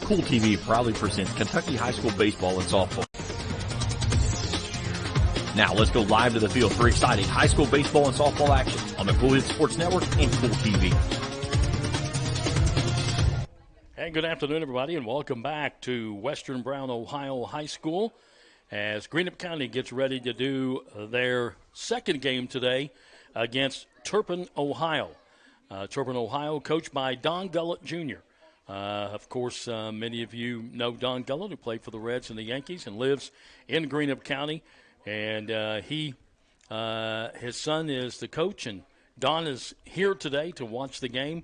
Cool TV proudly presents Kentucky High School baseball and softball. Now let's go live to the field for exciting high school baseball and softball action on the Cool Hit Sports Network and Cool TV. And good afternoon, everybody, and welcome back to Western Brown, Ohio High School as Greenup County gets ready to do their second game today against Turpin, Ohio. Turpin, Ohio, coached by Don Gullett, Jr. Of course, many of you know Don Gullett, who played for the Reds and the Yankees and lives in Greenup County. And his son is the coach, and Don is here today to watch the game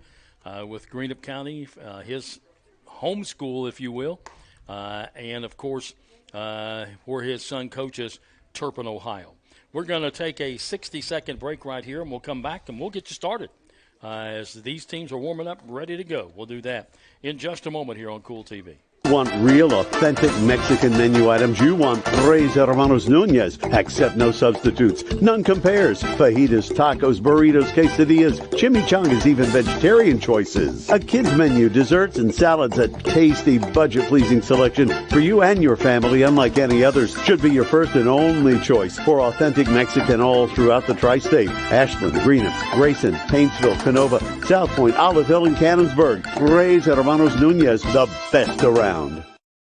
with Greenup County, his home school, if you will, and, of course, where his son coaches, Turpin, Ohio. We're going to take a 60-second break right here, and we'll come back, and we'll get you started as these teams are warming up, ready to go. We'll do that in just a moment here on Cool TV. Want real, authentic Mexican menu items? You want Reyes Hermanos Nunez. Accept no substitutes. None compares. Fajitas, tacos, burritos, quesadillas, chimichangas, even vegetarian choices. A kids menu, desserts and salads, a tasty, budget-pleasing selection for you and your family, unlike any others. Should be your first and only choice for authentic Mexican all throughout the tri-state. Ashland, Greenup, Grayson, Paintsville, Canova, South Point, Olive Hill, and Cannonsburg. Reyes Hermanos Nunez, the best around.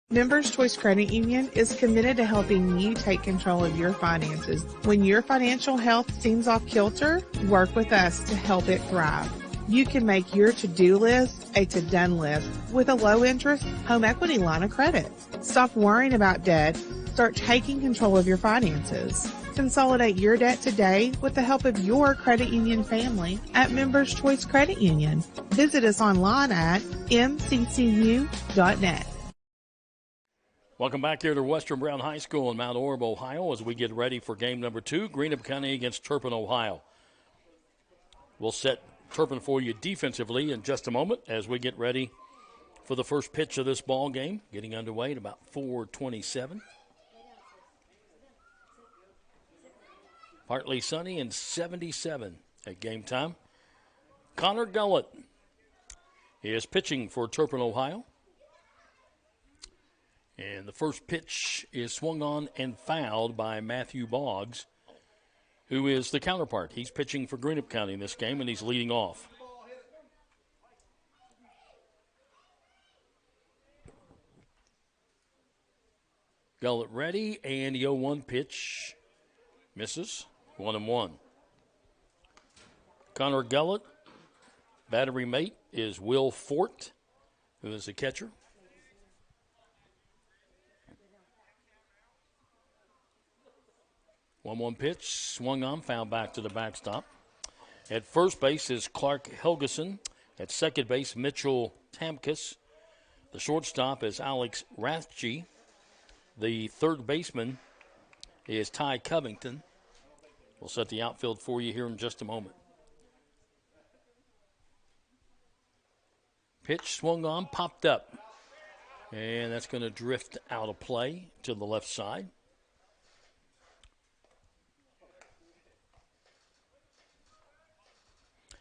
Members Choice Credit Union is committed to helping you take control of your finances. When your financial health seems off kilter, work with us to help it thrive. You can make your to-do list a to-done list with a low-interest home equity line of credit. Stop worrying about debt. Start taking control of your finances. Consolidate your debt today with the help of your credit union family at Members Choice Credit Union. Visit us online at mccu.net. Welcome back here to Western Brown High School in Mount Orab, Ohio, as we get ready for game number 2, Greenup County against Turpin, Ohio. We'll set Turpin for you defensively in just a moment as we get ready for the first pitch of this ball game, getting underway at about 4:27. Partly sunny and 77 at game time. Connor Gullett is pitching for Turpin, Ohio. And the first pitch is swung on and fouled by Matthew Boggs, who is the counterpart. He's pitching for Greenup County in this game, and he's leading off. Gullett ready, and the 0-1 pitch misses. 1-1. Connor Gullett, battery mate is Will Fort, who is the catcher. 1-1 pitch, swung on, fouled back to the backstop. At first base is Clark Helgeson. At second base, Mitchell Tamkus. The shortstop is Alex Rathje. The third baseman is Ty Covington. We'll set the outfield for you here in just a moment. Pitch swung on, popped up. And that's going to drift out of play to the left side.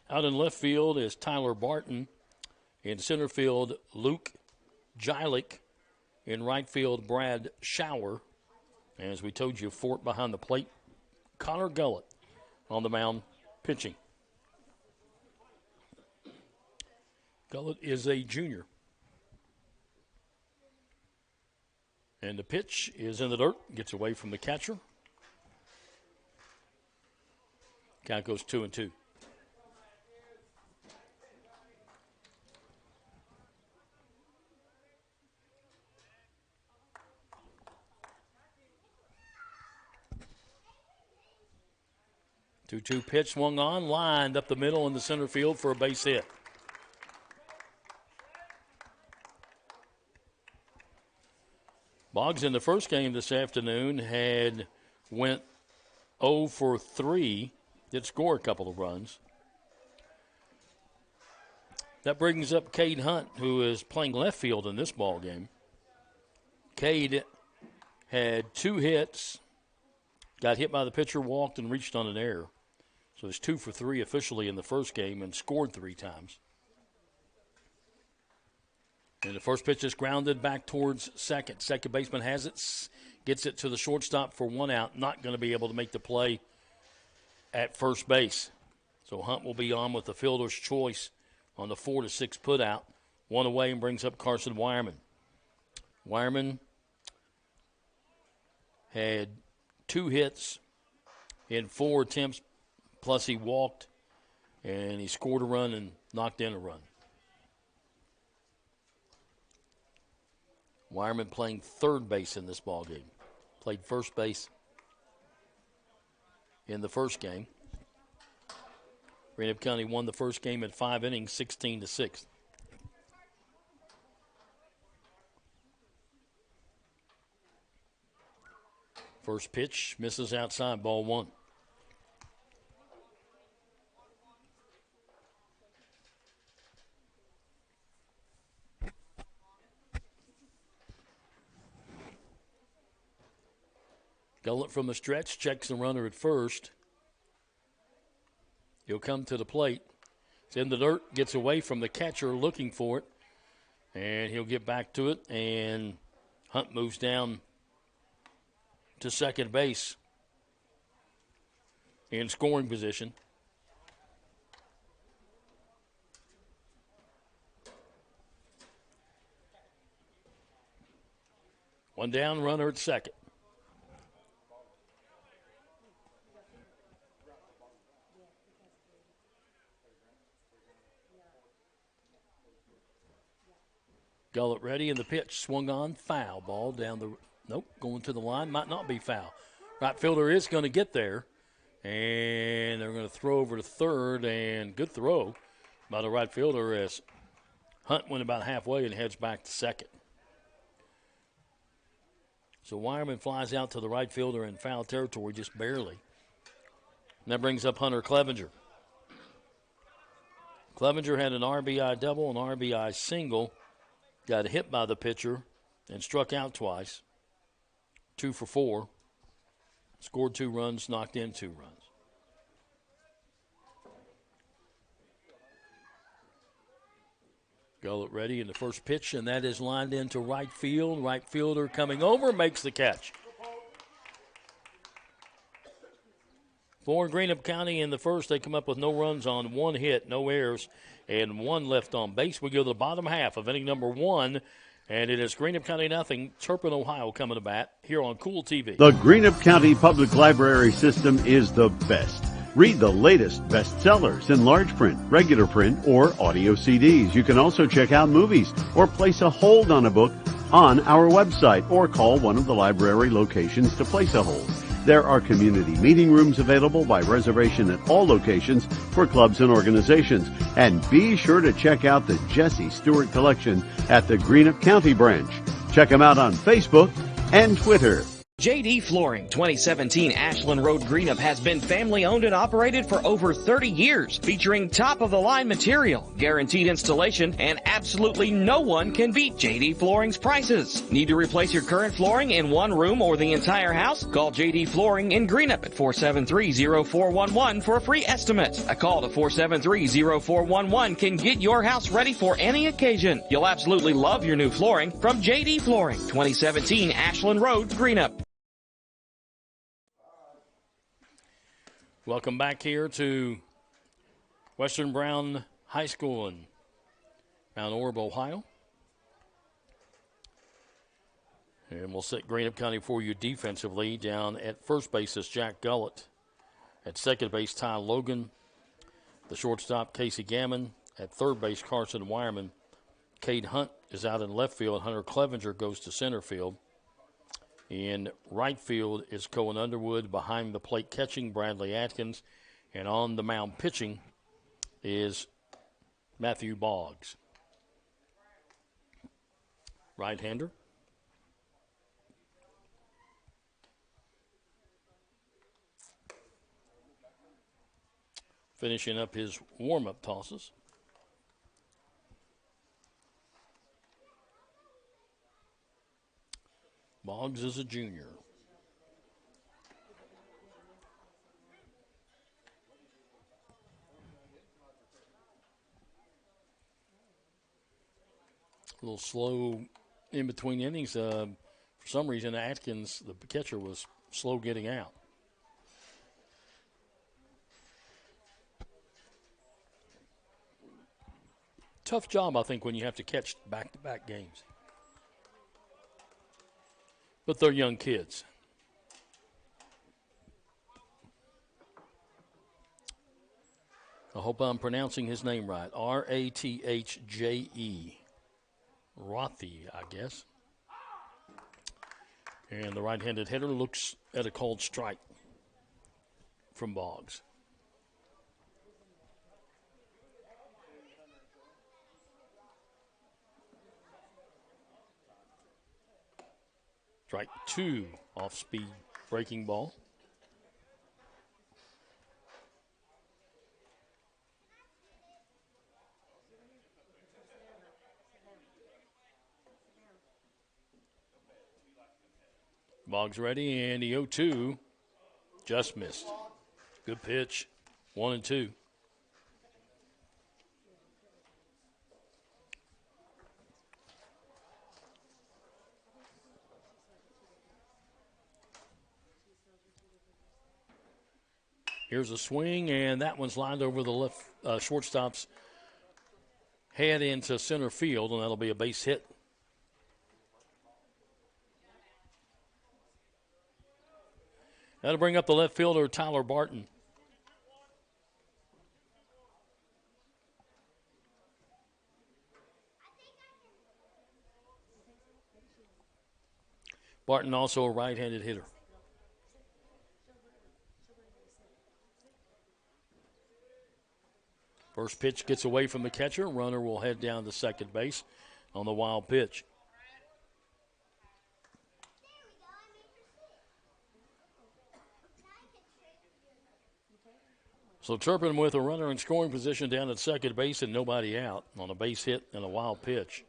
Out in left field is Tyler Barton. In center field, Luke Gilik. In right field, Brad Schauer. And as we told you, Fort behind the plate. Connor Gullett on the mound pitching. Gullett is a junior. And the pitch is in the dirt. Gets away from the catcher. Count goes 2-2. Two-two pitch swung on, lined up the middle in the center field for a base hit. Boggs in the first game this afternoon went 0 for 3, did score a couple of runs. That brings up Cade Hunt, who is playing left field in this ball game. Cade had 2 hits, got hit by the pitcher, walked, and reached on an error. So it's 2 for 3 officially in the first game and scored 3 times. And the first pitch is grounded back towards second. Second baseman has it, gets it to the shortstop for one out. Not going to be able to make the play at first base. So Hunt will be on with the fielder's choice on the 4-6 put out. One away and brings up Carson Wireman. Wireman had 2 hits in 4 attempts, plus he walked, and he scored a run and knocked in a run. Wireman playing third base in this ballgame. Played first base in the first game. Greenup County won the first game in 5 innings, 16-6. First pitch misses outside, ball 1. Gullett from the stretch, checks the runner at first. He'll come to the plate. It's in the dirt, gets away from the catcher looking for it, and he'll get back to it, and Hunt moves down to second base in scoring position. One down, runner at second. Gullett ready, and the pitch swung on, foul ball down the, nope, going to the line, might not be foul. Right fielder is going to get there, and they're going to throw over to third, and good throw by the right fielder as Hunt went about halfway and heads back to second. So Wireman flies out to the right fielder in foul territory just barely. And that brings up Hunter Clevenger. Clevenger had an RBI double, an RBI single. Got hit by the pitcher and struck out twice. 2 for 4. Scored 2 runs, knocked in 2 runs. Gullett ready in the first pitch, and that is lined into right field. Right fielder coming over, makes the catch. For Greenup County in the first, they come up with no runs on 1 hit, no errors, and 1 left on base. We go to the bottom half of inning number 1, and it is Greenup County nothing, Turpin, Ohio coming to bat here on Cool TV. The Greenup County Public Library system is the best. Read the latest bestsellers in large print, regular print, or audio CDs. You can also check out movies or place a hold on a book on our website or call one of the library locations to place a hold. There are community meeting rooms available by reservation at all locations for clubs and organizations. And be sure to check out the Jesse Stewart collection at the Greenup County branch. Check them out on Facebook and Twitter. JD Flooring, 2017 Ashland Road Greenup has been family owned and operated for over 30 years, featuring top-of-the-line material, guaranteed installation, and absolutely no one can beat JD Flooring's prices. Need to replace your current flooring in one room or the entire house? Call JD Flooring in Greenup at 473-0411 for a free estimate. A call to 473-0411 can get your house ready for any occasion. You'll absolutely love your new flooring from JD Flooring, 2017 Ashland Road Greenup. Welcome back here to Western Brown High School in Mount Orab, Ohio. And we'll set Greenup County for you defensively. Down at first base is Jack Gullett. At second base, Ty Logan. The shortstop, Casey Gammon. At third base, Carson Wireman. Cade Hunt is out in left field. Hunter Clevenger goes to center field. In right field is Cohen Underwood. Behind the plate catching, Bradley Atkins. And on the mound pitching is Matthew Boggs. Right-hander. Finishing up his warm-up tosses. Boggs is a junior. A little slow in between innings. For some reason, Atkins, the catcher, was slow getting out. Tough job, I think, when you have to catch back-to-back games. But they're young kids. I hope I'm pronouncing his name right. Rathje. Rothy, I guess. And the right-handed hitter looks at a called strike from Boggs. Strike 2, off-speed breaking ball. Boggs ready, and the 0-2 just missed. Good pitch, 1-2. Here's a swing, and that one's lined over the left shortstop's head into center field, and that'll be a base hit. That'll bring up the left fielder, Tyler Barton. Barton also a right-handed hitter. First pitch gets away from the catcher. Runner will head down to second base on the wild pitch. So Turpin with a runner in scoring position down at second base and nobody out on a base hit and a wild pitch.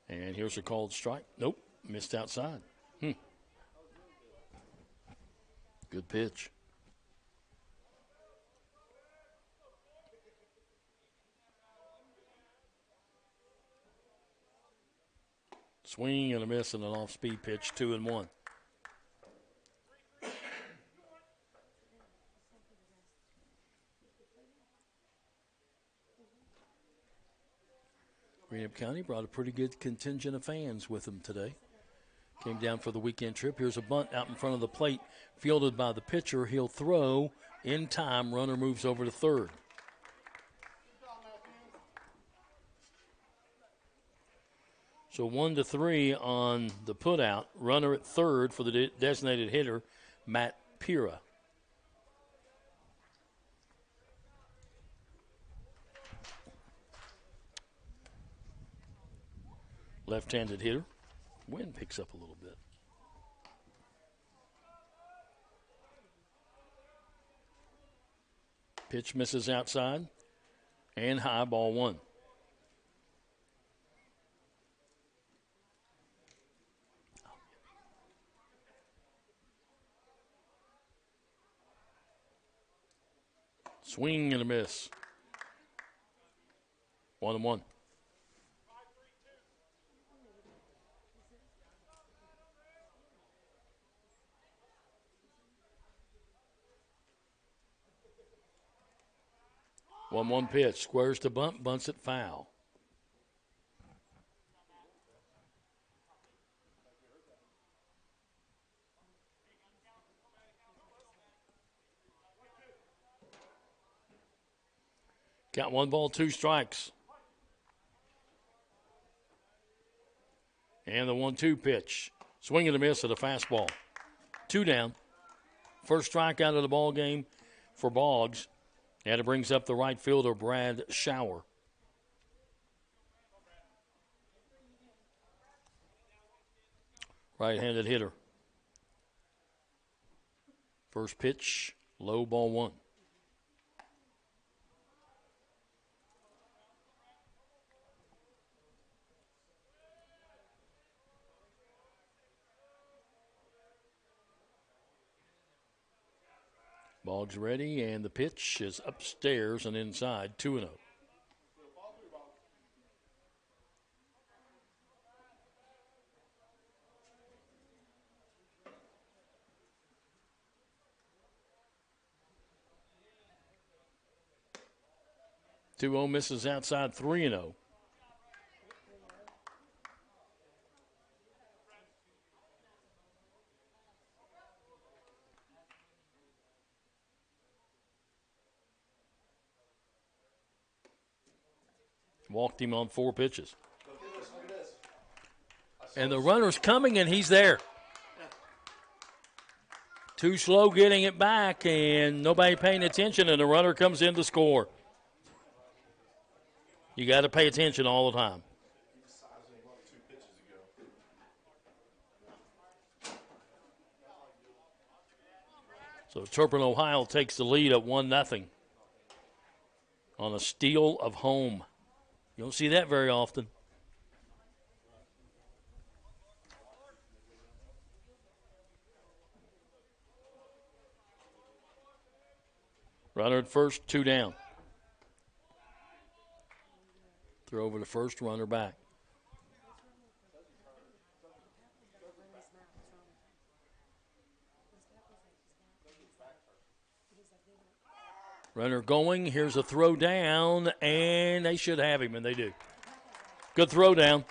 And here's a called strike. Nope, missed outside. Good pitch. Swing and a miss and an off-speed pitch, 2-1. Greenup County brought a pretty good contingent of fans with them today. Came down for the weekend trip. Here's a bunt out in front of the plate, fielded by the pitcher. He'll throw in time. Runner moves over to third. So 1-3 on the putout. Runner at third for the designated hitter, Matt Pira. Left-handed hitter. Wind picks up a little bit. Pitch misses outside. And high, ball 1. Swing and a miss. 1-1. One pitch. Squares to bunt, bunts it foul. Got 1 ball, 2 strikes. And the 1-2 pitch. Swing and a miss at a fastball. 2 down. First strikeout of the ball game for Boggs. And it brings up the right fielder, Brad Schauer. Right-handed hitter. First pitch, low, ball 1. Boggs ready, and the pitch is upstairs and inside, 2-0. Two-0 misses outside, 3-0. Walked him on 4 pitches. And the runner's coming, and he's there. Too slow getting it back, and nobody paying attention, and the runner comes in to score. You got to pay attention all the time. So Turpin, Ohio takes the lead at 1-0 on a steal of home. You don't see that very often. Runner at first, 2 down. Throw over to first, runner back. Runner going. Here's a throw down, and they should have him, and they do. Good throw down.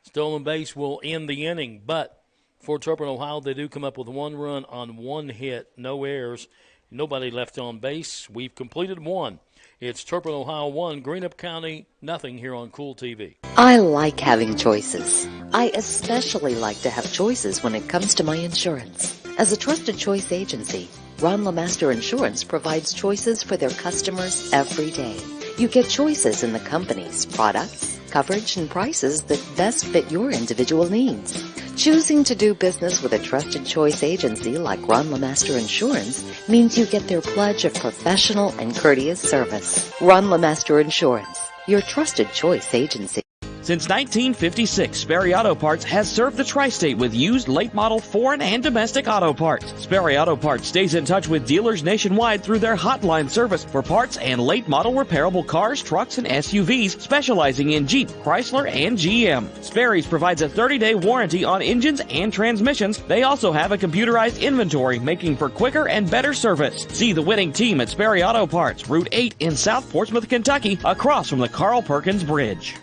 Stolen base will end the inning, but for Turpin, Ohio, they do come up with 1 run on 1 hit, no errors, nobody left on base. We've completed 1. It's Turpin, Ohio 1, Greenup County nothing here on Cool TV. I like having choices. I especially like to have choices when it comes to my insurance. As a trusted choice agency, Ron LeMaster Insurance provides choices for their customers every day. You get choices in the company's products, coverage, and prices that best fit your individual needs. Choosing to do business with a trusted choice agency like Ron LeMaster Insurance means you get their pledge of professional and courteous service. Ron LeMaster Insurance, your trusted choice agency. Since 1956, Sperry Auto Parts has served the tri-state with used late-model foreign and domestic auto parts. Sperry Auto Parts stays in touch with dealers nationwide through their hotline service for parts and late-model repairable cars, trucks, and SUVs, specializing in Jeep, Chrysler, and GM. Sperry's provides a 30-day warranty on engines and transmissions. They also have a computerized inventory, making for quicker and better service. See the winning team at Sperry Auto Parts, Route 8 in South Portsmouth, Kentucky, across from the Carl Perkins Bridge.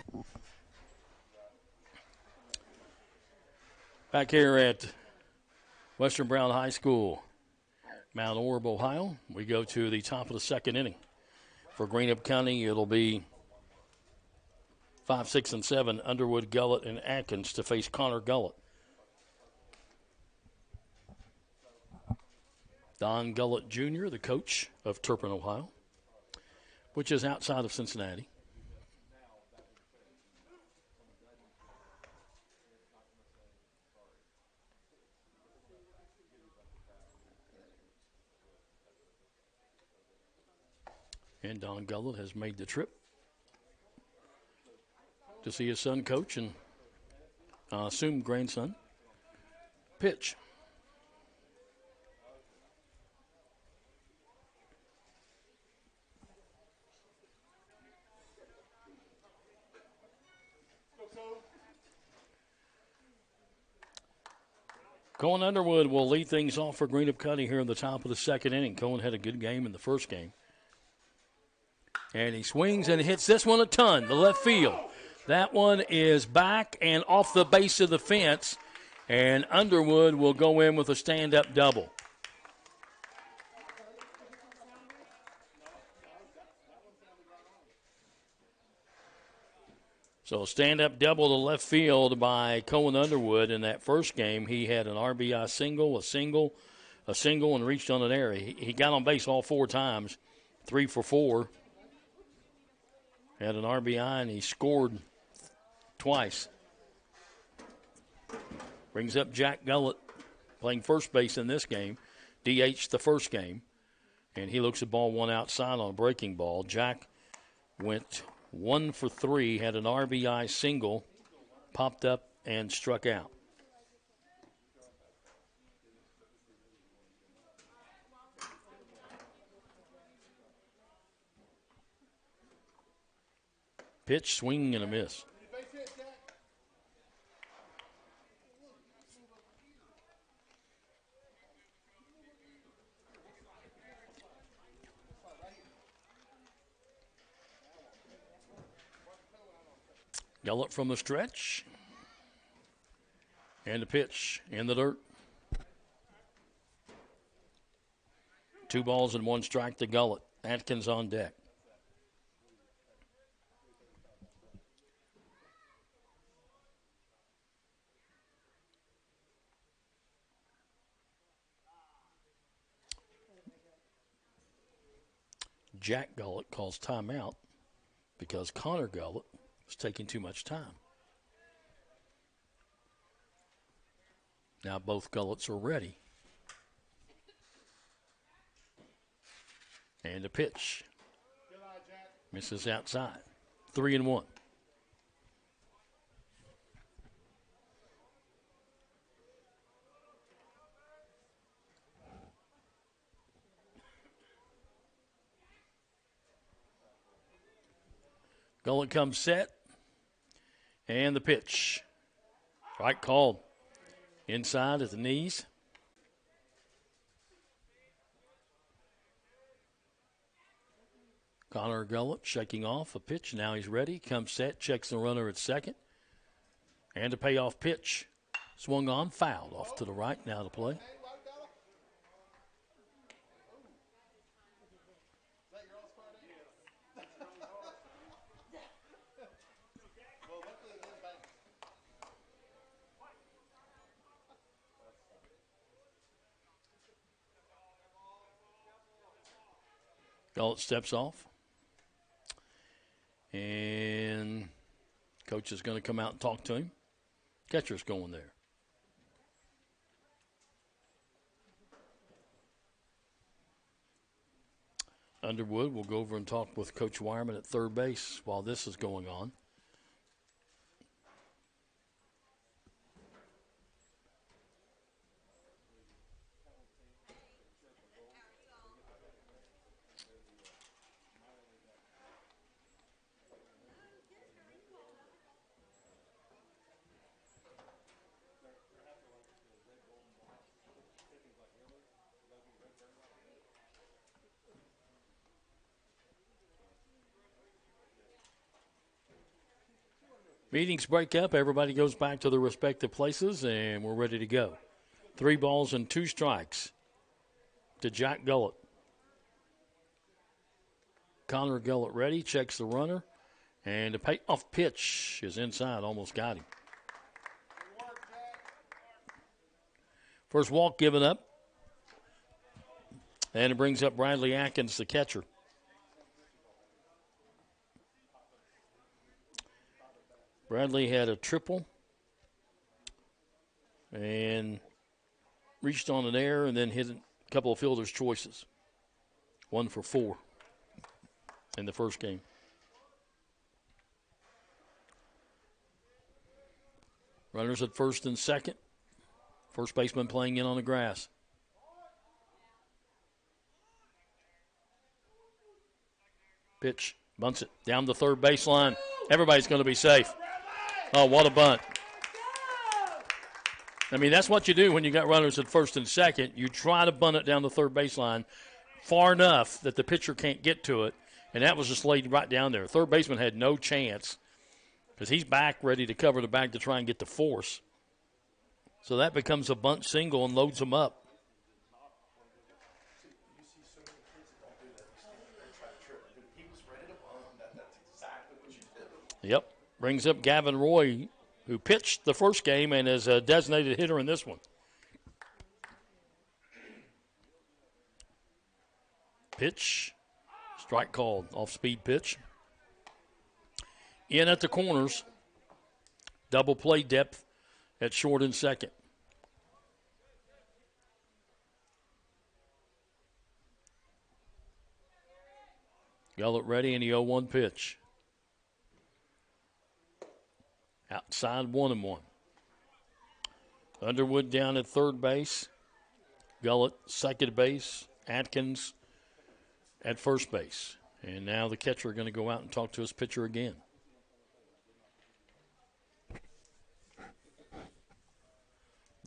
Back here at Western Brown High School, Mount Orab, Ohio, we go to the top of the 2nd inning. For Greenup County, it'll be 5, 6, and 7, Underwood, Gullett, and Atkins to face Connor Gullett. Don Gullett Jr., the coach of Turpin, Ohio, which is outside of Cincinnati. And Don Gullett has made the trip to see his son coach and assumed grandson pitch. Cohen Underwood will lead things off for Greenup County here in the top of the 2nd inning. Cohen had a good game in the first game. And he swings and hits this one a ton, the left field. That one is back and off the base of the fence, and Underwood will go in with a stand-up double. So stand-up double to left field by Cohen Underwood. In that first game, he had an RBI single, a single, and reached on an error. He got on base all 4 times, 3 for 4. Had an RBI, and he scored twice. Brings up Jack Gullett, playing first base in this game. DH the first game. And he looks at ball 1 outside on a breaking ball. Jack went 1 for 3, had an RBI single, popped up, and struck out. Pitch, swing, and a miss. Gullett from the stretch. And the pitch in the dirt. 2 balls and 1 strike to Gullett. Atkins on deck. Jack Gullett calls timeout because Connor Gullett was taking too much time. Now both Gullets are ready. And a pitch. Misses outside. 3-1. Gullett comes set. And the pitch. Strike called. Inside at the knees. Connor Gullett shaking off a pitch. Now he's ready. Comes set. Checks the runner at second. And a payoff pitch. Swung on. Fouled off to the right. Now to play. Gullett steps off. And coach is going to come out and talk to him. Catcher's going there. Underwood will go over and talk with Coach Wireman at third base while this is going on. Meetings break up. Everybody goes back to their respective places, and we're ready to go. 3 balls and 2 strikes to Jack Gullett. Connor Gullett ready, checks the runner, and the payoff pitch is inside, almost got him. First walk given up, and it brings up Bradley Atkins, the catcher. Bradley had a triple and reached on an error and then hit a couple of fielders' choices. 1 for 4 in the first game. Runners at first and second. First baseman playing in on the grass. Pitch, bunts it down the third baseline. Everybody's going to be safe. Oh, what a bunt. I mean, that's what you do when you got runners at first and second. You try to bunt it down the third baseline far enough that the pitcher can't get to it, and that was just laid right down there. Third baseman had no chance because he's back ready to cover the bag to try and get the force. So that becomes a bunt single and loads them up. Yep. Brings up Gavin Roy, who pitched the first game and is a designated hitter in this one. Pitch. Strike called. Off-speed pitch. In at the corners. Double play depth at short and second. Gullett ready, and the 0-1 pitch. Outside 1-1. Underwood down at third base. Gullett second base. Atkins at first base. And now the catcher going to go out and talk to his pitcher again.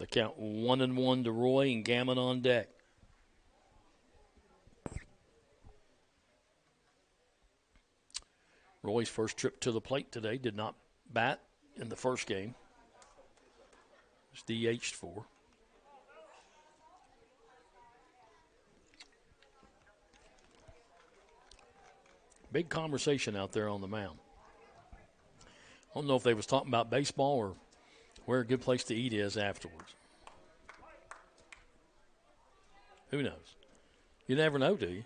The count 1-1 to Roy and Gammon on deck. Roy's first trip to the plate today, did not bat in the first game. Was DH'd for. Big conversation out there on the mound. I don't know if they was talking about baseball or where a good place to eat is afterwards. Who knows? You never know, do you?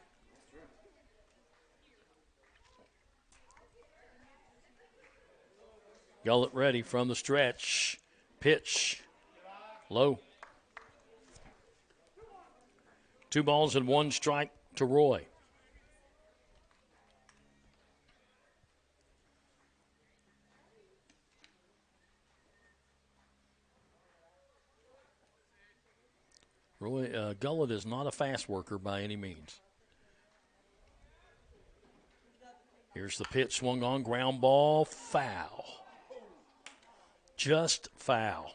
Gullett ready from the stretch. Pitch. Low. 2 balls and 1 strike to Roy. Gullett is not a fast worker by any means. Here's the pitch, swung on, ground ball, foul. Just foul.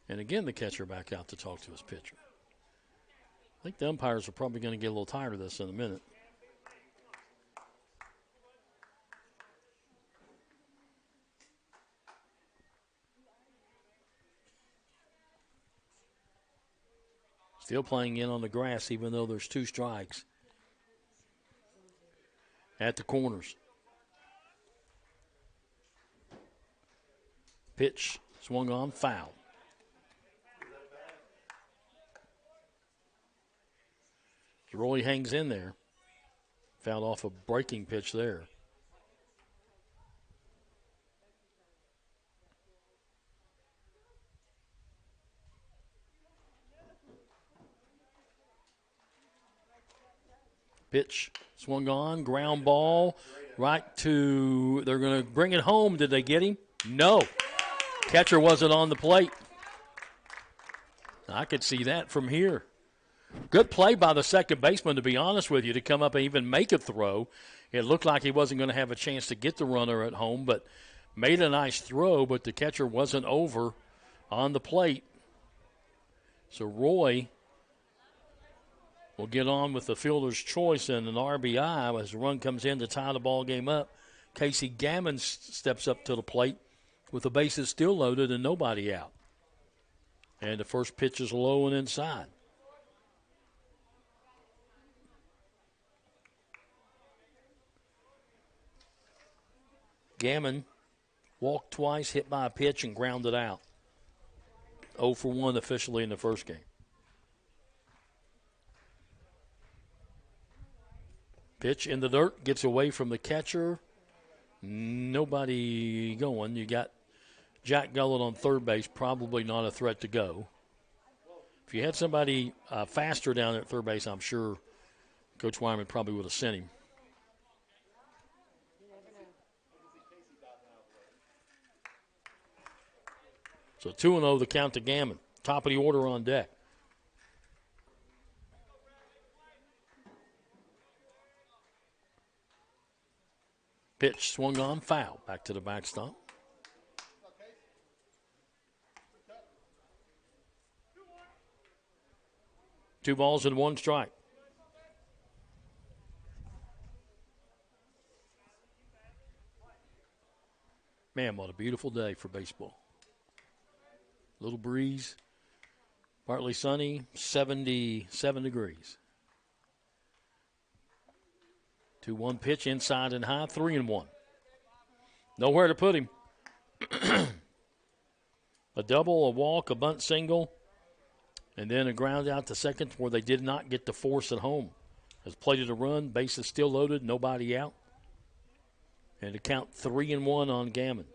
And again, the catcher back out to talk to his pitcher. I think the umpires are probably going to get a little tired of this in a minute. Still playing in on the grass, even though there's 2 strikes. At the corners. Pitch swung on, foul. Roy hangs in there. Fouled off a breaking pitch there. Pitch swung on, ground ball, right to, they're going to bring it home. Did they get him? No. Catcher wasn't on the plate. I could see that from here. Good play by the second baseman, to be honest with you, to come up and even make a throw. It looked like he wasn't going to have a chance to get the runner at home, but made a nice throw, but the catcher wasn't over on the plate. So Roy will get on with the fielder's choice and an RBI as the run comes in to tie the ball game up. Casey Gammon steps up to the plate with the bases still loaded and nobody out. And the first pitch is low and inside. Gammon walked twice, hit by a pitch, and grounded out. 0 for 1 officially in the first game. Pitch in the dirt, gets away from the catcher. Nobody going. You got Jack Gullett on third base, probably not a threat to go. If you had somebody faster down there at third base, I'm sure Coach Wyman probably would have sent him. So 2-0 the count to Gammon. Top of the order on deck. Pitch swung on, foul. Back to the backstop. Two balls and 1 strike. Man, what a beautiful day for baseball. Little breeze, partly sunny, 77 degrees. 2-1 pitch inside and high, 3-1. Nowhere to put him. A double, a walk, a bunt single, and then a ground out to second where they did not get the force at home. Has plated a run, bases still loaded, nobody out. And to count 3-1 on Gammon.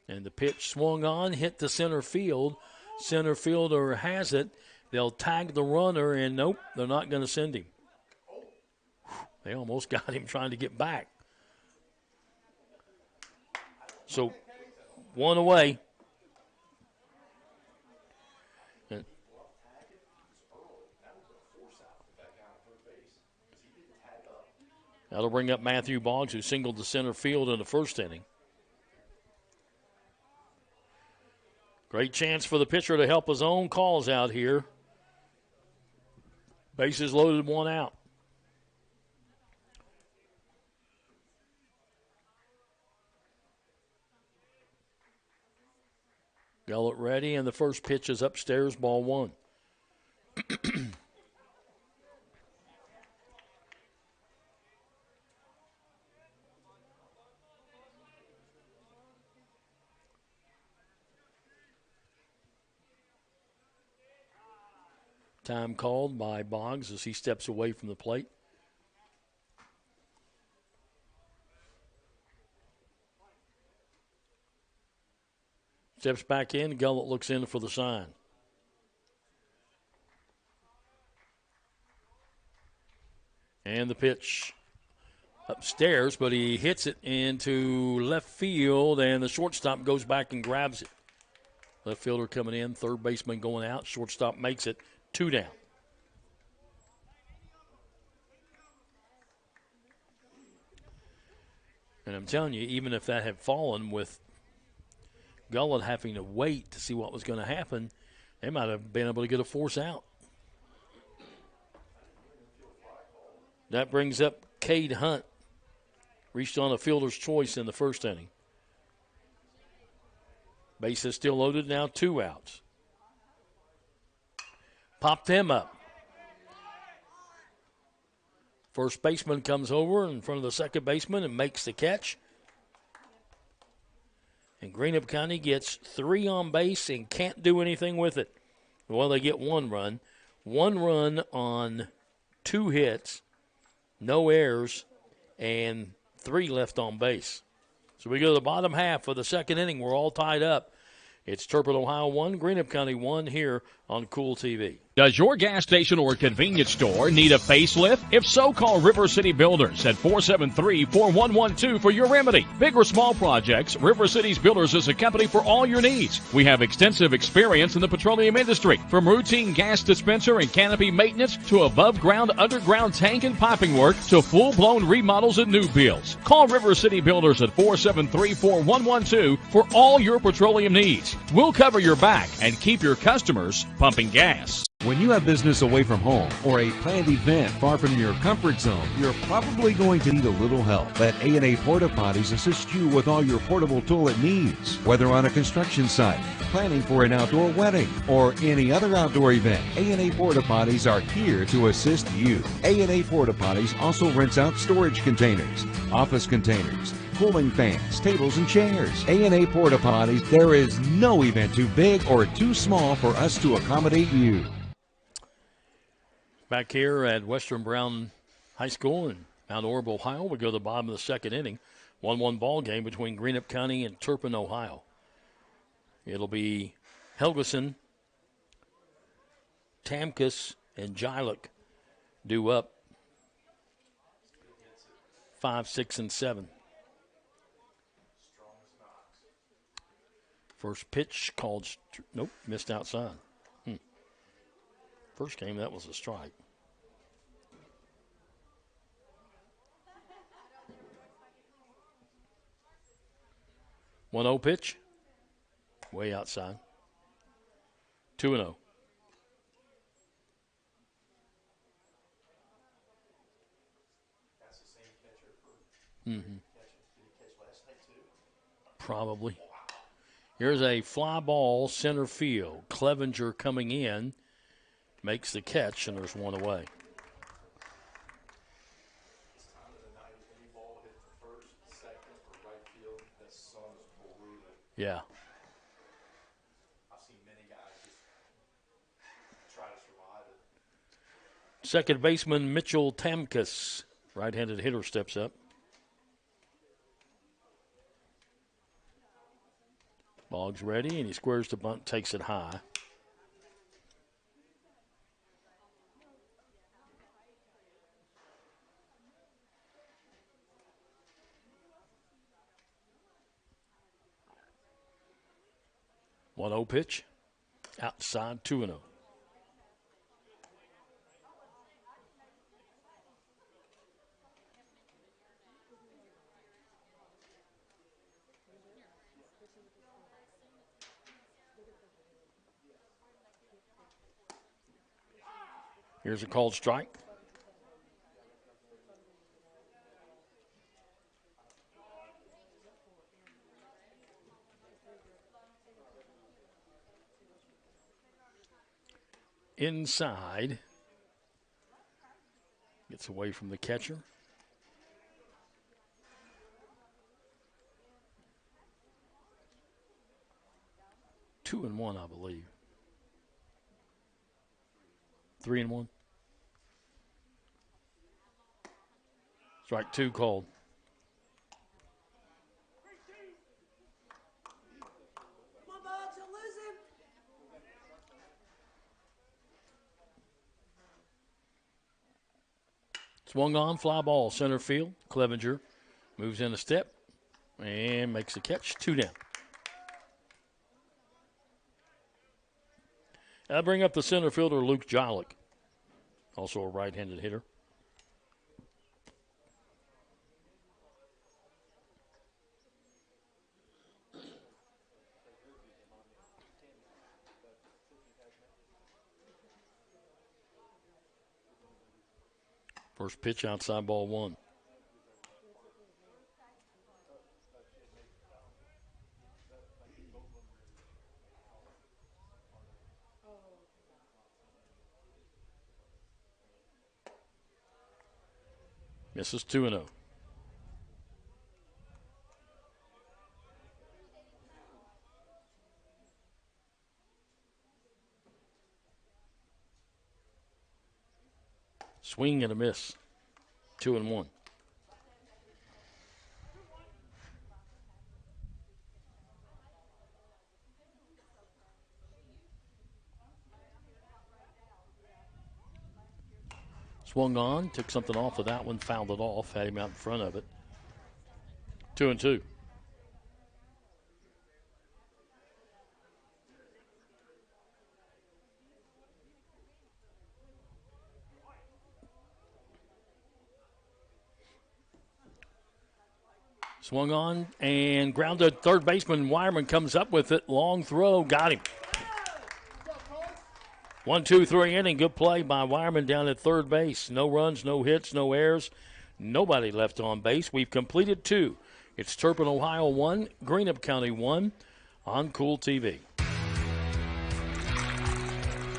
And the pitch swung on, hit the center field. Center fielder has it. They'll tag the runner, and nope, they're not going to send him. They almost got him trying to get back. So, one away. That'll bring up Matthew Boggs, who singled to center field in the first inning. Great chance for the pitcher to help his own calls out here. Bases loaded, one out. Gullett ready, and the first pitch is upstairs, ball one. Time called by Boggs as he steps away from the plate. Steps back in. Gullett looks in for the sign. And the pitch upstairs, but he hits it into left field, and the shortstop goes back and grabs it. Left fielder coming in, third baseman going out. Shortstop makes it 2 down. And I'm telling you, even if that had fallen with Gullett having to wait to see what was going to happen, they might have been able to get a force out. That brings up Cade Hunt. Reached on a fielder's choice in the first inning. Base is still loaded, now 2 outs. Popped him up. First baseman comes over in front of the second baseman and makes the catch. And Greenup County gets 3 on base and can't do anything with it. Well, they get 1 run. 1 run on 2 hits, no errors, and 3 left on base. So we go to the bottom half of the second inning. We're all tied up. It's Turpin, Ohio 1, Greenup County 1 here on Cool TV. Does your gas station or convenience store need a facelift? If so, call River City Builders at 473-4112 for your remedy. Big or small projects, River City's Builders is a company for all your needs. We have extensive experience in the petroleum industry, from routine gas dispenser and canopy maintenance to above-ground, underground tank and piping work to full-blown remodels and new builds. Call River City Builders at 473-4112 for all your petroleum needs. We'll cover your back and keep your customers pumping gas. When you have business away from home or a planned event far from your comfort zone, you're probably going to need a little help. Let A&A Porta Potties assist you with all your portable toilet needs. Whether on a construction site, planning for an outdoor wedding, or any other outdoor event, A&A Porta Potties are here to assist you. A&A Porta Potties also rents out storage containers, office containers, cooling fans, tables, and chairs. A&A Porta Potties, there is no event too big or too small for us to accommodate you. Back here at Western Brown High School in Mount Orab, Ohio, we go to the bottom of the second inning. 1-1 ball game between Greenup County and Turpin, Ohio. It'll be Helgeson, Tamkus, and Jilek due up 5, 6, and 7. First pitch called, nope, missed outside. First game, that was a strike. One 0 pitch, way outside. 2-0. Probably. Here's a fly ball, center field. Clevenger coming in, makes the catch, and there's 1 away. Yeah. Second baseman Mitchell Tamkus, right-handed hitter, steps up. Boggs ready, and he squares the bunt, takes it high. 1-0 pitch. Outside 2-0. Here's a called strike. Inside. Gets away from the catcher. Two and one, I believe. 3-1. Strike two called. Swung on, fly ball, center field. Clevenger moves in a step and makes the catch. 2 down. I'll bring up the center fielder, Luke Jolick, also a right-handed hitter. First pitch outside, ball 1. Misses 2-0. Swing and a miss. 2-1. Swung on, took something off of that one, fouled it off, had him out in front of it. 2-2. Swung on and grounded. Third baseman Wireman comes up with it. Long throw, got him. 1-2-3 inning. Good play by Wireman down at third base. No runs, no hits, no errors. Nobody left on base. We've completed 2. It's Turpin, Ohio 1, Greenup County 1 on Cool TV.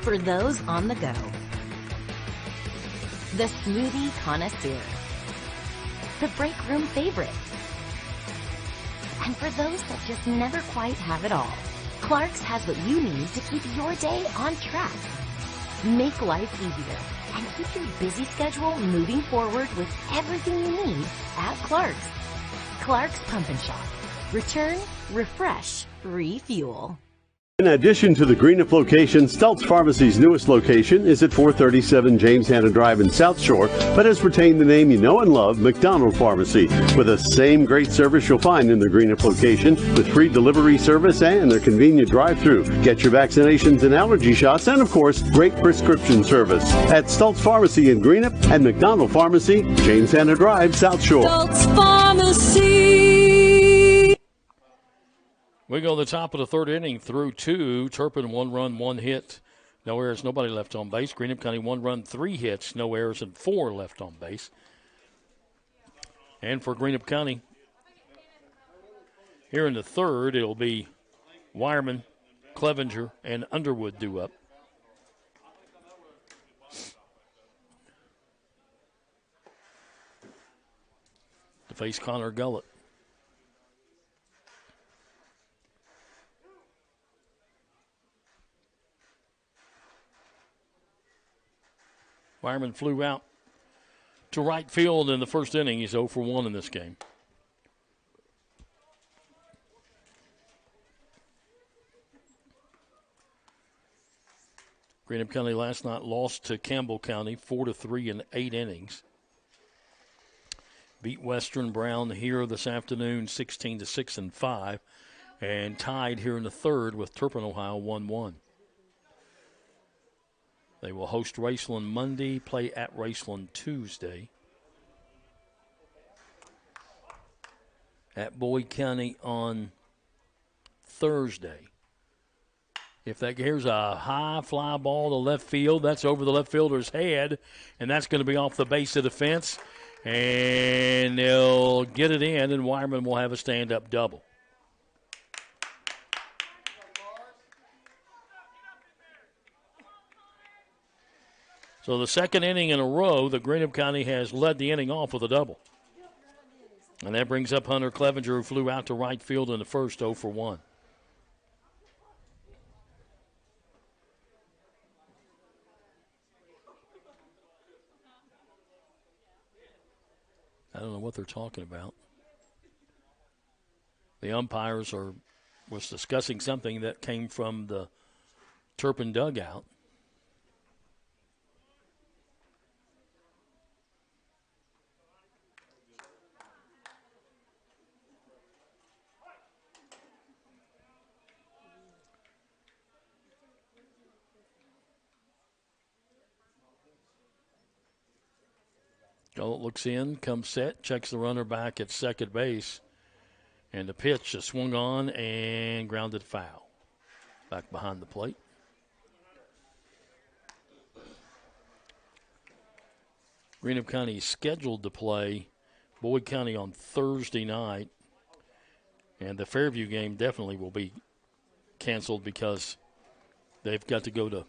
For those on the go, the smoothie connoisseur, the break room favorite, and for those that just never quite have it all, Clark's has what you need to keep your day on track. Make life easier and keep your busy schedule moving forward with everything you need at Clark's. Clark's Pump and Shop. Return, refresh, refuel. In addition to the Greenup location, Stultz Pharmacy's newest location is at 437 James Hanna Drive in South Shore, but has retained the name you know and love, McDonald Pharmacy, with the same great service you'll find in the Greenup location, with free delivery service and their convenient drive-thru. Get your vaccinations and allergy shots, and of course, great prescription service at Stultz Pharmacy in Greenup and McDonald Pharmacy, James Hanna Drive, South Shore. Stultz Pharmacy. We go to the top of the third inning through 2. Turpin, 1 run, 1 hit. No errors, nobody left on base. Greenup County, 1 run, 3 hits. No errors and 4 left on base. And for Greenup County, here in the third, it'll be Wireman, Clevenger, and Underwood due up. To face Connor Gullett. Wireman flew out to right field in the first inning. He's 0 for 1 in this game. Greenup County last night lost to Campbell County 4-3 in 8 innings. Beat Western Brown here this afternoon 16-6 and 5. and tied here in the third with Turpin, Ohio, 1-1. They will host Raceland Monday, play at Raceland Tuesday. At Boyd County on Thursday. Here's a high fly ball to left field. That's over the left fielder's head, and that's going to be off the base of the fence. And they'll get it in, and Wyman will have a stand-up double. So the second inning in a row, the Greenup County has led the inning off with a double. And that brings up Hunter Clevenger, who flew out to right field in the first, 0 for 1. I don't know what they're talking about. The umpires was discussing something that came from the Turpin dugout. Gullett looks in, comes set, checks the runner back at second base. And the pitch is swung on and grounded foul. Back behind the plate. Greenup County is scheduled to play Boyd County on Thursday night. And the Fairview game definitely will be canceled because they've got to go to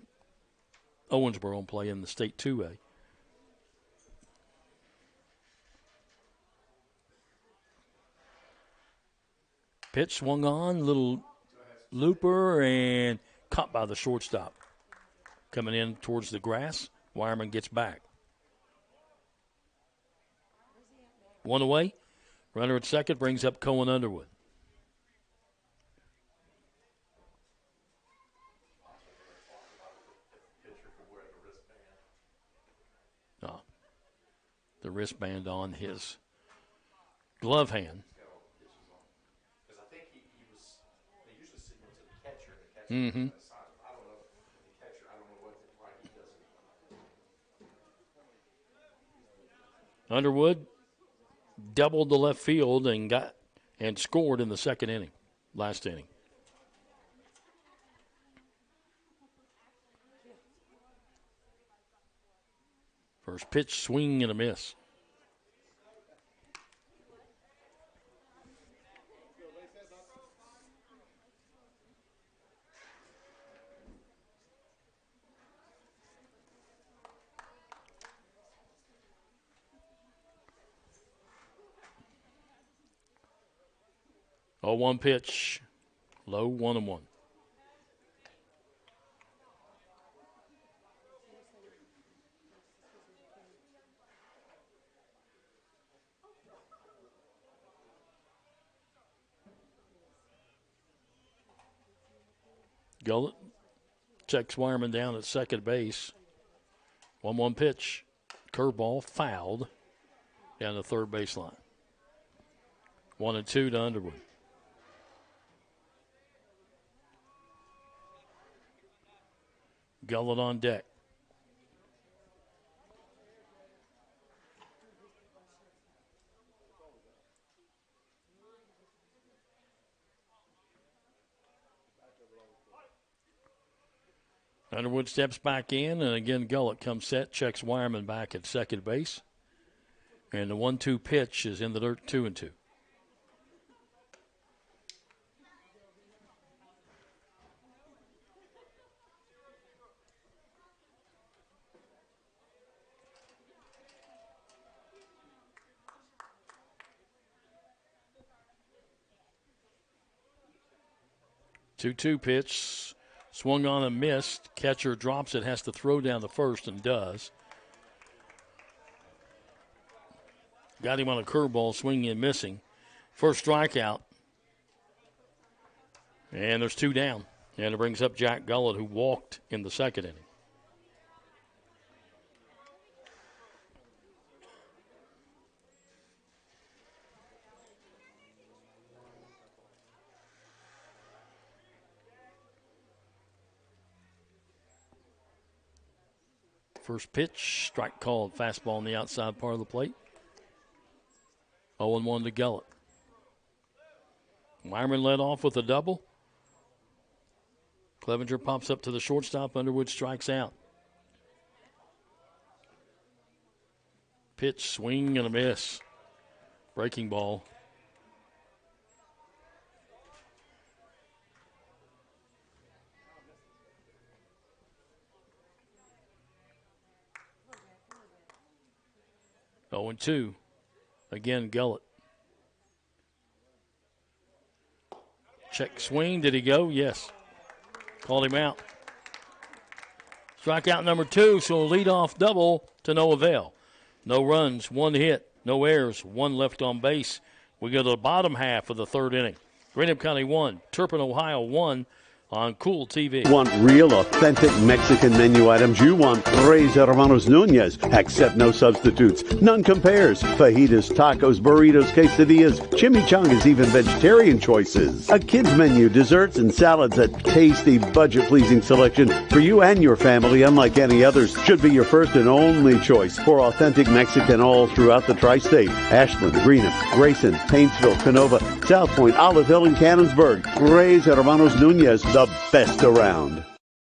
Owensboro and play in the State 2A. Pitch swung on, little looper, and caught by the shortstop. Coming in towards the grass, Wireman gets back. One away. Runner at second brings up Cohen Underwood. Oh, the wristband on his glove hand. Mm-hmm. Underwood doubled the left field and scored in the second inning, last inning. First pitch, swing and a miss. Oh, one pitch, low, 1-1. Gullett checks Wireman down at second base. 1-1 pitch, curveball, fouled down the third baseline. 1-2 to Underwood. Gullett on deck. Underwood steps back in, and again Gullett comes set, checks Wireman back at second base. And the 1-2 pitch is in the dirt, 2-2. Two-two pitch, swung on and missed. Catcher drops it, has to throw down the first, and does. Got him on a curveball, swinging and missing. First strikeout. And there's two down. And it brings up Jack Gullett, who walked in the second inning. First pitch, strike called, fastball on the outside part of the plate. 0-1 to Gullett. Wyman led off with a double. Clevenger pops up to the shortstop. Underwood strikes out. Pitch, swing, and a miss. Breaking ball. Oh, and 2. Again, Gullett. Check swing. Did he go? Yes. Called him out. Strikeout number 2, so lead off double to no avail. No runs, 1 hit, no errors, 1 left on base. We go to the bottom half of the 3rd inning. Greenup County 1, Turpin, Ohio 1 on Cool TV. Want real, authentic Mexican menu items? You want Tres Hermanos Nunez. Accept no substitutes. None compares. Fajitas, tacos, burritos, quesadillas, chimichangas, even vegetarian choices. A kids menu, desserts and salads, a tasty, budget-pleasing selection for you and your family, unlike any others. Should be your first and only choice for authentic Mexican all throughout the tri-state. Ashland, Greenup, Grayson, Paintsville, Canova, South Point, Olive Hill, and Cannonsburg. Tres Hermanos Nunez, the best around.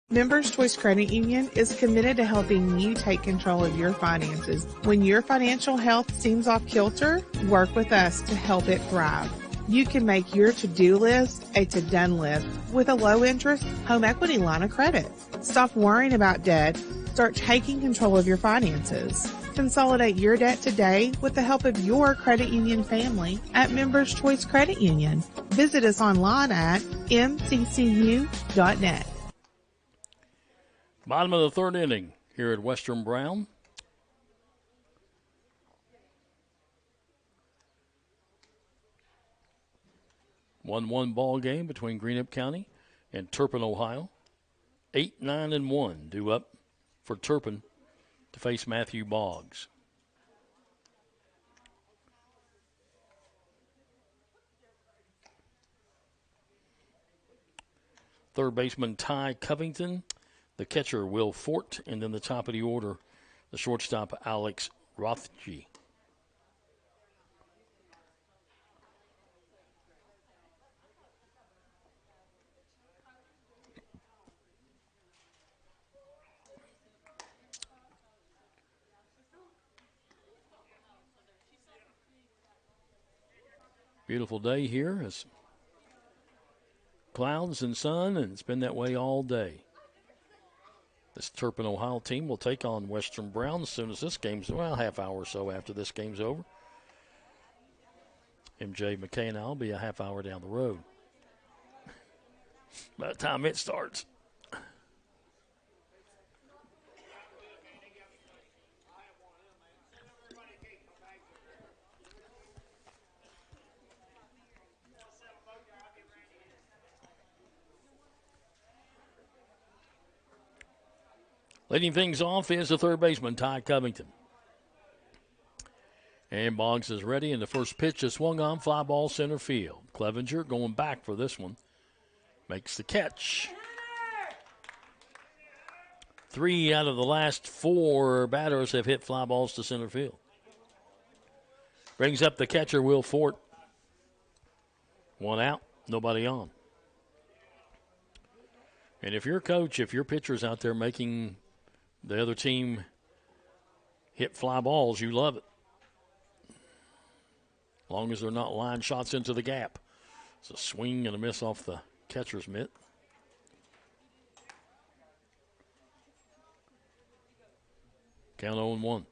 Members Choice Credit Union is committed to helping you take control of your finances. When your financial health seems off kilter, work with us to help it thrive. You can make your to-do list a to-done list with a low-interest home equity line of credit. Stop worrying about debt. Start taking control of your finances. Consolidate your debt today with the help of your credit union family at Members Choice Credit Union. Visit us online at mccu.net. Bottom of the 3rd inning here at Western Brown. One ball game between Greenup County and Turpin, Ohio. 8-9-1 due up for Turpin to face Matthew Boggs. Third baseman Ty Covington, the catcher Will Fort, and then the top of the order, the shortstop Alex Rothge. Beautiful day here. It's clouds and sun, and it's been that way all day. This Turpin, Ohio team will take on Western Brown as soon as this game's, well, half hour or so after this game's over. MJ McKay and I will be a half hour down the road by the time it starts. Leading things off is the third baseman, Ty Covington. And Boggs is ready, and the first pitch is swung on, fly ball center field. Clevenger going back for this one. Makes the catch. 3 out of the last 4 batters have hit fly balls to center field. Brings up the catcher, Will Fort. 1 out, nobody on. And if you're a coach, if your pitcher's out there making the other team hit fly balls, you love it. As long as they're not line shots into the gap. It's a swing and a miss off the catcher's mitt. Count 0-1.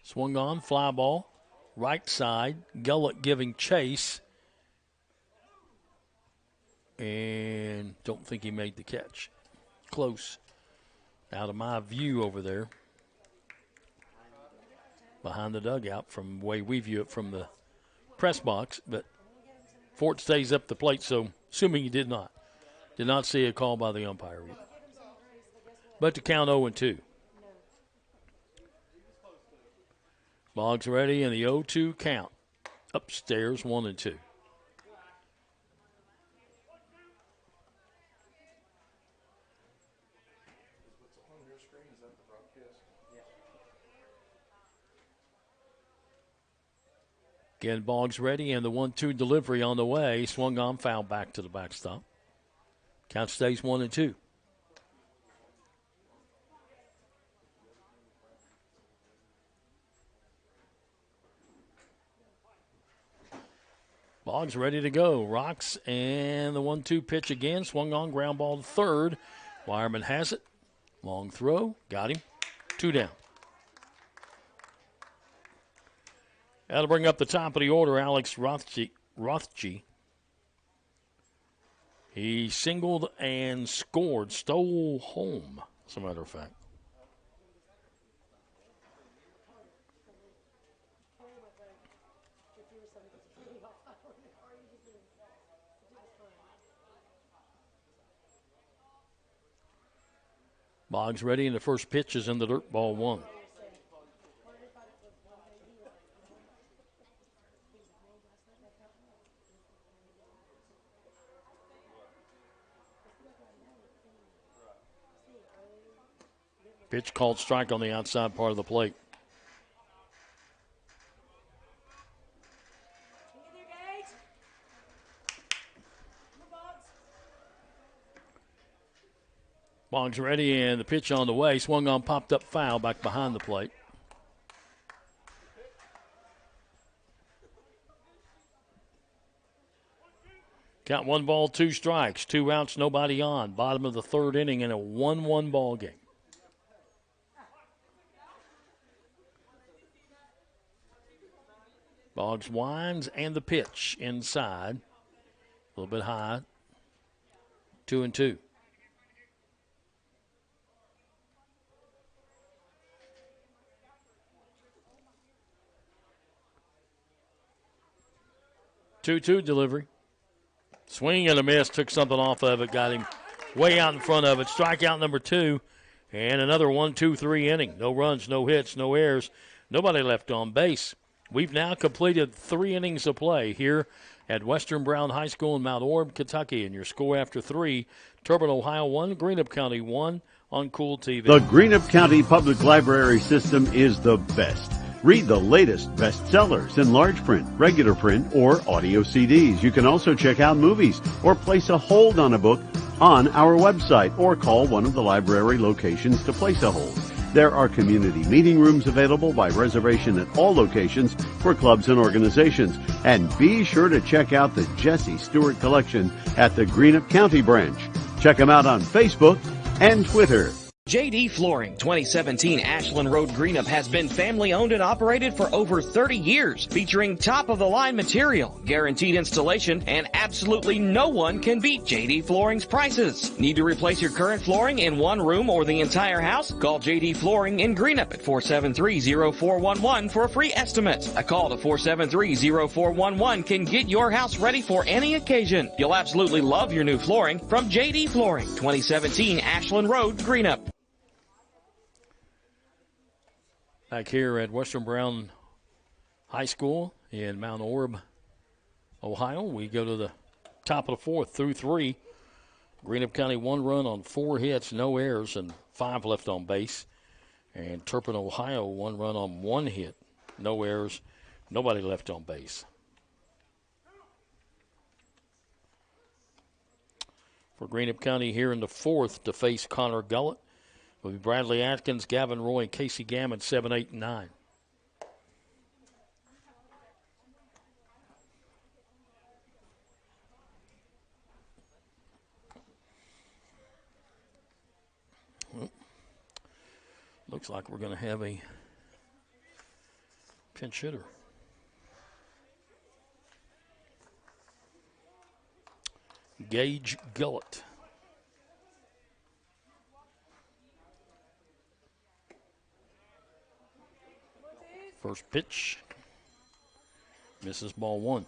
Swung on, fly ball, right side. Gullett giving chase. And don't think he made the catch. Close. Out of my view over there. Behind the dugout from the way we view it from the press box. But Fort stays up the plate, so assuming he did not. Did not see a call by the umpire either. But to count 0-2. Boggs ready, and the 0-2 count. Upstairs, 1-2. Again, Boggs ready, and the 1-2 delivery on the way. Swung on, foul back to the backstop. Count stays 1-2. Boggs ready to go. Rocks, and the 1-2 pitch again. Swung on, ground ball to third. Wireman has it. Long throw. Got him. 2 down. That'll bring up the top of the order, Alex Rothge. He singled and scored. Stole home, as a matter of fact. Boggs ready, and the first pitch is in the dirt, ball 1. Pitch called strike on the outside part of the plate. Boggs ready, and the pitch on the way. Swung on, popped up foul back behind the plate. Count 1 ball, 2 strikes, 2 outs, nobody on. Bottom of the third inning in a 1-1 ball game. Boggs winds, and the pitch inside. A little bit high. 2-2. Two delivery. Swing and a miss. Took something off of it. Got him way out in front of it. Strikeout number 2. And another 1-2-3 inning. No runs, no hits, no errors. Nobody left on base. We've now completed 3 innings of play here at Western Brown High School in Mount Orab, Kentucky. And your score after 3, Turpin, Ohio 1, Greenup County 1 on Cool TV. The Greenup County Public Library system is the best. Read the latest bestsellers in large print, regular print, or audio CDs. You can also check out movies or place a hold on a book on our website or call one of the library locations to place a hold. There are community meeting rooms available by reservation at all locations for clubs and organizations. And be sure to check out the Jesse Stewart collection at the Greenup County branch. Check them out on Facebook and Twitter. JD Flooring, 2017 Ashland Road Greenup has been family owned and operated for over 30 years, featuring top-of-the-line material, guaranteed installation, and absolutely no one can beat JD Flooring's prices. Need to replace your current flooring in one room or the entire house? Call JD Flooring in Greenup at 473-0411 for a free estimate. A call to 473-0411 can get your house ready for any occasion. You'll absolutely love your new flooring from JD Flooring, 2017 Ashland Road Greenup. Back here at Western Brown High School in Mount Orab, Ohio, we go to the top of the 4th through 3. Greenup County 1 run on 4 hits, no errors, and 5 left on base. And Turpin, Ohio 1 run on 1 hit, no errors, nobody left on base. For Greenup County here in the 4th to face Connor Gullett will be Bradley Atkins, Gavin Roy, and Casey Gammon, 7, 8, and 9. Well, looks like we're going to have a pinch hitter. Gage Gullett. First pitch. Misses, ball 1.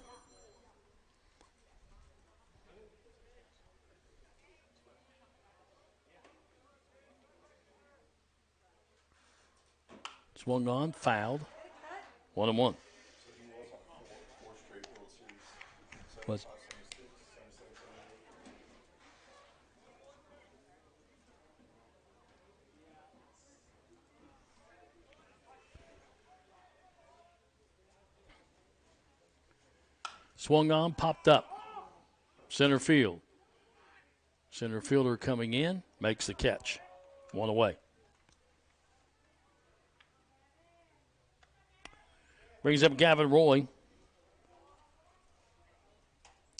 Swung on, fouled. 1-1. Was swung on, popped up. Center field. Center fielder coming in, makes the catch. 1 away. Brings up Gavin Roy.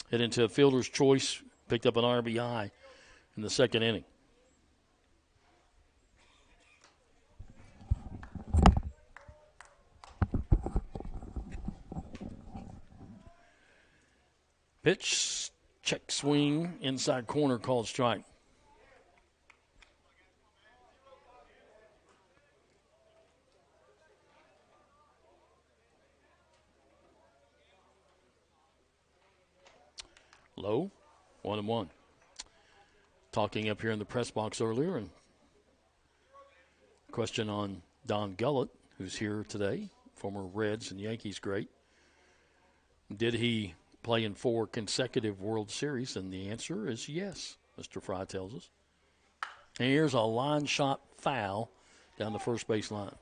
Hit into a fielder's choice. Picked up an RBI in the second inning. Pitch, check swing, inside corner, called strike. Low, 1-1. Talking up here in the press box earlier, and question on Don Gullett, who's here today, former Reds and Yankees great. Did he play in 4 consecutive World Series? And the answer is yes, Mr. Fry tells us. And here's a line shot foul down the first base line.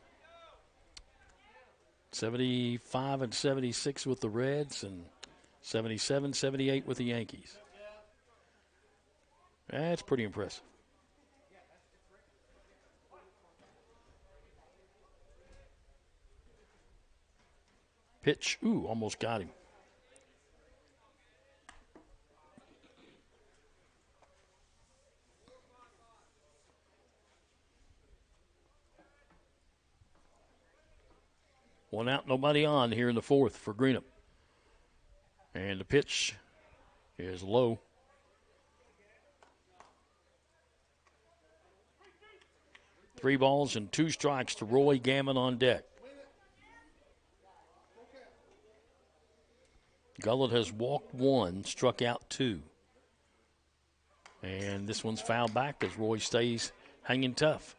75 and 76 with the Reds and 77, 78 with the Yankees. That's pretty impressive. Pitch, almost got him. One out, nobody on here in the fourth for Greenup. And the pitch is low. Three balls and 2 strikes to Roy Gammon on deck. Gullett has walked 1, struck out 2. And this one's fouled back as Roy stays hanging tough.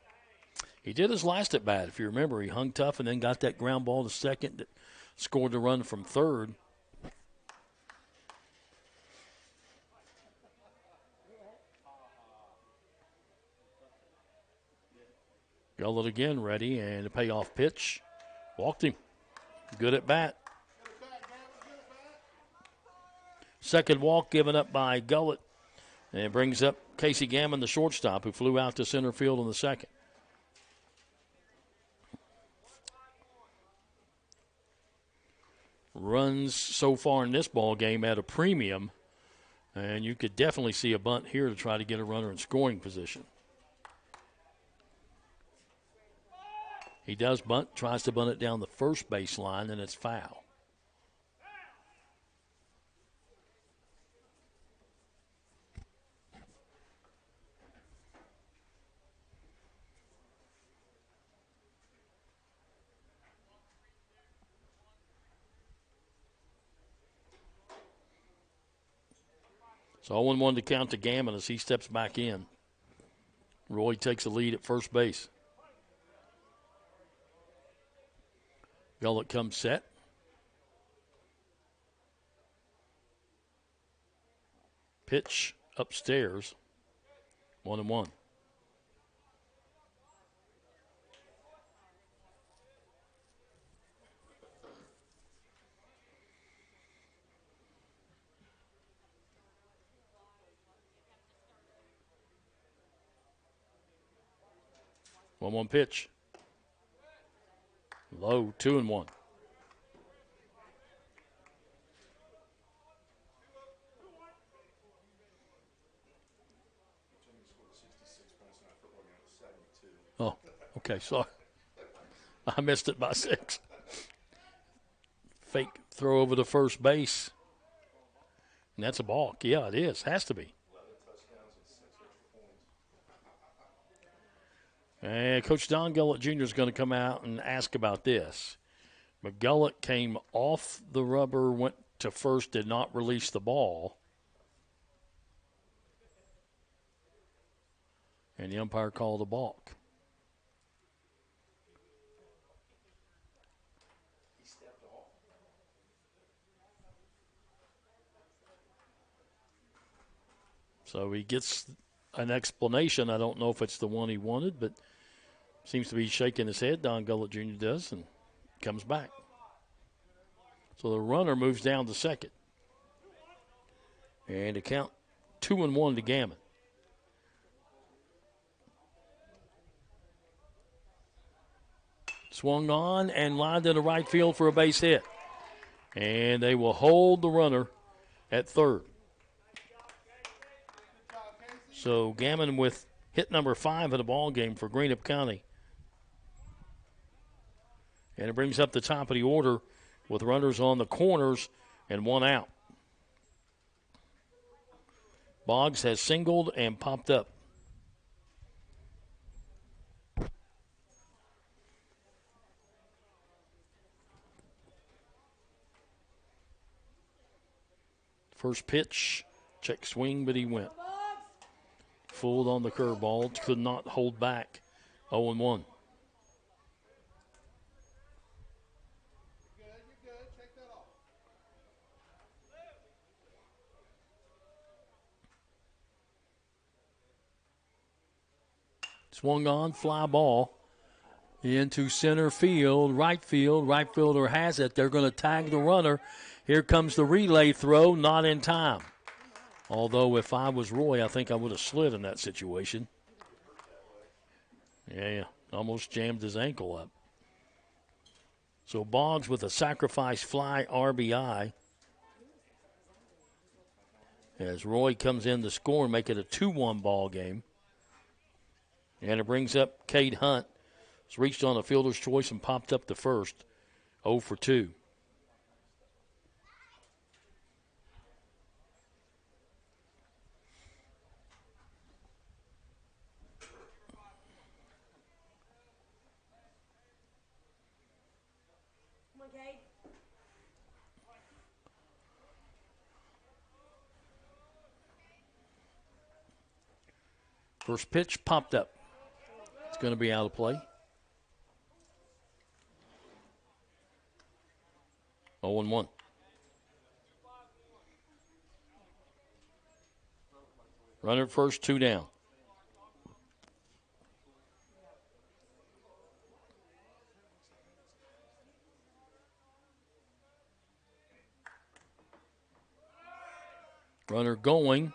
He did his last at bat, if you remember. He hung tough and then got that ground ball to second that scored the run from third. Gullett again ready, and a payoff pitch. Walked him. Good at bat. Second walk given up by Gullett. And it brings up Casey Gammon, the shortstop, who flew out to center field in the second. Runs so far in this ball game at a premium, and you could definitely see a bunt here to try to get a runner in scoring position. He does bunt, tries to bunt it down the first baseline, and it's foul. So 0-1 to count to Gammon as he steps back in. Roy takes the lead at first base. Gullett comes set. Pitch upstairs. 1-1. One pitch. Low, 2-1. Oh, okay, sorry. I missed it by 6. Fake throw over to first base. And that's a balk. Yeah, it is. Has to be. And Coach Don Gullett Jr. is going to come out and ask about this. But Gullett came off the rubber, went to first, did not release the ball. And the umpire called a balk. So he gets an explanation. I don't know if it's the one he wanted, but seems to be shaking his head. Don Gullett Jr. does, and comes back. So the runner moves down to second. And to count 2-1 to Gammon. Swung on and lined into right field for a base hit. And they will hold the runner at third. So Gammon with hit number 5 of the ball game for Greenup County. And it brings up the top of the order with runners on the corners and 1 out. Boggs has singled and popped up. First pitch, check swing, but he went. Fooled on the curveball, could not hold back. 0-1. Swung on, fly ball into center field, right field. Right fielder has it. They're going to tag the runner. Here comes the relay throw, not in time. Although if I was Roy, I think I would have slid in that situation. Yeah, almost jammed his ankle up. So Boggs with a sacrifice fly RBI. As Roy comes in to score and make it a 2-1 ball game. And it brings up Cade Hunt. He's reached on a fielder's choice and popped up the first. 0 for 2. First pitch popped up. It's going to be out of play. 0-1. Runner at first, 2 down. Runner going,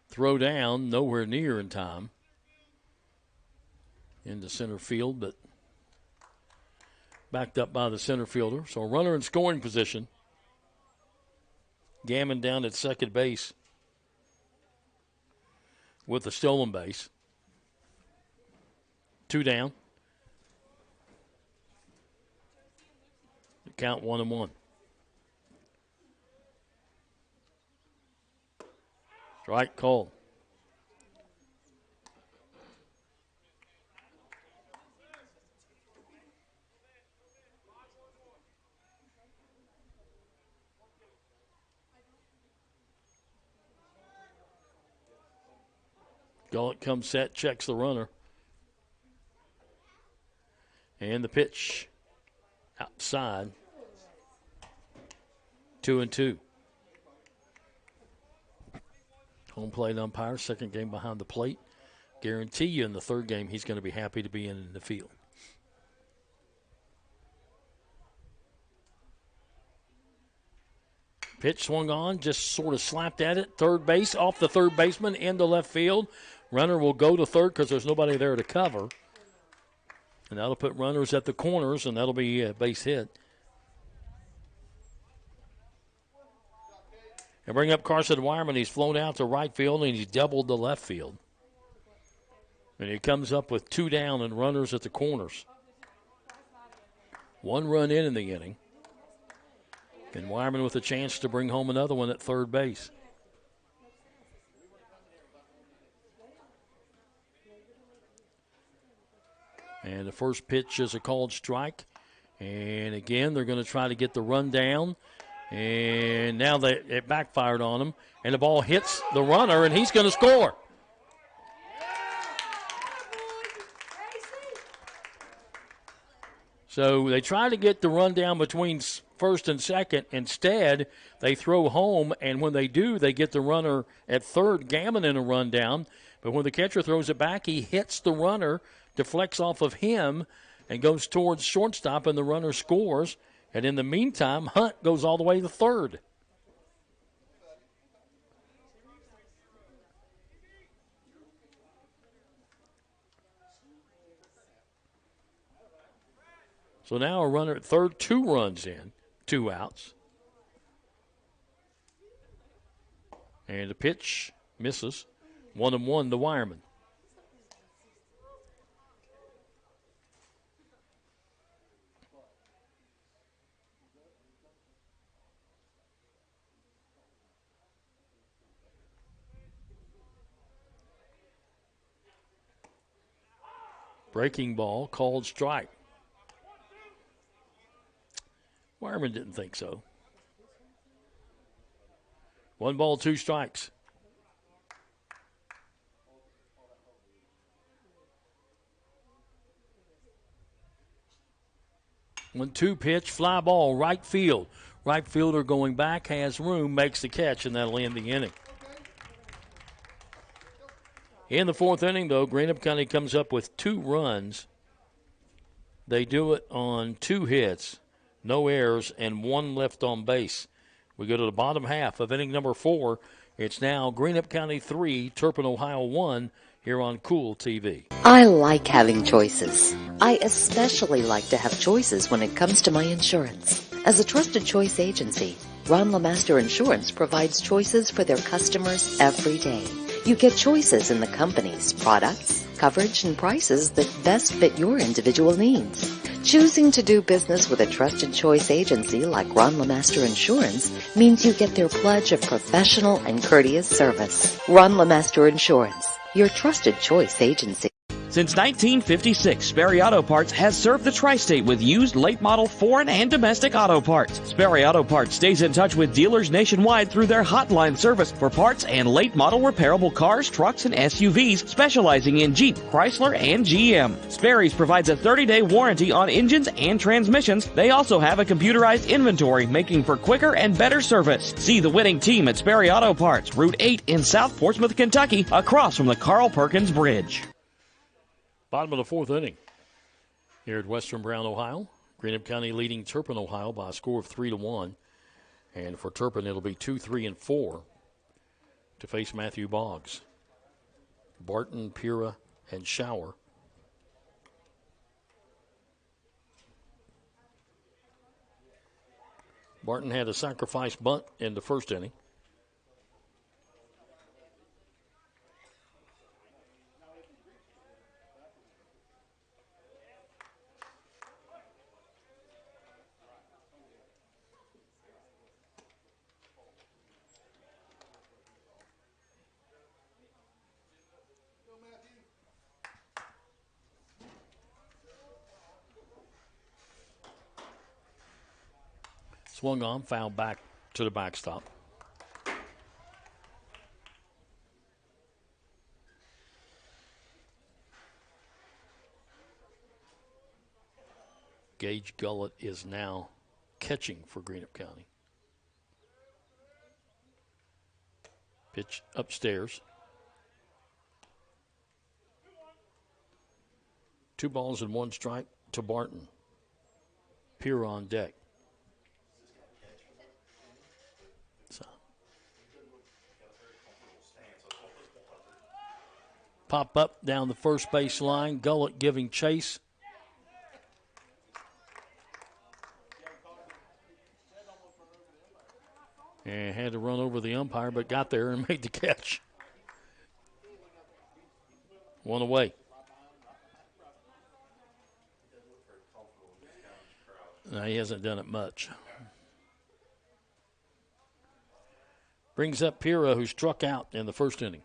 throw down, nowhere near in time. Into center field, but backed up by the center fielder. So a runner in scoring position. Gammon down at second base with the stolen base. 2 down. The count 1-1. Strike called. Gullett comes set, checks the runner. And the pitch outside. 2-2. Home plate umpire, second game behind the plate. Guarantee you in the third game he's going to be happy to be in the field. Pitch swung on, just sort of slapped at it. Third base, off the third baseman, into left field. Runner will go to third because there's nobody there to cover. And that'll put runners at the corners, and that'll be a base hit. And bring up Carson Wireman. He's flown out to right field, and he's doubled the left field. And he comes up with 2 down and runners at the corners. 1 run in the inning. And Wireman with a chance to bring home another one at third base. And the first pitch is a called strike. And again, they're going to try to get the run down. And now it backfired on him. And the ball hits the runner, and he's going to score. So they try to get the run down between first and second. Instead, they throw home, and when they do, they get the runner at third, Gammon in a run down. But when the catcher throws it back, he hits the runner, deflects off of him, and goes towards shortstop, and the runner scores. And in the meantime, Hunt goes all the way to third. So now a runner at third, 2 runs in, 2 outs. And the pitch misses. 1-1 to Wireman. Breaking ball, called strike. Wireman didn't think so. 1 ball, 2 strikes. One two pitch, fly ball, right field. Right fielder going back, has room, makes the catch, and that'll end the inning. In the 4th inning, though, Greenup County comes up with 2 runs. They do it on 2 hits, no errors, and 1 left on base. We go to the bottom half of inning number 4. It's now Greenup County 3, Turpin, Ohio 1, here on Cool TV. I like having choices. I especially like to have choices when it comes to my insurance. As a trusted choice agency, Ron LeMaster Insurance provides choices for their customers every day. You get choices in the company's products, coverage, and prices that best fit your individual needs. Choosing to do business with a trusted choice agency like Ron LeMaster Insurance means you get their pledge of professional and courteous service. Ron LeMaster Insurance, your trusted choice agency. Since 1956, Sperry Auto Parts has served the tri-state with used late-model foreign and domestic auto parts. Sperry Auto Parts stays in touch with dealers nationwide through their hotline service for parts and late-model repairable cars, trucks, and SUVs, specializing in Jeep, Chrysler, and GM. Sperry's provides a 30-day warranty on engines and transmissions. They also have a computerized inventory, making for quicker and better service. See the winning team at Sperry Auto Parts, Route 8 in South Portsmouth, Kentucky, across from the Carl Perkins Bridge. Bottom of the 4th inning here at Western Brown, Ohio. Greenup County leading Turpin, Ohio by a score of 3-1. And for Turpin, it'll be 2, 3, and 4 to face Matthew Boggs. Barton, Pura, and Shower. Barton had a sacrifice bunt in the 1st inning. Swung on, foul back to the backstop. Gage Gullett is now catching for Greenup County. Pitch upstairs. 2 balls and 1 strike to Barton. Pier on deck. Pop up down the first base line. Gullett giving chase. And had to run over the umpire, but got there and made the catch. 1 away. No, he hasn't done it much. Brings up Pira, who struck out in the 1st inning.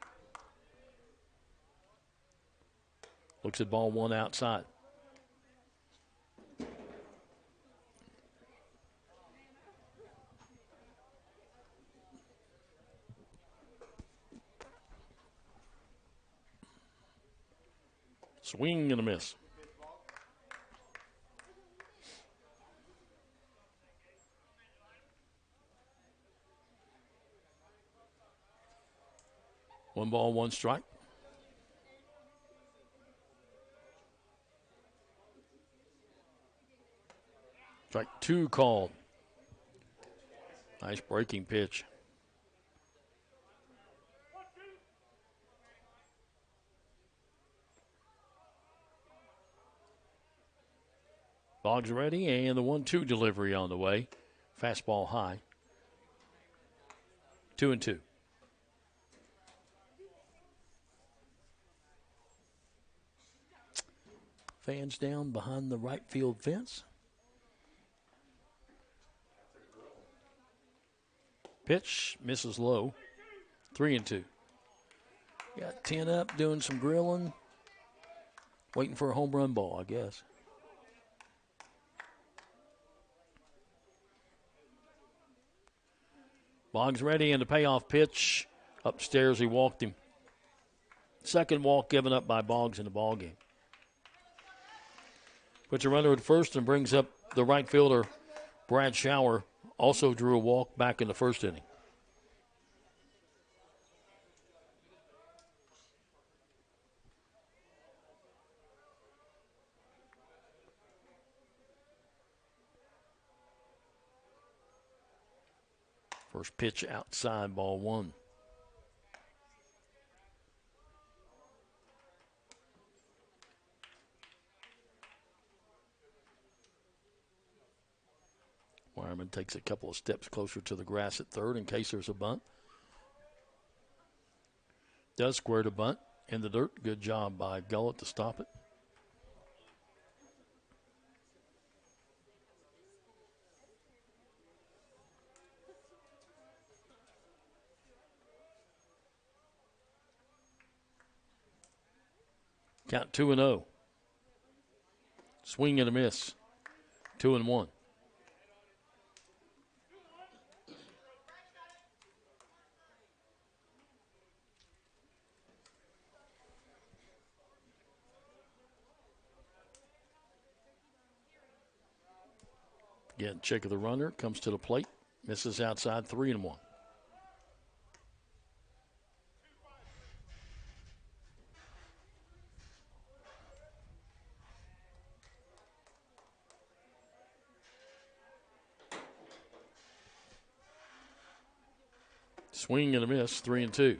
Looks at ball 1 outside. Swing and a miss. One ball, one strike. Strike two called. Nice breaking pitch. Boggs ready, and the 1-2 delivery on the way. Fastball high. 2-2. Fans down behind the right field fence. Pitch misses low. 3-2. Got 10 up, doing some grilling. Waiting for a home run ball, I guess. Boggs ready, and the payoff pitch. Upstairs, he walked him. Second walk given up by Boggs in the ball game. Puts a runner at first and brings up the right fielder, Brad Shower. Also drew a walk back in the first inning. First pitch outside, ball one. Wireman takes a couple of steps closer to the grass at third in case there's a bunt. Does square the bunt in the dirt. Good job by Gullett to stop it. Count 2-0. Swing and a miss. 2-1. Again, check of the runner. Comes to the plate. Misses outside. 3-1. Swing and a miss, 3-2.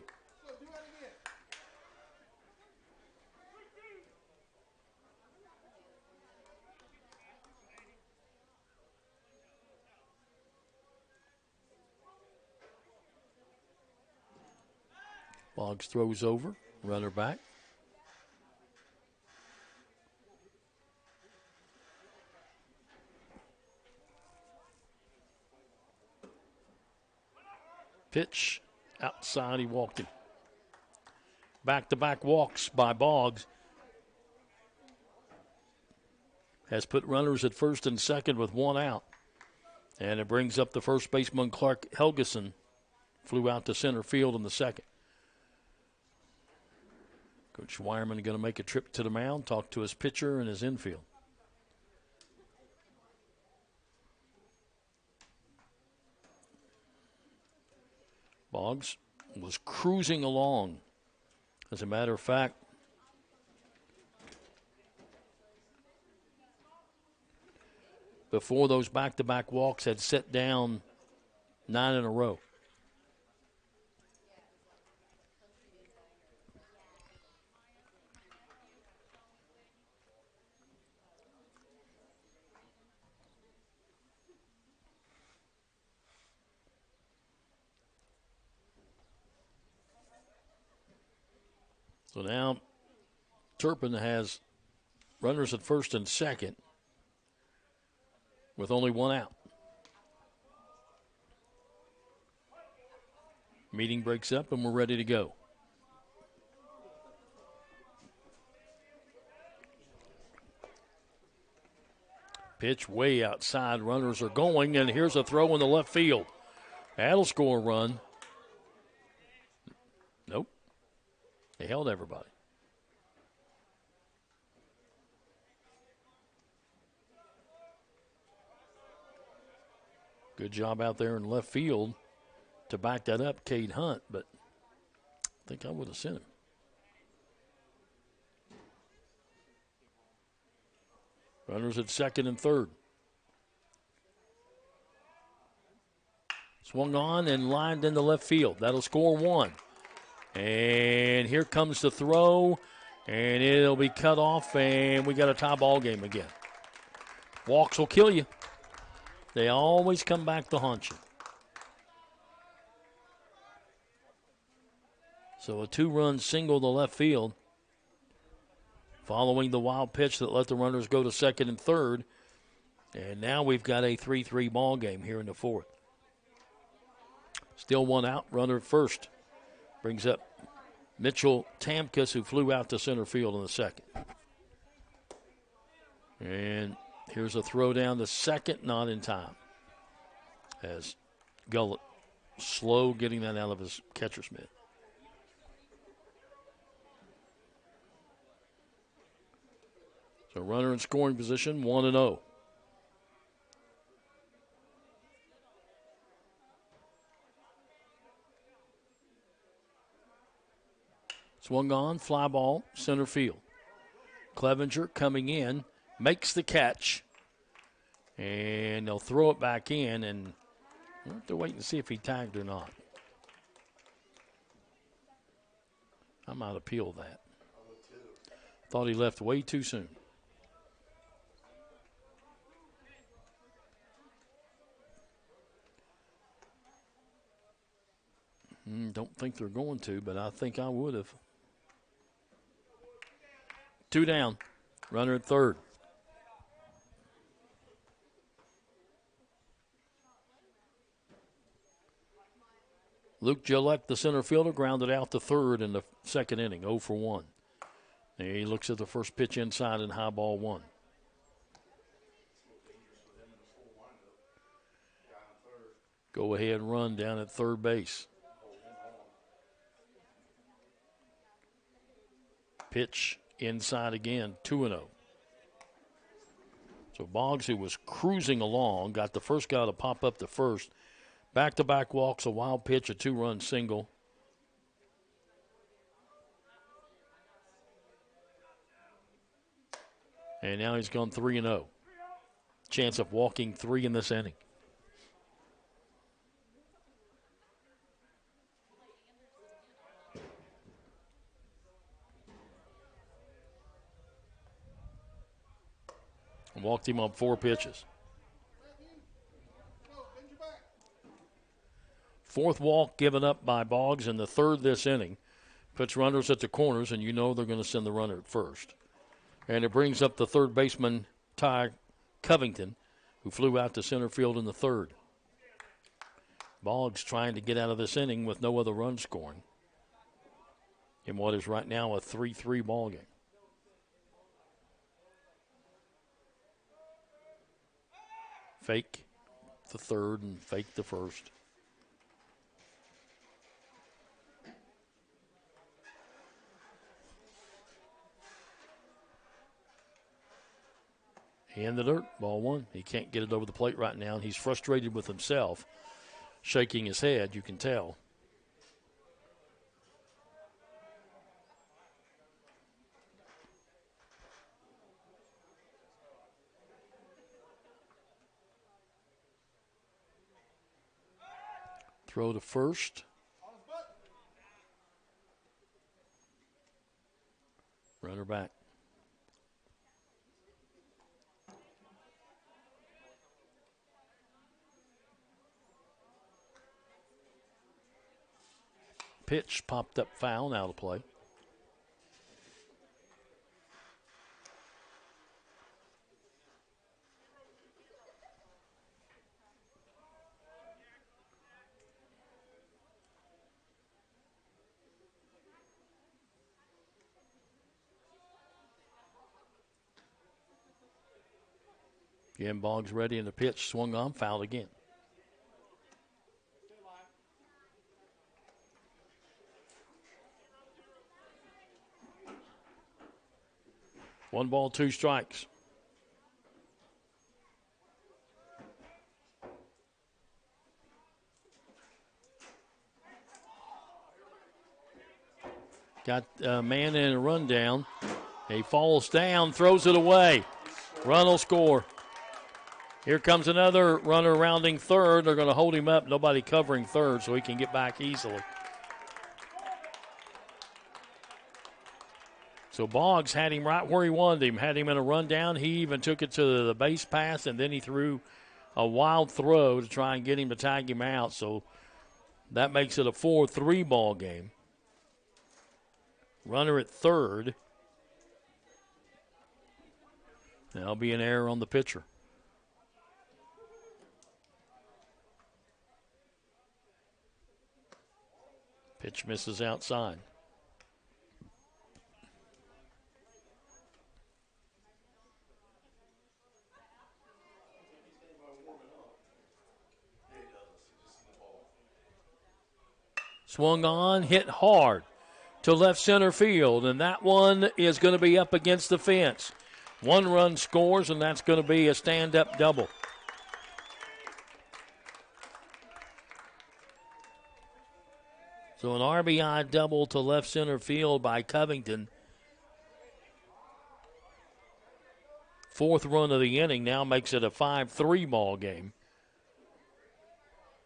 Boggs throws over, runner back. Pitch outside, he walked him. Back-to-back walks by Boggs. Has put runners at first and second with one out. And it brings up the first baseman, Clark Helgeson. Flew out to center field in the second. Coach Wireman going to make a trip to the mound, talk to his pitcher and his infield. Boggs was cruising along. As a matter of fact, before those back-to-back walks had set down 9 in a row. So now Turpin has runners at first and second with only one out. Meeting breaks up and we're ready to go. Pitch way outside. Runners are going, and here's a throw in the left field. That'll score a run. Nope. They held everybody. Good job out there in left field to back that up, Cade Hunt, but I think I would have sent him. Runners at second and third. Swung on and lined into left field. That'll score one. And here comes the throw, and it'll be cut off, and we got a tie ball game again. Walks will kill you. They always come back to haunt you. So a two-run single to left field, following the wild pitch that let the runners go to second and third. And now we've got a 3-3 ball game here in the fourth. Still one out, runner at first. Brings up Mitchell Tamkus, who flew out to center field in the second. And here's a throw down to second, not in time. As Gullett slow getting that out of his catcher's mitt. So runner in scoring position, 1-0. Swung on, fly ball, center field. Clevenger coming in, makes the catch, and they'll throw it back in, and we'll have to wait and see if he tagged or not. I might appeal that. Thought he left way too soon. Don't think they're going to, but I think I would have. Two down. Runner at third. Luke Gillette, the center fielder, grounded out to third in the second inning, 0 for 1. And he looks at the first pitch inside and high ball one. Go ahead run down at third base. Pitch inside again, 2-0. So Boggs, who was cruising along, got the first guy to pop up to first. Back-to-back walks, a wild pitch, a two-run single. And now he's gone 3-0. Chance of walking 3 in this inning. Walked him on 4 pitches. Fourth walk given up by Boggs in the third this inning. Puts runners at the corners, and you know they're going to send the runner at first. And it brings up the third baseman, Ty Covington, who flew out to center field in the third. Boggs trying to get out of this inning with no other run scoring in what is right now a 3-3 ball game. Fake the third and fake the first. In the dirt, ball one. He can't get it over the plate right now, and he's frustrated with himself, shaking his head, you can tell. Throw to first. Runner back. Pitch popped up foul, out of play. Again, Boggs ready, and the pitch swung on, fouled again. One ball, 2 strikes. Got a man in a rundown. He falls down, throws it away. Run will score. Here comes another runner rounding third. They're going to hold him up. Nobody covering third, so he can get back easily. So Boggs had him right where he wanted him, had him in a rundown. He even took it to the base pass, and then he threw a wild throw to try and get him to tag him out. So that makes it a 4-3 ball game. Runner at third. That'll be an error on the pitcher. Pitch misses outside. Swung on, hit hard to left center field, and that one is going to be up against the fence. One run scores, and that's going to be a stand-up double. So an RBI double to left center field by Covington. Fourth run of the inning now makes it a 5-3 ball game.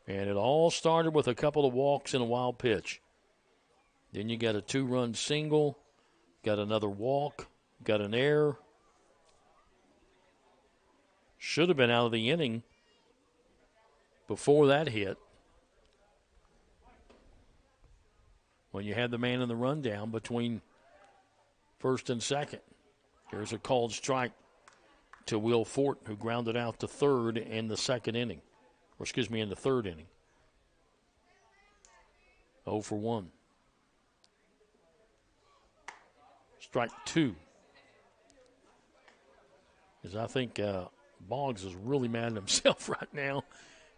And it all started with a couple of walks and a wild pitch. Then you got a 2-run single, got another walk, got an error. Should have been out of the inning before that hit. When you had the man in the rundown between first and second. Here's a called strike to Will Fort, who grounded out to third in the second inning. In the third inning. 0 for 1. Strike 2. Because I think Boggs is really mad at himself right now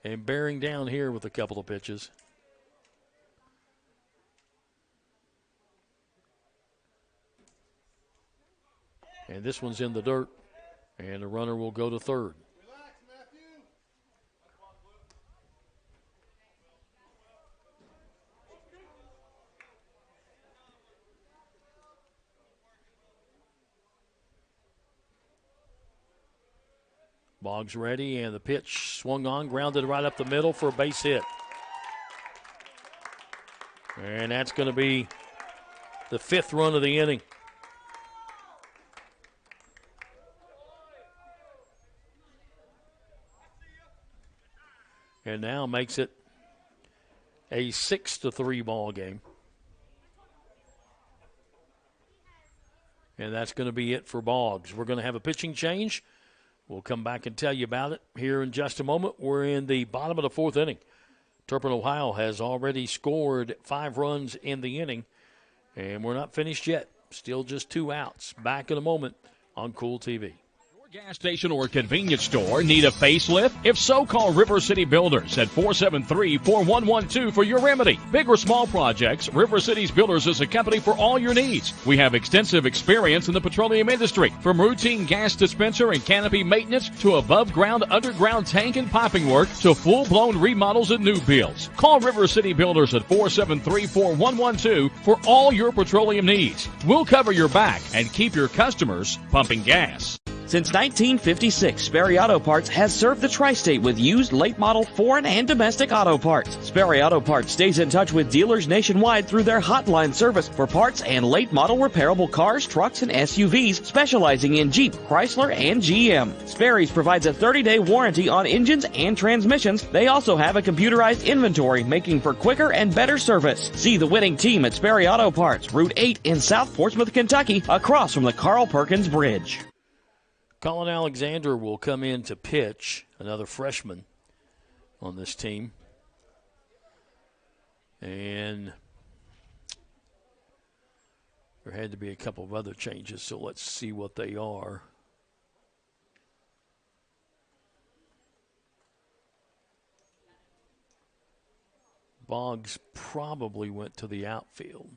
and bearing down here with a couple of pitches. And this one's in the dirt, and the runner will go to third. Boggs ready, and the pitch swung on, grounded right up the middle for a base hit. And that's going to be the 5th run of the inning. And now makes it a 6-3 ball game. And that's going to be it for Boggs. We're going to have a pitching change. We'll come back and tell you about it here in just a moment. We're in the bottom of the 4th inning. Turpin, Ohio has already scored 5 runs in the inning, and we're not finished yet. Still just 2 outs. Back in a moment on Cool TV. Gas station or convenience store need a facelift? If so, call River City Builders at 473-4112 for your remedy. Big or small projects, River City's Builders is a company for all your needs. We have extensive experience in the petroleum industry, from routine gas dispenser and canopy maintenance to above-ground, underground tank and piping work to full-blown remodels and new builds. Call River City Builders at 473-4112 for all your petroleum needs. We'll cover your back and keep your customers pumping gas. Since 1956, Sperry Auto Parts has served the tri-state with used late-model foreign and domestic auto parts. Sperry Auto Parts stays in touch with dealers nationwide through their hotline service for parts and late-model repairable cars, trucks, and SUVs, specializing in Jeep, Chrysler, and GM. Sperry's provides a 30-day warranty on engines and transmissions. They also have a computerized inventory, making for quicker and better service. See the winning team at Sperry Auto Parts, Route 8 in South Portsmouth, Kentucky, across from the Carl Perkins Bridge. Colin Alexander will come in to pitch, another freshman on this team. And there had to be a couple of other changes, so let's see what they are. Boggs probably went to the outfield.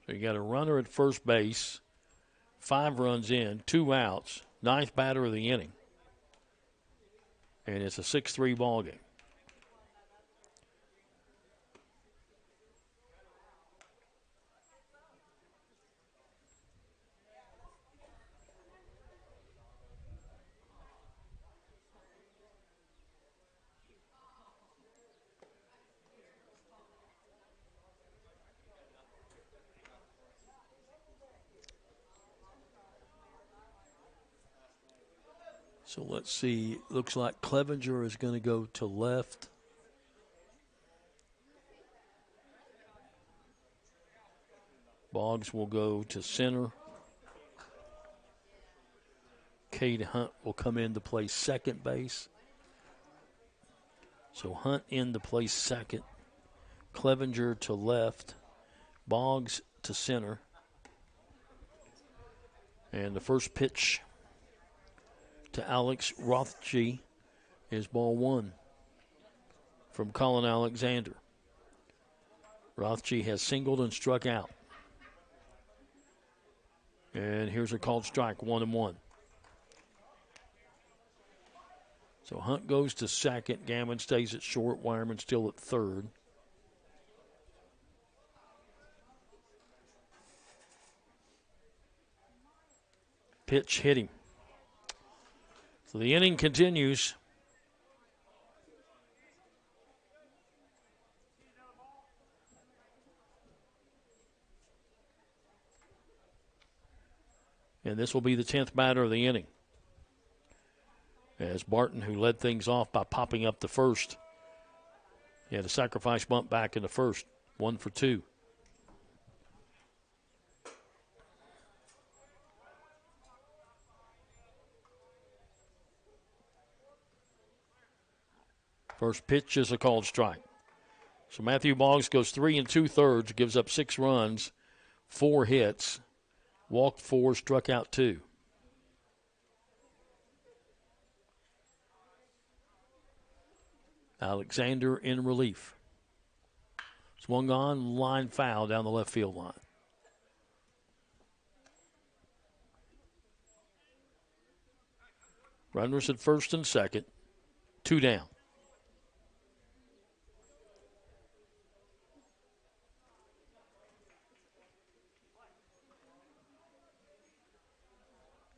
So you got a runner at first base, 5 runs in, 2 outs, 9th batter of the inning. And it's a 6-3 ball game. So let's see. Looks like Clevenger is going to go to left. Boggs will go to center. Cade Hunt will come in to play second base. So Hunt in to play second. Clevenger to left. Boggs to center. And the first pitch to Alex Rothschild is ball one from Colin Alexander. Rothschild has singled and struck out. And here's a called strike, 1-1. So Hunt goes to second. Gammon stays at short. Wireman still at third. Pitch hit him. So the inning continues. And this will be the 10th batter of the inning. As Barton, who led things off by popping up the first, he had a sacrifice bunt back in the first. 1 for 2. First pitch is a called strike. So Matthew Boggs goes 3 2/3, gives up 6 runs, 4 hits, walked 4, struck out 2. Alexander in relief. Swung on, line foul down the left field line. Runners at first and second, 2 down.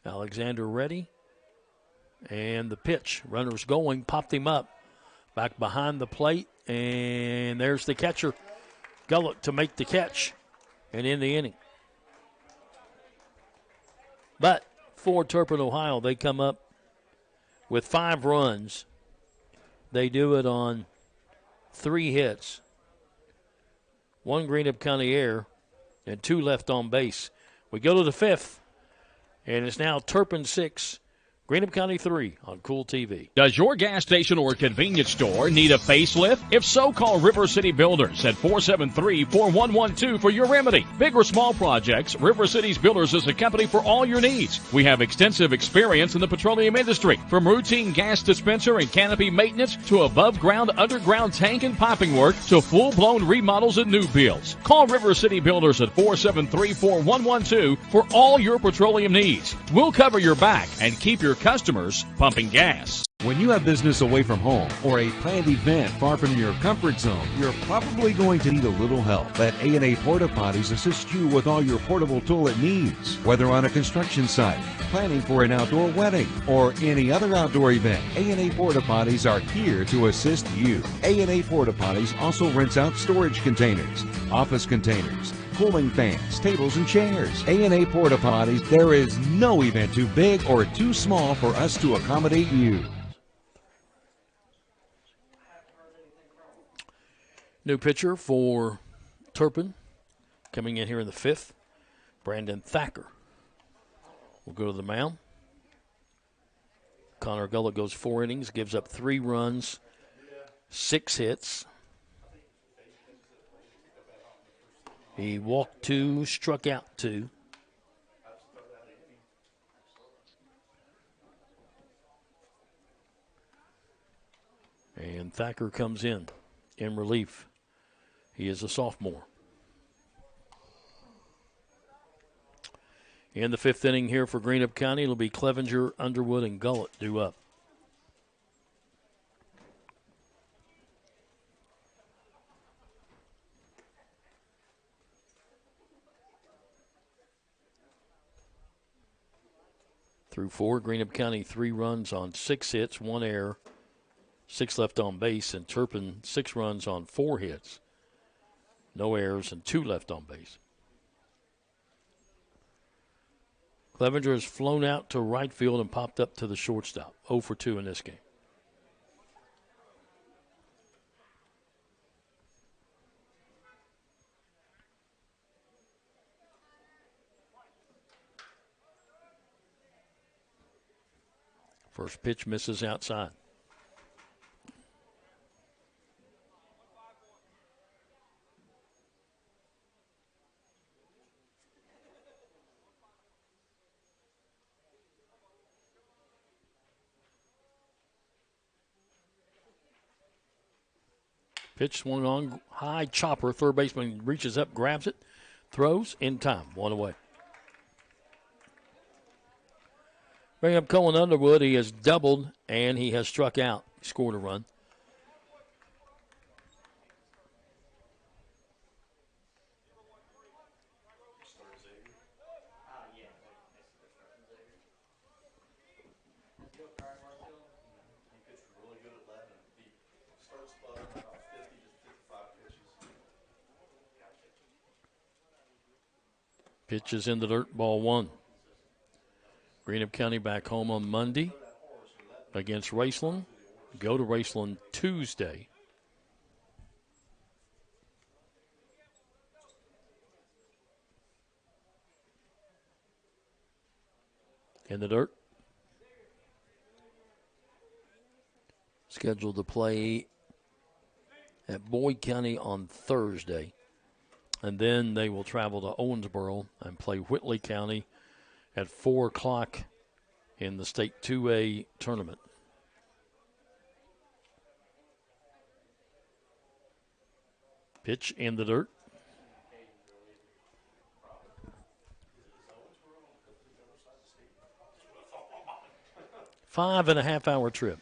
Alexander ready. And the pitch. Runners going. Popped him up. Back behind the plate. And there's the catcher. Gullett to make the catch. And in the inning. But for Turpin, Ohio, they come up with 5 runs. They do it on 3 hits. 1 Greenup County error. And 2 left on base. We go to the 5th. And it's now Turpin 6, Greenup County 3 on Cool TV. Does your gas station or convenience store need a facelift? If so, call River City Builders at 473-4112 for your remedy. Big or small projects, River City's Builders is a company for all your needs. We have extensive experience in the petroleum industry, from routine gas dispenser and canopy maintenance to above-ground, underground tank and piping work to full-blown remodels and new builds. Call River City Builders at 473-4112 for all your petroleum needs. We'll cover your back and keep your customers pumping gas. When you have business away from home or a planned event far from your comfort zone, you're probably going to need a little help. Let A&A Porta Potties assist you with all your portable toilet needs. Whether on a construction site, planning for an outdoor wedding, or any other outdoor event, A&A Porta Potties are here to assist you. A&A Porta Potties also rents out storage containers, office containers, cooling fans, tables, and chairs. A&A Porta Potties, there is no event too big or too small for us to accommodate you. New pitcher for Turpin, coming in here in the 5th, Brandon Thacker will go to the mound. Connor Gullett goes 4 innings, gives up 3 runs, 6 hits. He walked 2, struck out 2. And Thacker comes in relief. He is a sophomore. In the 5th inning here for Greenup County, it'll be Clevenger, Underwood, and Gullett due up. Through 4, Greenup County 3 runs on 6 hits, 1 error, 6 left on base, and Turpin 6 runs on 4 hits, no errors, and 2 left on base. Clevenger has flown out to right field and popped up to the shortstop. 0 for 2 in this game. First pitch misses outside. Pitch swung on, high chopper. Third baseman reaches up, grabs it, throws in time. 1 away. Bring up Colin Underwood. He has doubled and he has struck out. He scored a run. Pitch is in the dirt, ball 1. Greenup County back home on Monday against Raceland. Go to Raceland Tuesday. In the dirt. Scheduled to play at Boyd County on Thursday. And then they will travel to Owensboro and play Whitley County at 4 o'clock in the State 2A tournament. Pitch in the dirt. Five-and-a-half-hour trip.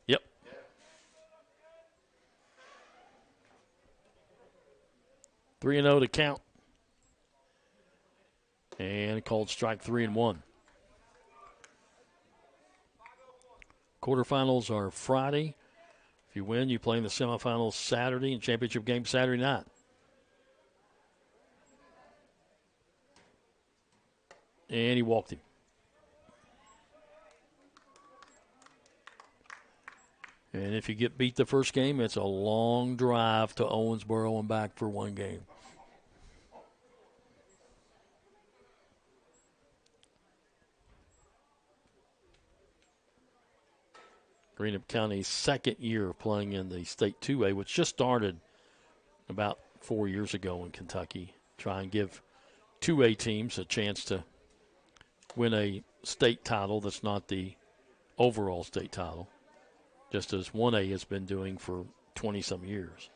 Yep. 3-0 to count. And called strike 3-1. Quarterfinals are Friday. If you win, you play in the semifinals Saturday and championship game Saturday night. And he walked him. And if you get beat the first game, it's a long drive to Owensboro and back for one game. Greenup County's second year playing in the State 2A, which just started about 4 years ago in Kentucky. Try and give 2A teams a chance to win a state title that's not the overall state title, just as 1A has been doing for 20-some years.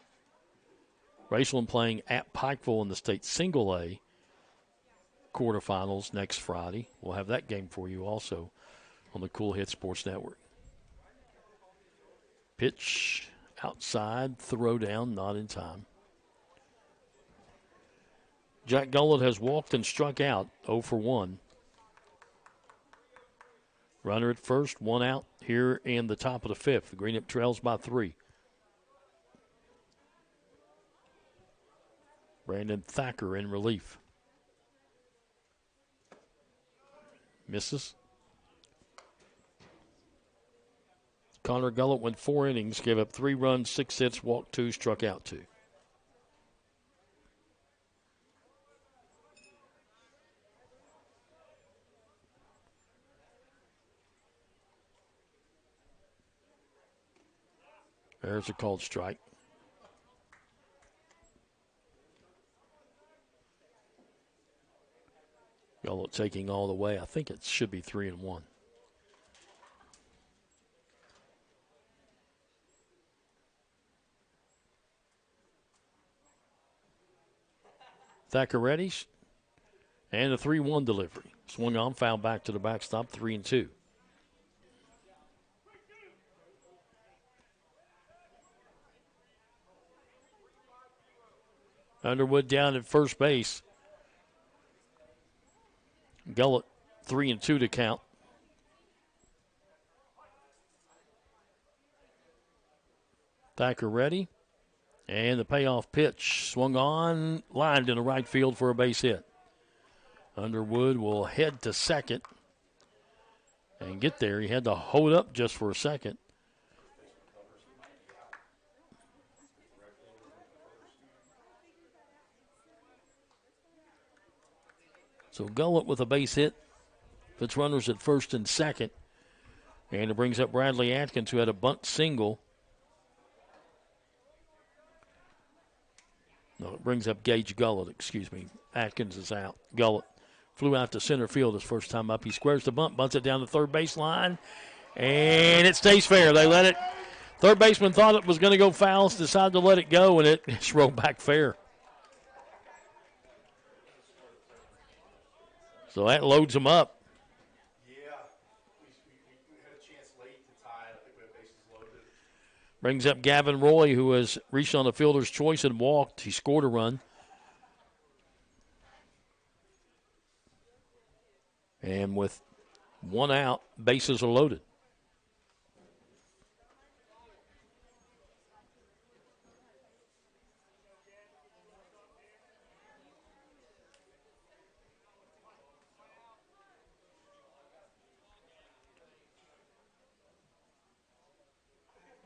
Raceland playing at Pikeville in the state single A quarterfinals next Friday. We'll have that game for you also on the Cool Hit Sports Network. Pitch outside, throw down, not in time. Jack Gullett has walked and struck out, 0 for 1. Runner at first, 1 out here in the top of the 5th. The Greenup trails by 3. Brandon Thacker in relief. Misses. Connor Gullett went 4 innings, gave up 3 runs, 6 hits, walked 2, struck out 2. There's a called strike. Gullett taking all the way. I think it should be 3-1. Thacker readies. And a 3-1 delivery. Swung on, foul back to the backstop, 3-2. Underwood down at first base. Gullett 3-2 to count. Thacker ready. And the payoff pitch swung on, lined in the right field for a base hit. Underwood will head to second and get there. He had to hold up just for a second. So Gullett with a base hit. Puts runners at first and second. And it brings up Bradley Atkins, who had a bunt single. No, it brings up Gage Gullett, excuse me. Atkins is out. Gullett flew out to center field his first time up. He squares the bunt, bunts it down the third base line, and it stays fair. They let it. Third baseman thought it was going to go foul, decided to let it go, and it's rolled back fair. So that loads him up. Brings up Gavin Roy, who has reached on the fielder's choice and walked. He scored a run. And with one out, bases are loaded.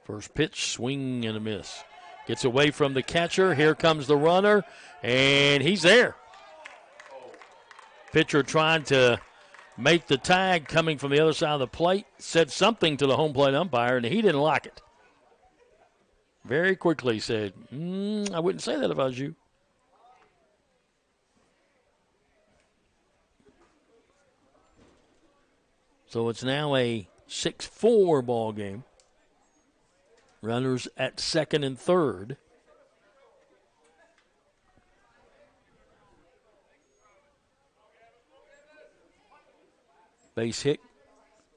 First pitch, swing and a miss. Gets away from the catcher. Here comes the runner, and he's there. Pitcher trying to make the tag coming from the other side of the plate. Said something to the home plate umpire, and he didn't like it. Very quickly said, I wouldn't say that if I was you. So it's now a 6-4 ball game. Runners at second and third. Base hit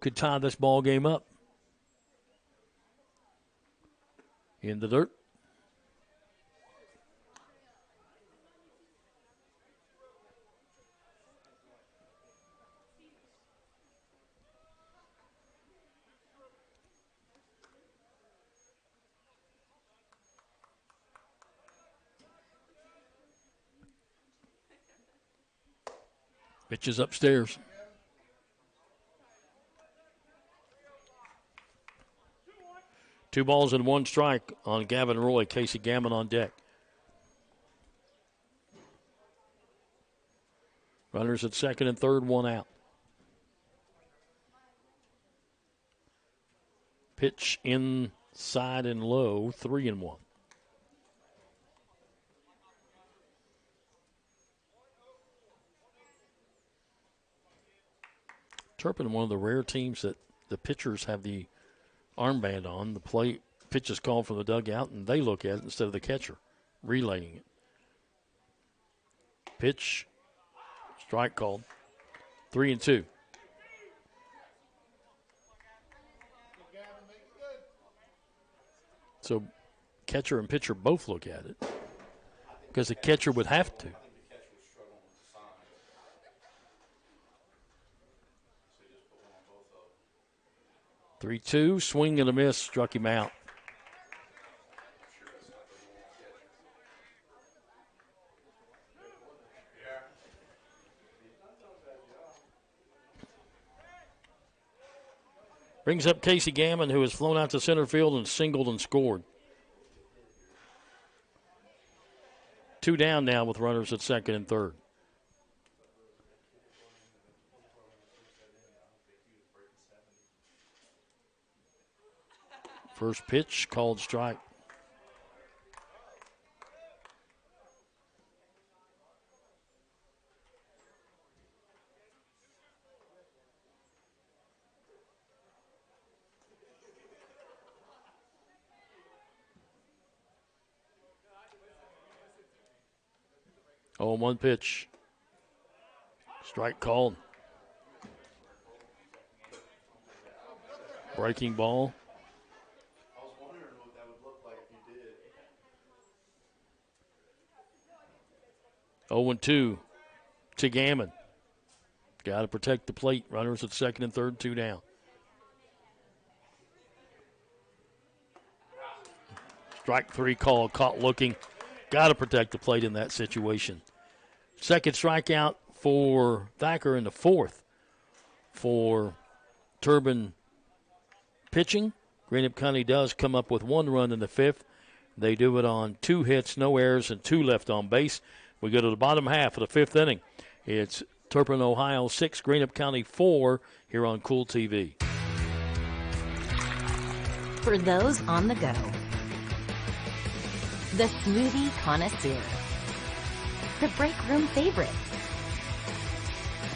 could tie this ball game up. In the dirt. Pitch is upstairs. Two balls and one strike on Gavin Roy. Casey Gammon on deck. Runners at second and third, one out. Pitch inside and low, 3-1. Turpin, one of the rare teams that the pitchers have the armband on. The pitch is called from the dugout, and they look at it instead of the catcher relaying it. Pitch, strike called. 3-2. So catcher and pitcher both look at it because the catcher would have to. 3-2, swing and a miss, struck him out. Brings up Casey Gammon, who has flown out to center field and singled and scored. 2 down now with runners at second and third. First pitch, called strike. Oh, 1 pitch. Strike called. Breaking ball. 0-2 to Gammon. Got to protect the plate. Runners at second and third, 2 down. Strike 3 call, caught looking. Got to protect the plate in that situation. Second strikeout for Thacker in the fourth for Turpin pitching. Greenup County does come up with 1 run in the fifth. They do it on 2 hits, no errors, and 2 left on base. We go to the bottom half of the fifth inning. It's Turpin, Ohio 6, Greenup County 4 here on Cool TV. For those on the go, the smoothie connoisseur, the break room favorite,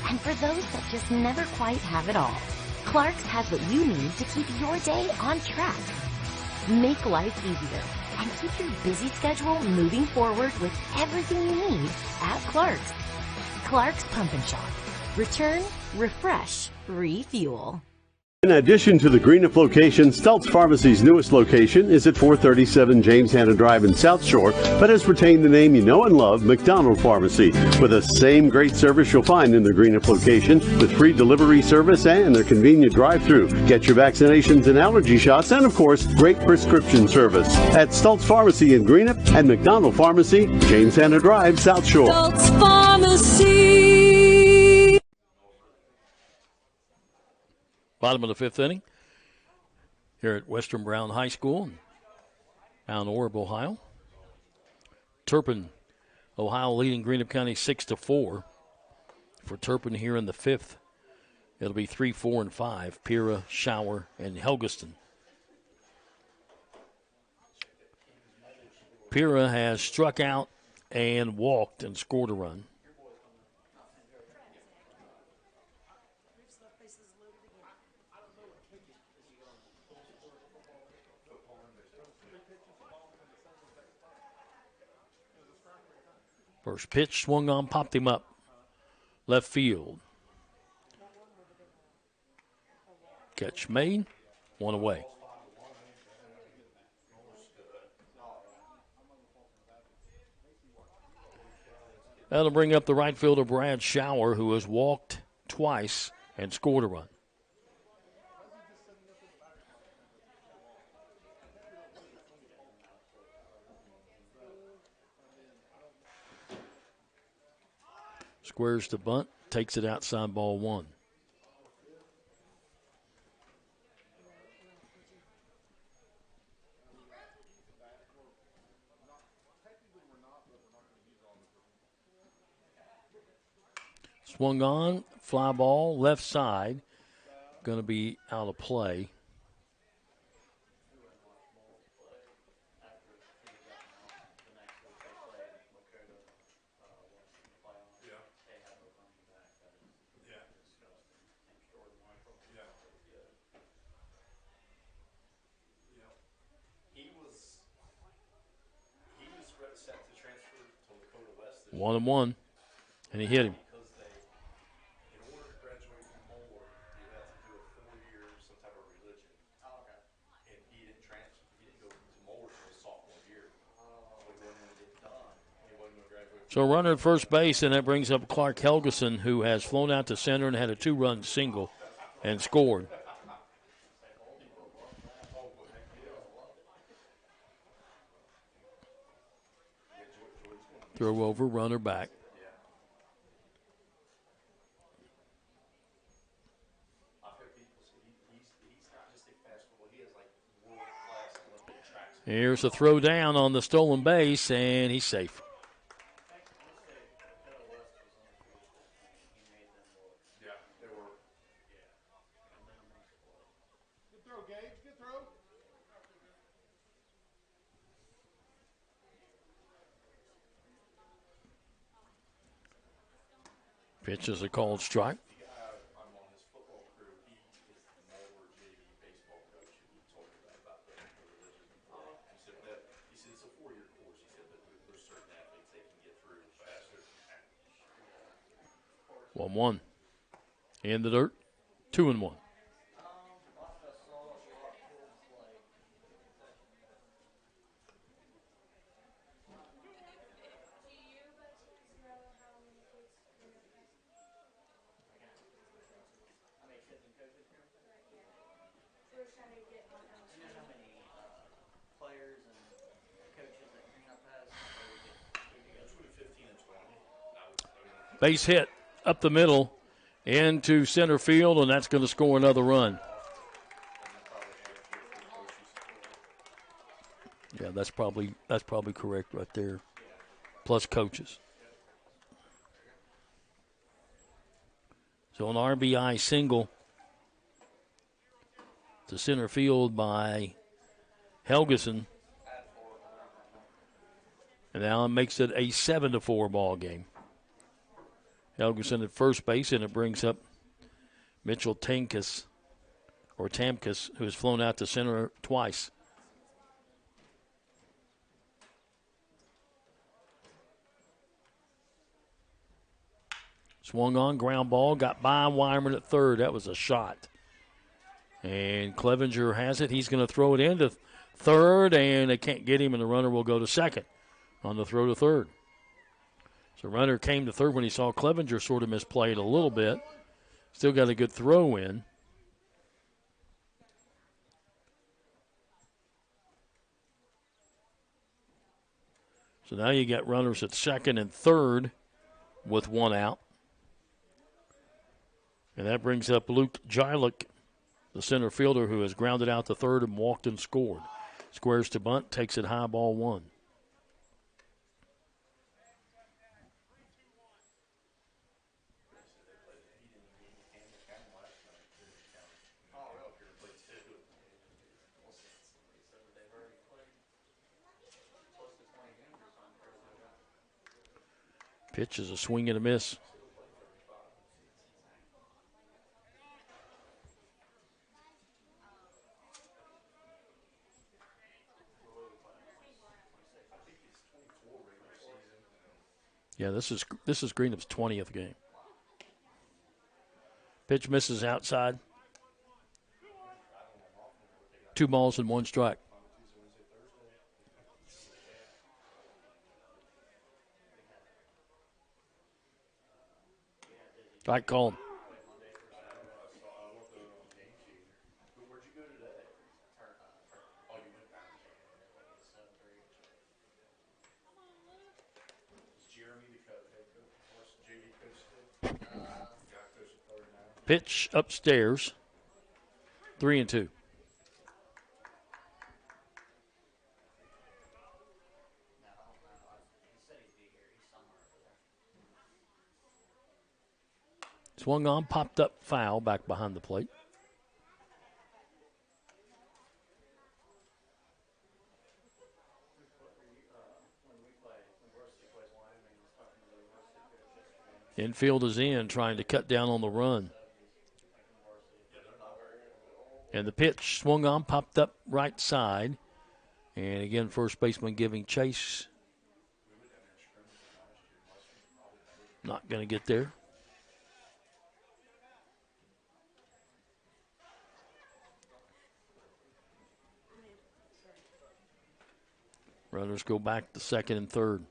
and for those that just never quite have it all, Clark's has what you need to keep your day on track. Make life easier and keep your busy schedule moving forward with everything you need at Clark's. Clark's Pump and Shop. Return, refresh, refuel. In addition to the Greenup location, Stultz Pharmacy's newest location is at 437 James Hanna Drive in South Shore, but has retained the name you know and love, McDonald Pharmacy, with the same great service you'll find in the Greenup location, with free delivery service and their convenient drive-thru. Get your vaccinations and allergy shots, and of course, great prescription service at Stultz Pharmacy in Greenup and McDonald Pharmacy, James Hanna Drive, South Shore. Stultz Pharmacy. Bottom of the fifth inning here at Western Brown High School in Mount Orab, Ohio. Turpin, Ohio leading Greenup County 6-4. For Turpin here in the fifth, it'll be 3, 4, and 5. Pira, Shower, and Helgeston. Pira has struck out and walked and scored a run. First pitch swung on, popped him up. Left field. Catch made. 1 away. That'll bring up the right fielder, Brad Shower, who has walked twice and scored a run. Squares the bunt, takes it outside, ball 1. Swung on, fly ball, left side, going to be out of play. One and one, and he hit him. So runner at first base, and that brings up Clark Helgeson, who has flown out to center and had a 2-run single and scored. Throw over, runner back. Here's a throw down on the stolen base, and he's safe. Pitch is a called strike. One in the dirt, 2-1. Base hit up the middle into center field, and that's going to score another run. Yeah, that's probably correct right there. Plus coaches. So an RBI single to center field by Helgeson. And now it makes it a 7-4 ball game. Helgeson at first base, and it brings up Mitchell Tamkus, who has flown out to center twice. Swung on, ground ball, got by Weimerman at third. That was a shot. And Clevenger has it. He's going to throw it into third, and they can't get him, and the runner will go to second on the throw to third. So runner came to third when he saw Clevenger sort of misplayed a little bit. Still got a good throw in. So now you got runners at second and third with one out. And that brings up Luke Jilick, the center fielder, who has grounded out to third and walked and scored. Squares to bunt, takes it high, ball one. Pitch is a swing and a miss. Yeah, this is Greenup's 20th game. Pitch misses outside. 2 balls and 1 strike. Strike called. Pitch upstairs. 3-2. Swung on, popped up, foul back behind the plate. Infield is in, trying to cut down on the run. And the pitch swung on, popped up right side. And again, first baseman giving chase. Not going to get there. Runners go back to second and third.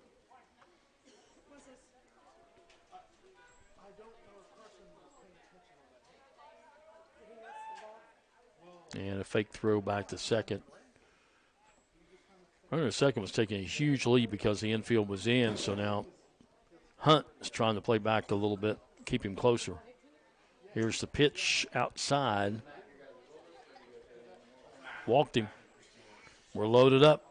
And a fake throw back to second. Runner at second was taking a huge lead because the infield was in, so now Hunt is trying to play back a little bit, keep him closer. Here's the pitch outside. Walked him. We're loaded up.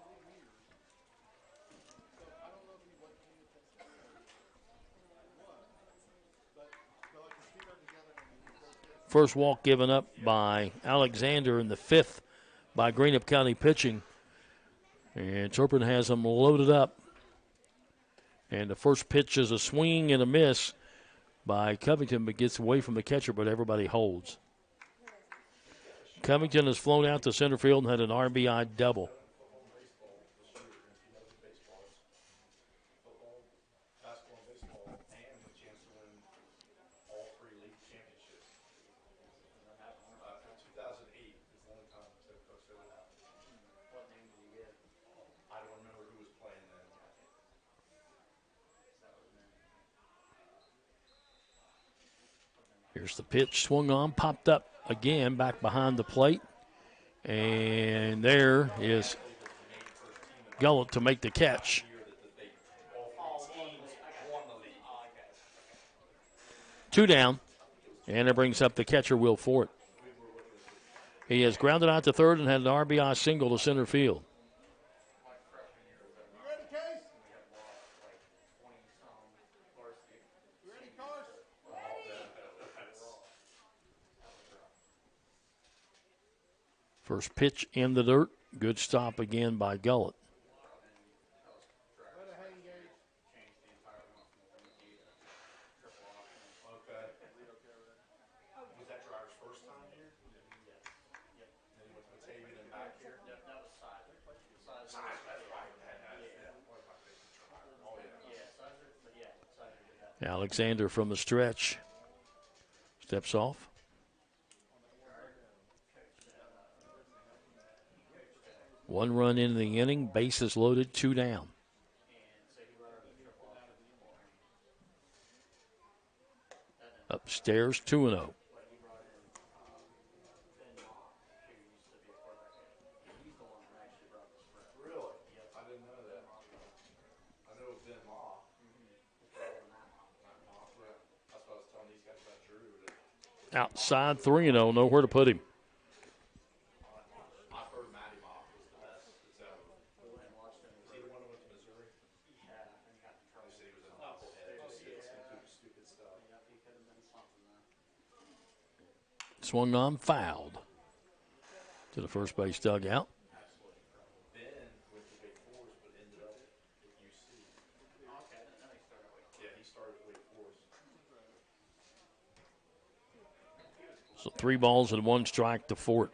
First walk given up by Alexander, and the 5th by Greenup County pitching. And Turpin has them loaded up. And the first pitch is a swing and a miss by Covington, but gets away from the catcher, but everybody holds. Covington has flown out to center field and had an RBI double. Here's the pitch, swung on, popped up again, back behind the plate. And there is Gullett to make the catch. 2 down, and it brings up the catcher, Will Fort. He has grounded out to third and had an RBI single to center field. First pitch in the dirt. Good stop again by Gullett. Alexander from the stretch steps off. One run in the inning, bases loaded, 2 down. Upstairs, 2-0. Outside, 3-0, nowhere to put him. Swung on, fouled to the first base dugout. So 3 balls and 1 strike to Fort.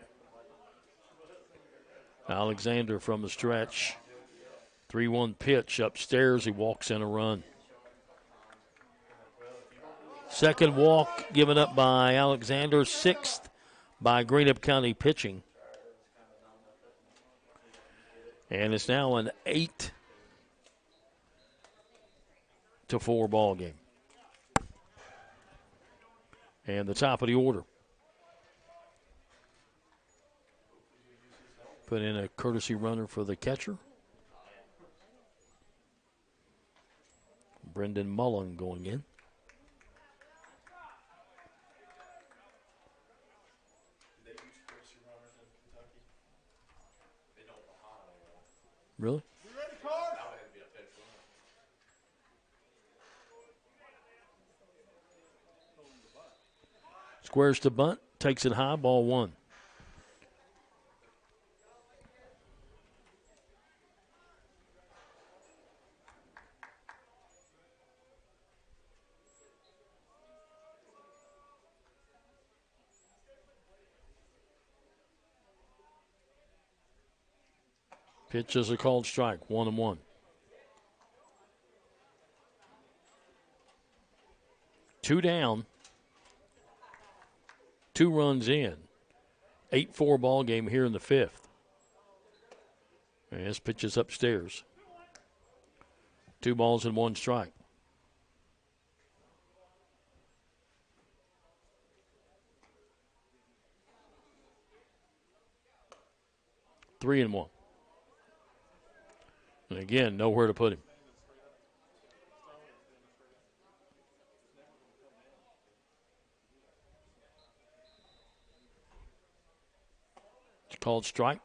Alexander from the stretch. 3-1 pitch upstairs. He walks in a run. Second walk given up by Alexander. 6th by Greenup County pitching. And it's now an 8-4 ball game. And the top of the order. Put in a courtesy runner for the catcher. Brendan Mullen going in. Really? Squares to bunt, takes it high, ball 1. Pitch is a called strike, 1-1. Two down, 2 runs in. 8-4 ball game here in the 5th. And this pitch is upstairs. 2 balls and 1 strike. Three and 1. And again, nowhere to put him. It's called strike,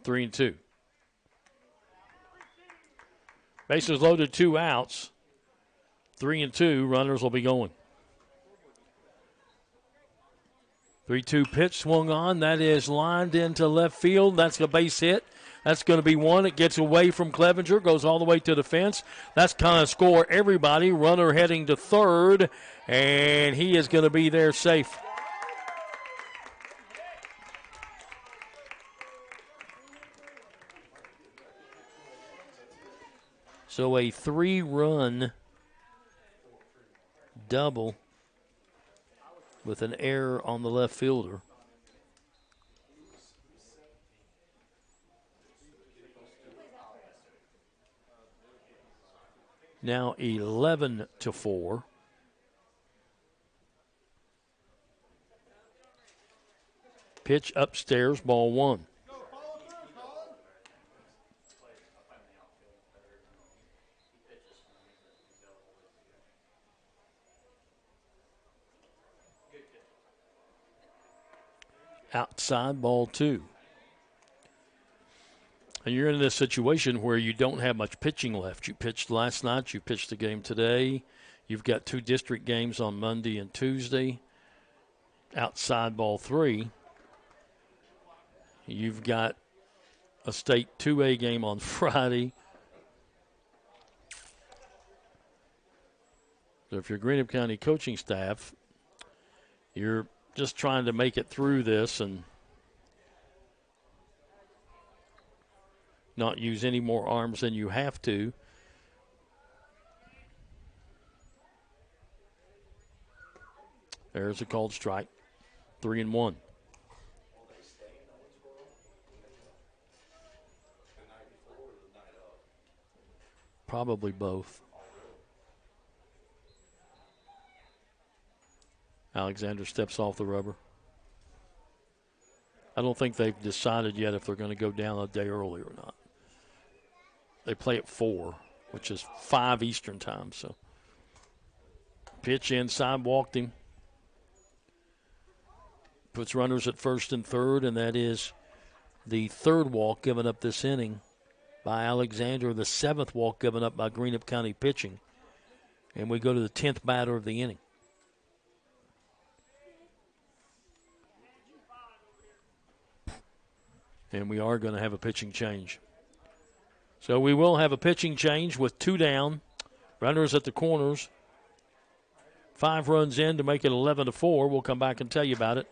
3-2. Bases loaded, 2 outs. 3-2, runners will be going. 3-2 pitch swung on. That is lined into left field. That's a base hit. That's going to be 1. It gets away from Clevenger, goes all the way to the fence. That's kind of score everybody. Runner heading to third, and he is going to be there safe. So a 3-run double with an error on the left fielder. Now 11-4. Pitch upstairs, ball 1. outside, ball 2. And you're in this situation where you don't have much pitching left. You pitched last night. You pitched the game today. You've got 2 district games on Monday and Tuesday. Outside, ball 3. You've got a state 2A game on Friday. So if you're Greenup County coaching staff, you're just trying to make it through this and not use any more arms than you have to. There's a called strike. 3-1. Probably both. Alexander steps off the rubber. I don't think they've decided yet if they're going to go down a day early or not. They play at 4, which is 5 Eastern time. So pitch inside, walked him. Puts runners at first and third, and that is the 3rd walk given up this inning by Alexander, the 7th walk given up by Greenup County pitching. And we go to the 10th batter of the inning. And we are going to have a pitching change. So we will have a pitching change with 2 down, runners at the corners. 5 runs in to make it 11-4. We'll come back and tell you about it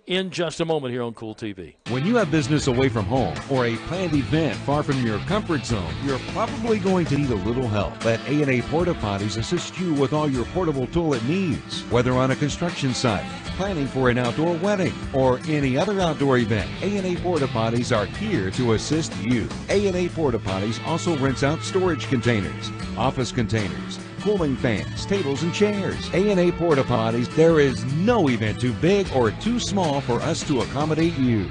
in just a moment here on Cool TV. When you have business away from home or a planned event far from your comfort zone, you're probably going to need a little help. Let A&A Porta Potties assist you with all your portable toilet needs. Whether on a construction site, planning for an outdoor wedding, or any other outdoor event, A&A Porta Potties are here to assist you. A&A Porta Potties also rents out storage containers, office containers, cooling fans, tables, and chairs. A&A Porta Potties, there is no event too big or too small for us to accommodate you.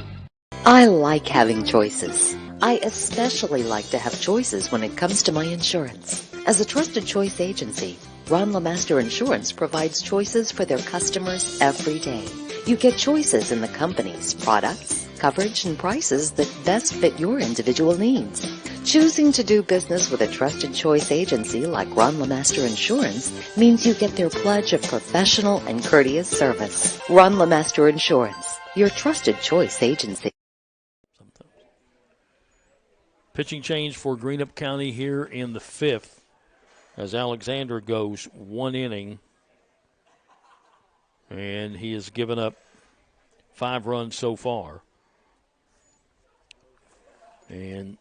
I like having choices. I especially like to have choices when it comes to my insurance. As a trusted choice agency, Ron LeMaster Insurance provides choices for their customers every day. You get choices in the company's products, coverage, and prices that best fit your individual needs. Choosing to do business with a trusted choice agency like Ron LeMaster Insurance means you get their pledge of professional and courteous service. Ron LeMaster Insurance, your trusted choice agency. Pitching change for Greenup County here in the 5th as Alexander goes 1 inning. And he has given up 5 runs so far. And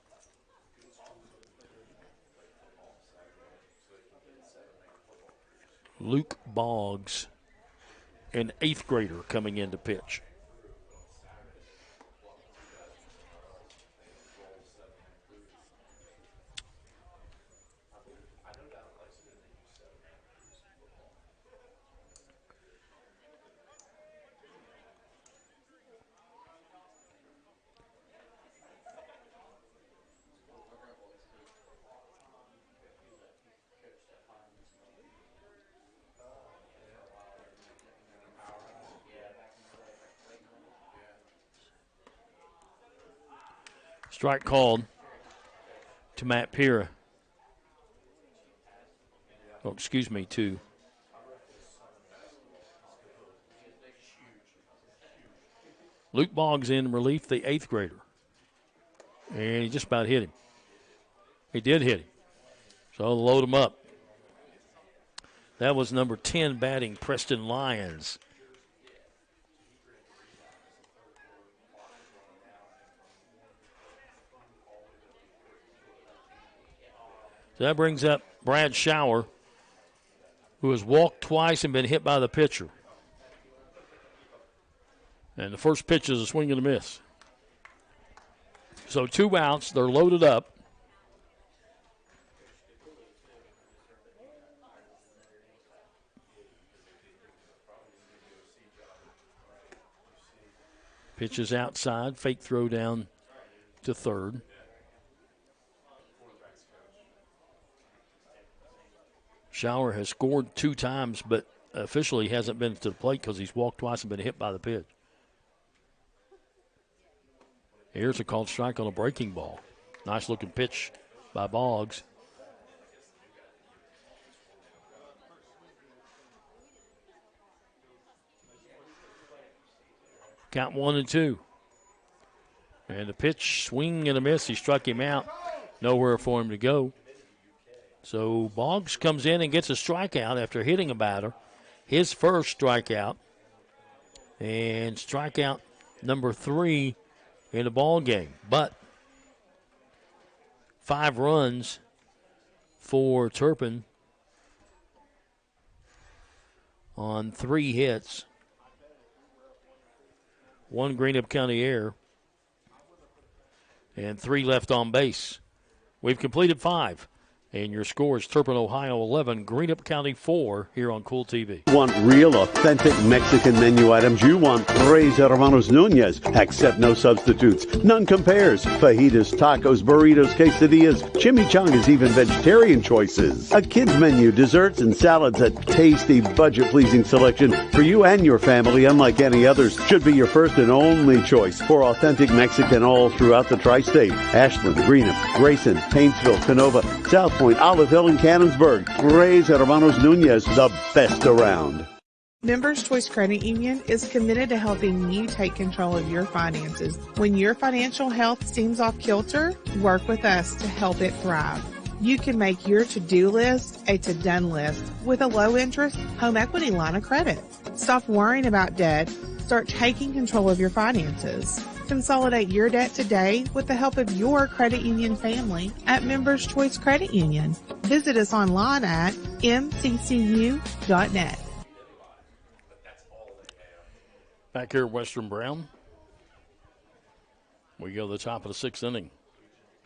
Luke Boggs, an 8th grader, coming in to pitch. Strike called to Matt Pira. Oh, excuse me, to Luke Boggs in relief, the 8th grader. And he just about hit him. He did hit him. So load him up. That was number 10 batting, Preston Lyons. So that brings up Brad Schauer, who has walked twice and been hit by the pitcher. And the first pitch is a swing and a miss. So 2 outs, they're loaded up. Pitch is outside, fake throw down to third. Schauer has scored 2 times, but officially hasn't been to the plate because he's walked twice and been hit by the pitch. Here's a called strike on a breaking ball. Nice looking pitch by Boggs. Count 1-2. And the pitch, swing and a miss. He struck him out. Nowhere for him to go. So Boggs comes in and gets a strikeout after hitting a batter. His first strikeout. And strikeout number 3 in the ball game. But 5 runs for Turpin on 3 hits. 1 Greenup County error. And 3 left on base. We've completed 5. And your score is Turpin, Ohio 11, Greenup County 4 here on Cool TV. Want real, authentic Mexican menu items? You want Tres Hermanos Nunez. Accept no substitutes. None compares. Fajitas, tacos, burritos, quesadillas, chimichangas, even vegetarian choices. A kids menu, desserts, and salads. A tasty, budget-pleasing selection for you and your family, unlike any others. Should be your first and only choice for authentic Mexican all throughout the tri-state. Ashland, Greenup, Grayson, Paintsville, Canova, South Point, Olive Hill, and Cannonsburg. Tres Hermanos Nunez, the best around. Members Choice Credit Union is committed to helping you take control of your finances. When your financial health seems off kilter, work with us to help it thrive. You can make your to-do list a to-done list with a low-interest home equity line of credit. Stop worrying about debt. Start taking control of your finances. Consolidate your debt today with the help of your credit union family at Members Choice Credit Union. Visit us online at mccu.net. Back here at Western Brown, we go to the top of the 6th inning.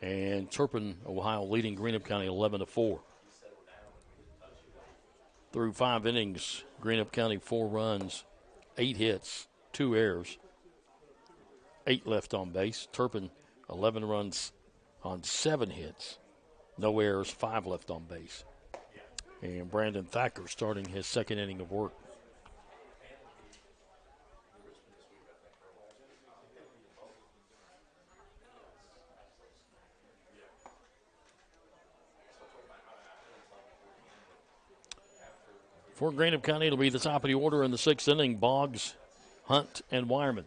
And Turpin, Ohio, leading Greenup County 11-4. Through 5 innings, Greenup County 4 runs, 8 hits, 2 errors. 8 left on base. Turpin, 11 runs on 7 hits. No errors, 5 left on base. And Brandon Thacker starting his 2nd inning of work. For Greenup County, it'll be the top of the order in the 6th inning. Boggs, Hunt, and Wireman.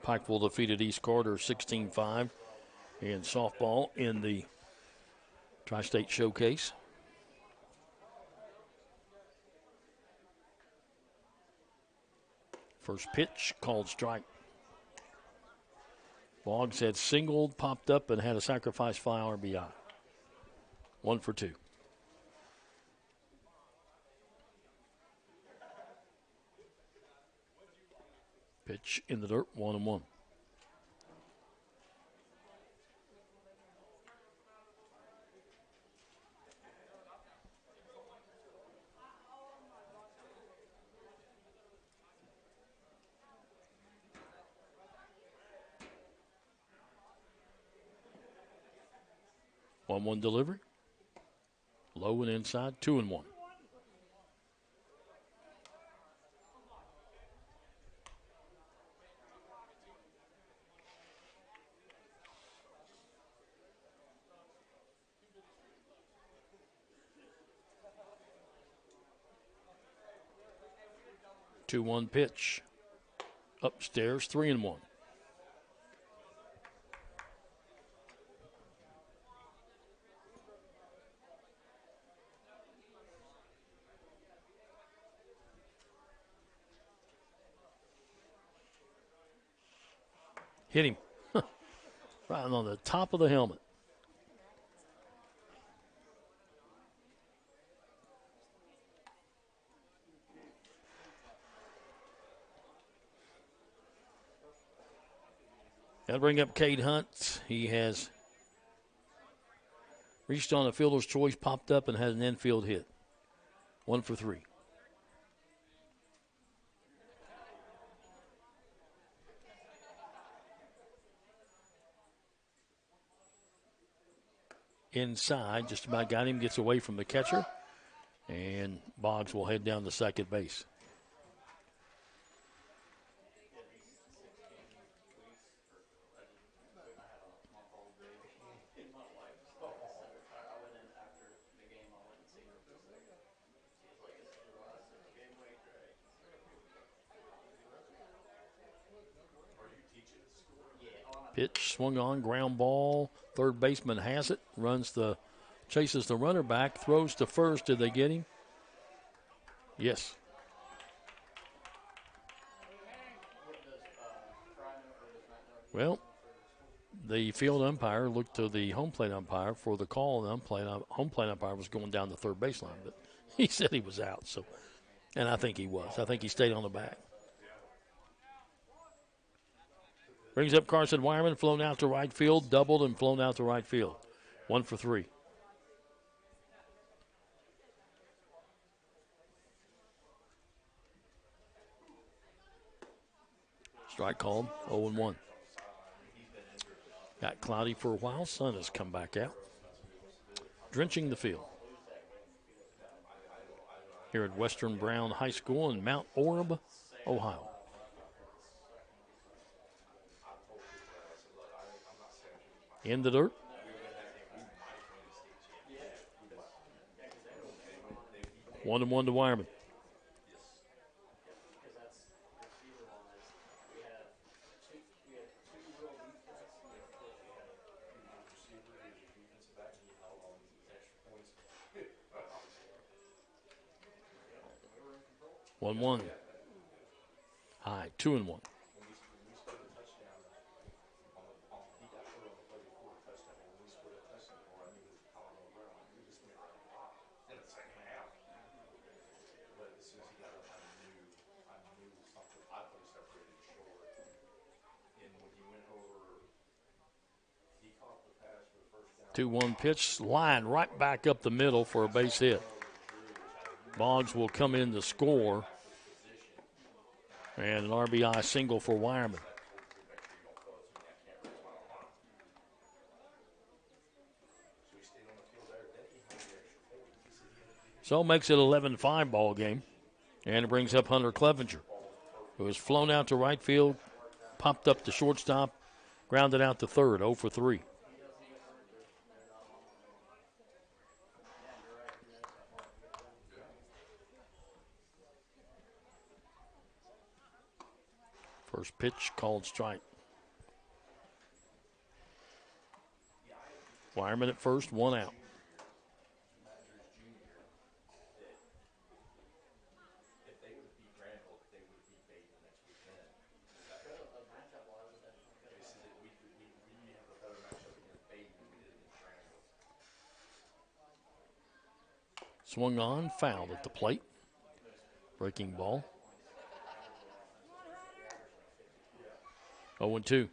Pikeville defeated East Carter 16-5 in softball in the Tri-State Showcase. First pitch, called strike. Boggs had singled, popped up, and had a sacrifice fly RBI. 1 for 2. Pitch in the dirt, 1-1. One delivery. Low and inside, 2-1. Two-one pitch. Upstairs, 3-1. Hit him right on the top of the helmet. Got to bring up Cade Hunt. He has reached on a fielder's choice, popped up, and has an infield hit. 1 for 3. inside. Just about got him. Gets away from the catcher. And Boggs will head down to second base. Pitch swung on, ground ball. Third baseman has it, chases the runner back, throws to first. Did they get him? Yes. Well, the field umpire looked to the home plate umpire for the call, and the home plate umpire was going down the third baseline, but he said he was out. So, and I think he was. I think he stayed on the back. Brings up Carson Wireman, flown out to right field, doubled and flown out to right field. 1 for 3. Strike called, 0-1. Got cloudy for a while. Sun has come back out, drenching the field. Here at Western Brown High School in Mount Orab, Ohio. In the dirt. One and one to Wireman. One. High, 2-1. Two-one pitch, line right back up the middle for a base hit. Boggs will come in to score. And an RBI single for Wireman. So makes it 11-5 ball game. And it brings up Hunter Clevenger, who has flown out to right field, popped up to shortstop, grounded out to third, 0 for 3. First pitch called strike. Wireman at first, 1 out. Swung on, fouled at the plate. Breaking ball. 0-2.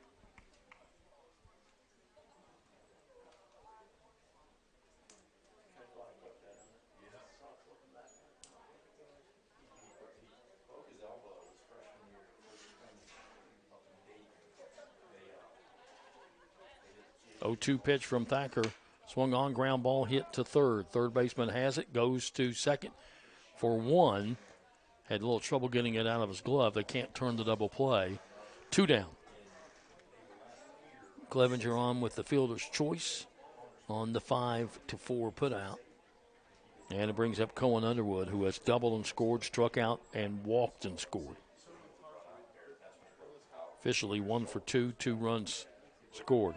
Oh-2 pitch from Thacker. Swung on, ground ball hit to third. Third baseman has it, goes to second for 1. Had a little trouble getting it out of his glove. They can't turn the double play. 2 down. Clevenger on with the fielder's choice on the 5-4 putout. And it brings up Cohen Underwood, who has doubled and scored, struck out, and walked and scored. Officially 1 for 2, 2 runs scored.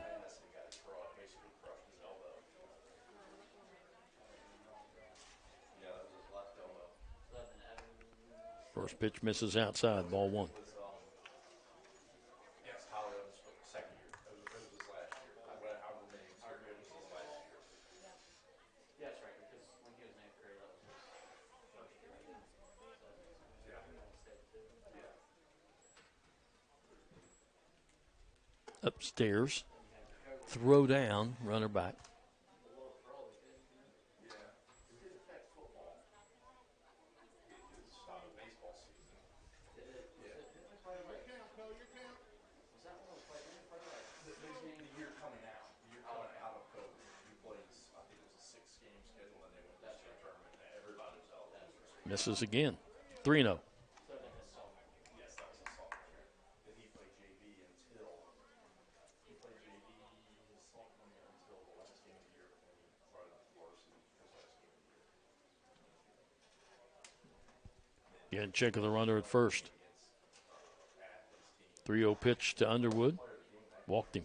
First pitch misses outside, ball 1. Upstairs, throw down, runner back. Misses again. 3-0. Again, check of the runner at first. 3-0 pitch to Underwood. Walked him.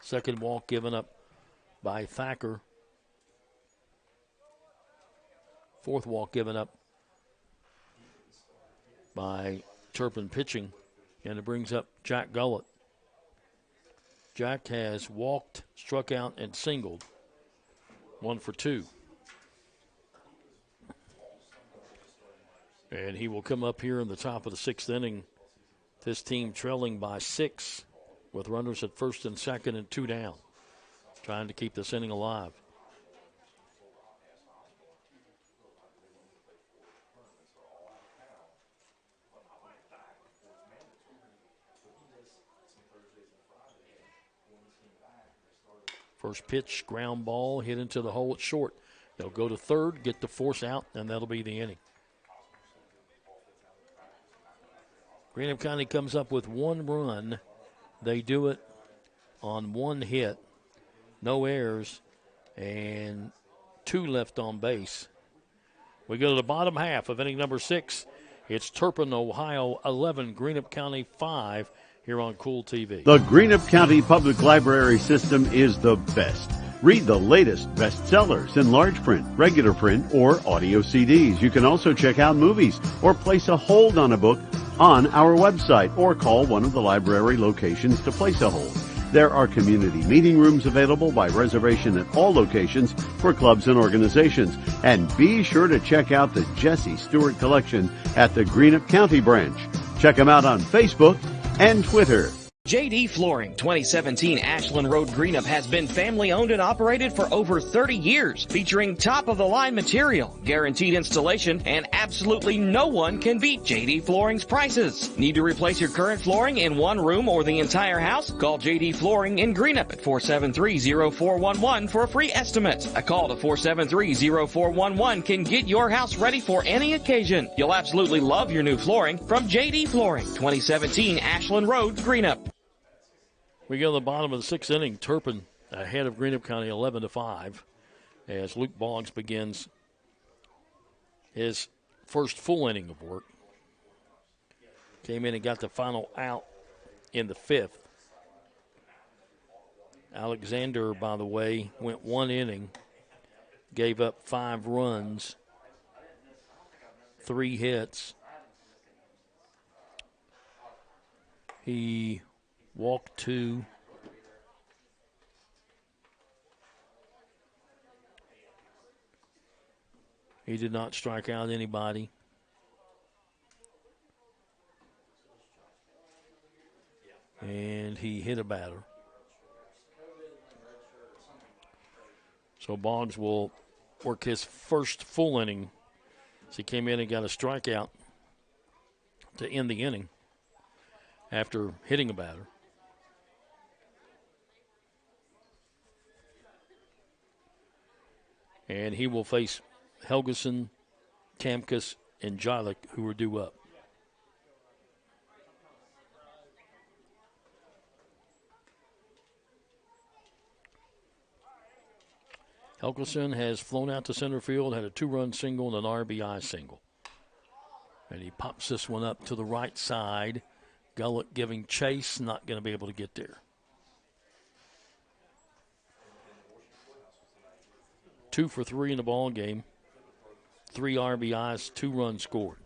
Second walk given up by Thacker. Fourth walk given up by Turpin pitching. And it brings up Jack Gullett. Jack has walked, struck out, and singled. 1 for 2. And he will come up here in the top of the 6th inning. This team trailing by 6 with runners at first and second and 2 down. Trying to keep this inning alive. First pitch, ground ball, hit into the hole. It's short. They'll go to third, get the force out, and that'll be the inning. Greenup County comes up with 1 run. They do it on 1 hit, no errors, and 2 left on base. We go to the bottom half of inning number 6. It's Turpin, Ohio 11, Greenup County 5. Here on Cool TV. The Greenup County Public Library system is the best. Read the latest bestsellers in large print, regular print, or audio CDs. You can also check out movies or place a hold on a book on our website or call one of the library locations to place a hold. There are community meeting rooms available by reservation at all locations for clubs and organizations. And be sure to check out the Jesse Stewart collection at the Greenup County branch. Check them out on Facebook and Twitter. JD Flooring, 2017 Ashland Road Greenup has been family owned and operated for over 30 years, featuring top-of-the-line material, guaranteed installation, and absolutely no one can beat JD Flooring's prices. Need to replace your current flooring in one room or the entire house? Call JD Flooring in Greenup at 473-0411 for a free estimate. A call to 473-0411 can get your house ready for any occasion. You'll absolutely love your new flooring from JD Flooring, 2017 Ashland Road Greenup. We go to the bottom of the 6th inning. Turpin ahead of Greenup County 11-5 as Luke Boggs begins his first full inning of work. Came in and got the final out in the 5th. Alexander, by the way, went 1 inning, gave up 5 runs, 3 hits. He walked 2. He did not strike out anybody. And he hit a batter. So Boggs will work his first full inning. So he came in and got a strikeout to end the inning after hitting a batter. And he will face Helgeson, Tamkus, and Jolick, who are due up. Helgeson has flown out to center field, had a 2-run single and an RBI single. And he pops this one up to the right side. Gullett giving chase, not going to be able to get there. 2 for 3 in the ball game. 3 RBIs, 2 runs scored.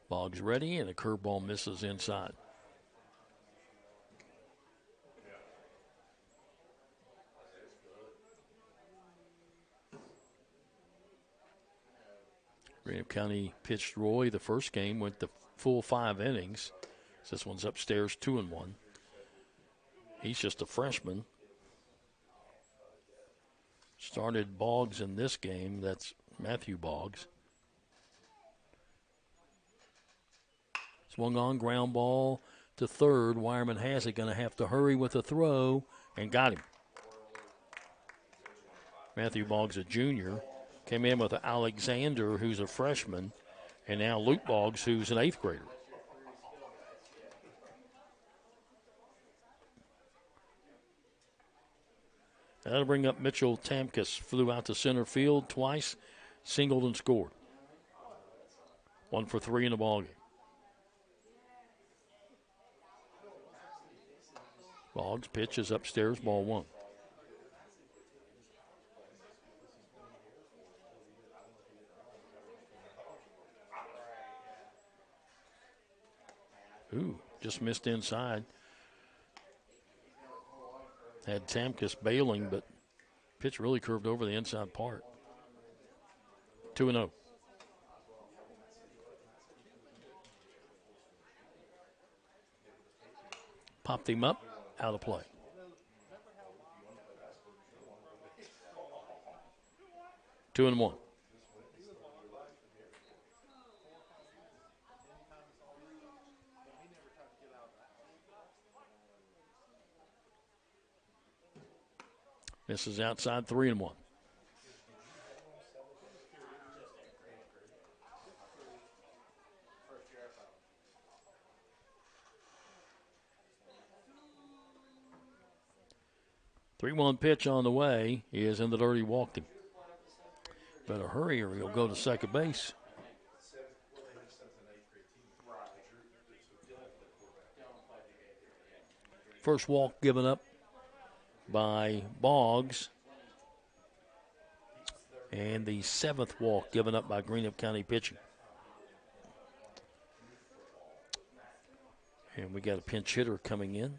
Boggs ready, and a curveball misses inside. Greenup County pitched Roy the first game, went the full 5 innings. This one's upstairs, 2-1. He's just a freshman. Started Boggs in this game. That's Matthew Boggs. Swung on, ground ball to third. Wireman has it. Going to have to hurry with the throw, and got him. Matthew Boggs, a junior, came in with Alexander, who's a freshman, and now Luke Boggs, who's an 8th grader. That'll bring up Mitchell Tamkus. Flew out to center field twice, singled and scored. 1 for 3 in the ballgame. Boggs pitches upstairs, ball 1. Ooh, just missed inside. Had Tamkus bailing, but pitch really curved over the inside part. 2-0. Popped him up, out of play. Two and 1. This is outside, 3-1. Three-one pitch on the way. He is in the dirt. He walked him. Better hurry or he'll go to second base. First walk given up by Boggs. And the 7th walk given up by Greenup County pitching. And we got a pinch hitter coming in,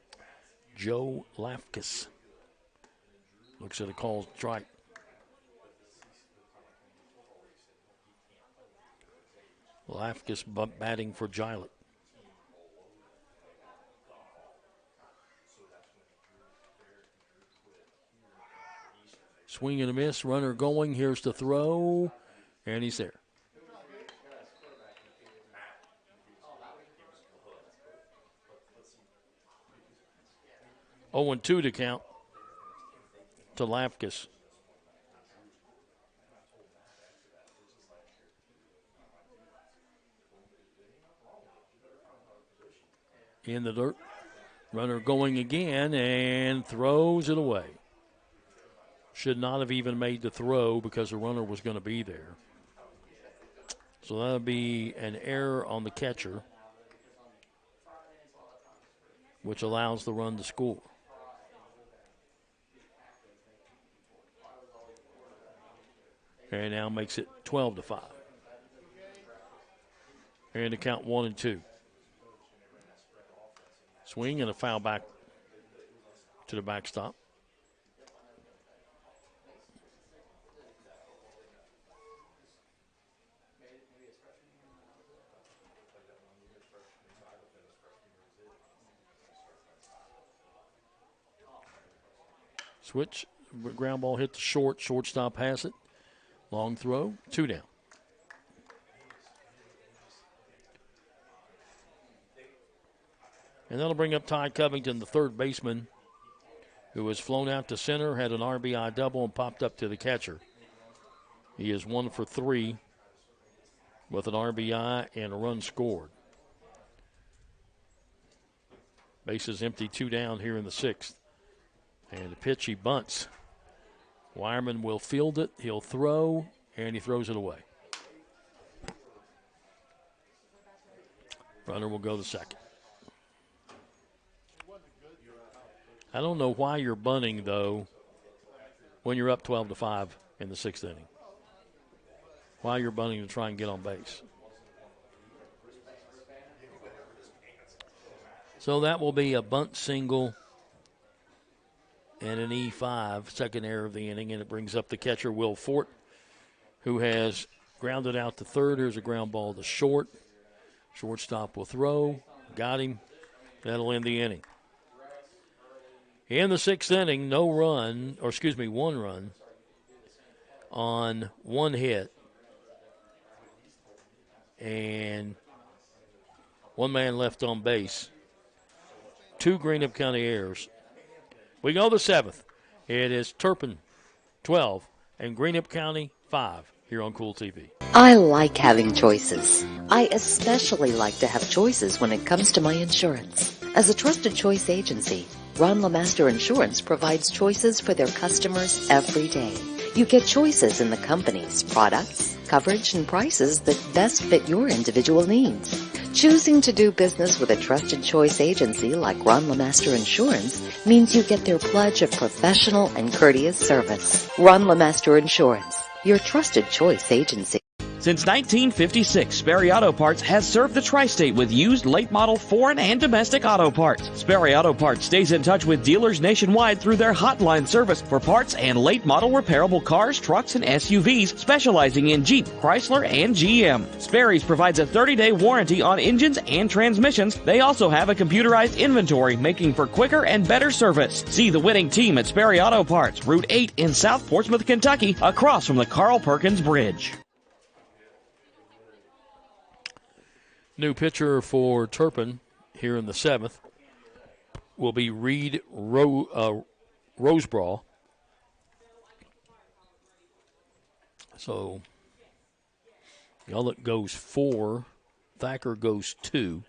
Joe Lafkus. Looks at a called strike. Lafkus batting for Gillett. Swing and a miss, runner going. Here's the throw, and he's there. Oh, and 2 to count to Lafkus. In the dirt. Runner going again and throws it away. Should not have even made the throw because the runner was going to be there. So that'll be an error on the catcher, which allows the run to score. And now makes it 12-5. And to count 1 and 2. Swing and a foul back to the backstop. Switch, ground ball hit the short. Shortstop has it. Long throw, 2 down. And that'll bring up Ty Covington, the third baseman, who was flown out to center, had an RBI double, and popped up to the catcher. He is 1 for 3 with an RBI and a run scored. Bases empty, 2 down here in the 6th. And the pitch, he bunts. Wireman will field it. He'll throw, and he throws it away. Runner will go to second. I don't know why you're bunting, though, when you're up 12-5 in the 6th inning. Why you're bunting to try and get on base. So that will be a bunt single and an E5, second error of the inning, and it brings up the catcher, Will Fort, who has grounded out to third. Here's a ground ball to short. Shortstop will throw. Got him. That'll end the inning. In the 6th inning, one run on one hit. And one man left on base. 2 Greenup County errors. We go the 7th. It is Turpin 12 and Greenup County 5 here on Cool TV. I like having choices. I especially like to have choices when it comes to my insurance. As a trusted choice agency, Ron LeMaster Insurance provides choices for their customers every day. You get choices in the company's products, coverage, and prices that best fit your individual needs. Choosing to do business with a trusted choice agency like Ron LeMaster Insurance means you get their pledge of professional and courteous service. Ron LeMaster Insurance, your trusted choice agency. Since 1956, Sperry Auto Parts has served the tri-state with used late-model foreign and domestic auto parts. Sperry Auto Parts stays in touch with dealers nationwide through their hotline service for parts and late-model repairable cars, trucks, and SUVs, specializing in Jeep, Chrysler, and GM. Sperry's provides a 30-day warranty on engines and transmissions. They also have a computerized inventory, making for quicker and better service. See the winning team at Sperry Auto Parts, Route 8 in South Portsmouth, Kentucky, across from the Carl Perkins Bridge. New pitcher for Turpin here in the 7th will be Reed Rosebraw. So Gullett goes 4, Thacker goes 2,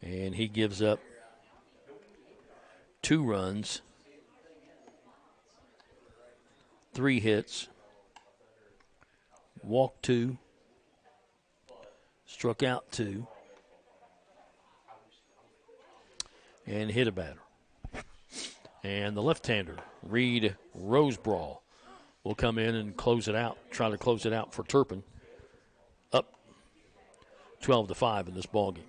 and he gives up 2 runs, 3 hits, walked 2, struck out 2, and hit a batter. And the left-hander, Reed Rosebraw, will come in and close it out, try to close it out for Turpin. Up 12-5 in this ballgame.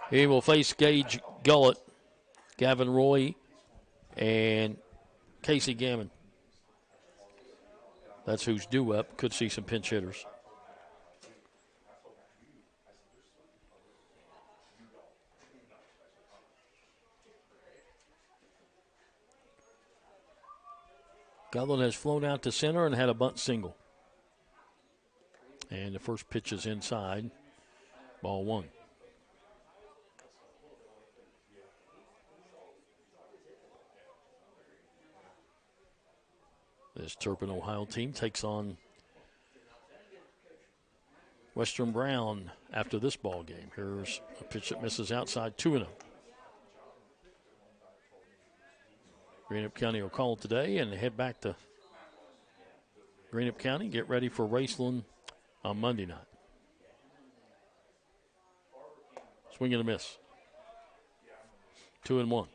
He will face Gage Gullett, Gavin Roy, and Casey Gammon. That's who's due up. Could see some pinch hitters. Gullett has flown out to center and had a bunt single. And the first pitch is inside. Ball 1. This Turpin, Ohio team takes on Western Brown after this ball game. Here's a pitch that misses outside, 2-0. Greenup County will call it today and head back to Greenup County. Get ready for Raceland on Monday night. Swing and a miss. 2-1.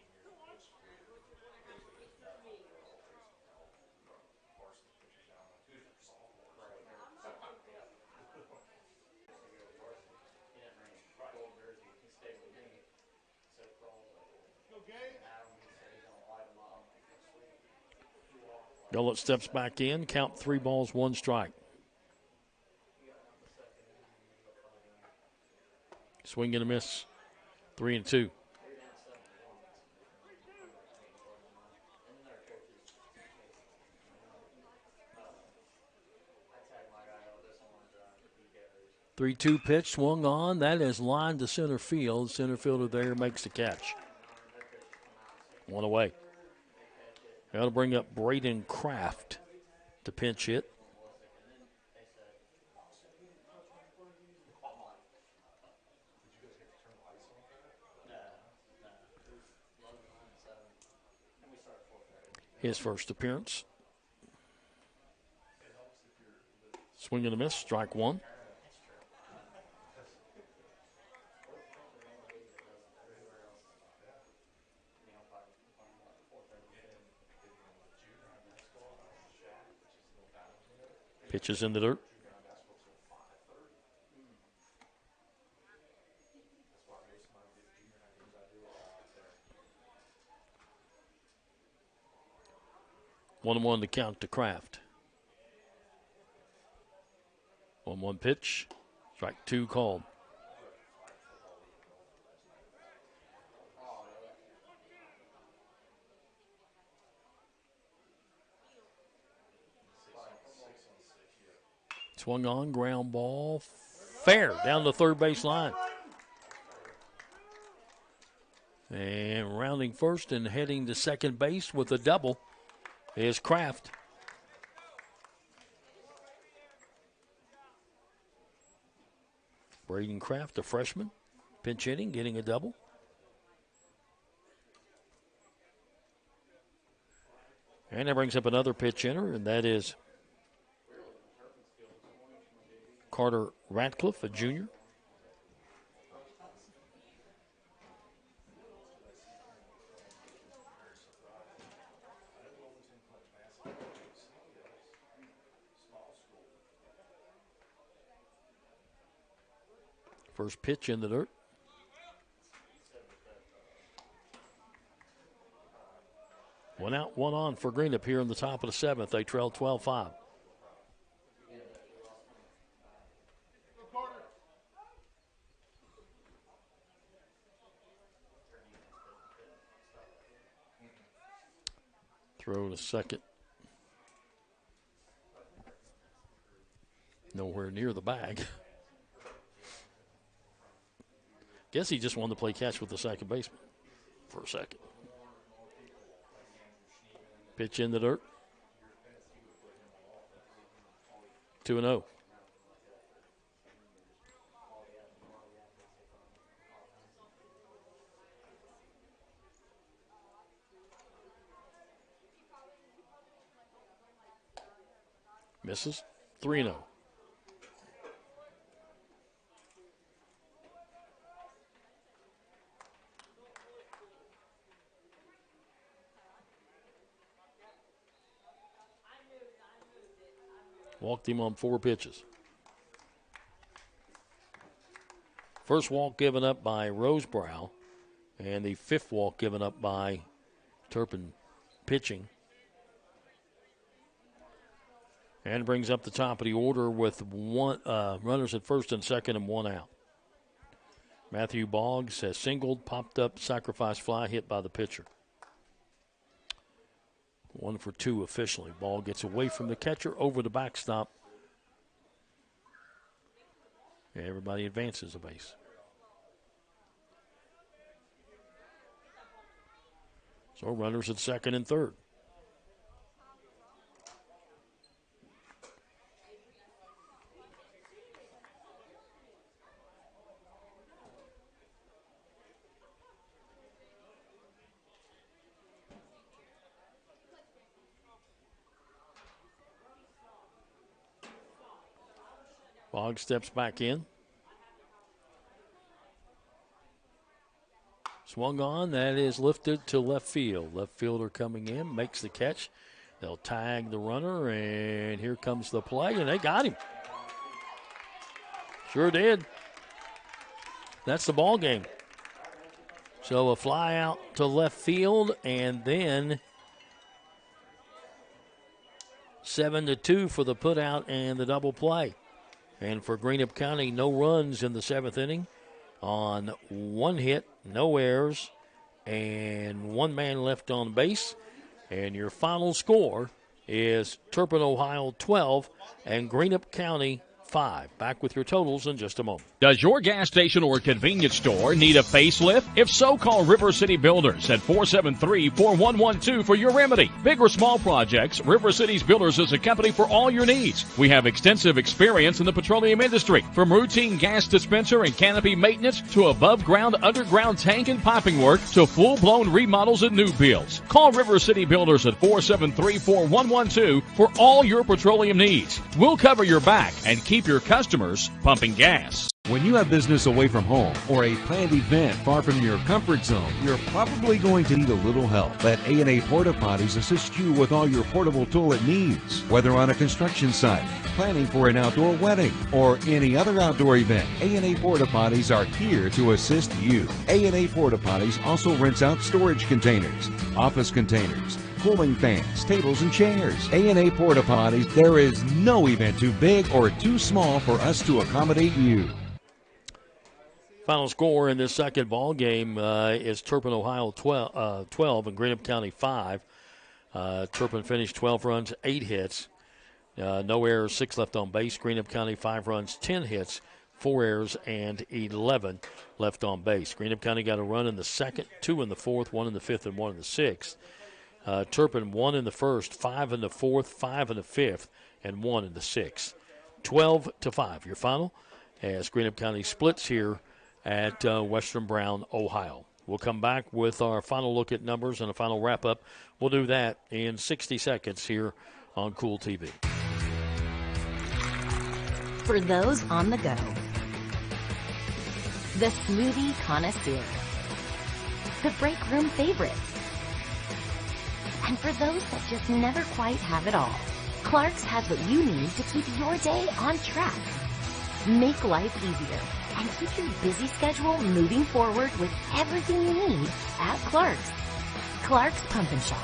Gullett steps back in. Count 3 balls, 1 strike. Swing and a miss. 3-2. Three-two pitch swung on. That is lined to center field. Center fielder there makes the catch. 1 away. That'll bring up Braden Kraft to pinch hit. His first appearance. Swing and a miss, strike 1. Pitches in the dirt. One to count to Kraft. 1-1 pitch. Strike 2 called. Swung on, ground ball, fair down the third base line. And rounding first and heading to second base with a double is Kraft. Braden Kraft, a freshman, pinch hitting, getting a double. And that brings up another pitch hitter, and that is Carter Ratcliffe, a junior. First pitch in the dirt. One out, one on for Greenup here in the top of the seventh. They trail 12-5. Throw to second. Nowhere near the bag. Guess he just wanted to play catch with the second baseman for a second. Pitch in the dirt. 2-0. Misses. 3-0. Walked him on 4 pitches. First walk given up by Rosebrow, and the 5th walk given up by Turpin pitching. And brings up the top of the order with one runners at first and second and 1 out. Matthew Boggs has singled, popped up, sacrifice fly hit by the pitcher. 1 for 2 officially. Ball gets away from the catcher over the backstop. Everybody advances a base. So runners at second and third. Boggs steps back in. Swung on. That is lifted to left field. Left fielder coming in, makes the catch. They'll tag the runner, and here comes the play, and they got him. Sure did. That's the ball game. So a fly out to left field, and then 7-2 for the putout and the double play. And for Greenup County, no runs in the 7th inning on 1 hit, no errors, and 1 man left on base. And your final score is Turpin, Ohio 12 and Greenup County 5. Back with your totals in just a moment. Does your gas station or convenience store need a facelift? If so, call River City Builders at 473-4112 for your remedy. Big or small projects, River City's Builders is a company for all your needs. We have extensive experience in the petroleum industry, from routine gas dispenser and canopy maintenance to above-ground, underground tank and piping work to full-blown remodels and new builds. Call River City Builders at 473-4112 for all your petroleum needs. We'll cover your back and keep your customers pumping gas. When you have business away from home or a planned event far from your comfort zone, you're probably going to need a little help. Let A&A Porta Potties assist you with all your portable toilet needs. Whether on a construction site, planning for an outdoor wedding, or any other outdoor event, A&A Porta Potties are here to assist you. A&A Porta Potties also rents out storage containers, office containers, cooling fans, tables, and chairs. A&A Porta Potties, there is no event too big or too small for us to accommodate you. Final score in this second ball game is Turpin, Ohio 12 and Greenup County 5. Turpin finished 12 runs, 8 hits. No errors, 6 left on base. Greenup County 5 runs, 10 hits, 4 errors, and 11 left on base. Greenup County got a run in the second, 2 in the fourth, 1 in the fifth, and 1 in the sixth. Turpin 1 in the first, 5 in the fourth, 5 in the fifth, and 1 in the sixth. 12-5, your final, as Greenup County splits here at Western Brown, Ohio. We'll come back with our final look at numbers and a final wrap-up. We'll do that in 60 seconds here on Cool TV. For those on the go, the smoothie connoisseur, the break room favorite, and for those that just never quite have it all, Clark's has what you need to keep your day on track. Make life easier and keep your busy schedule moving forward with everything you need at Clark's. Clark's Pump and Shop.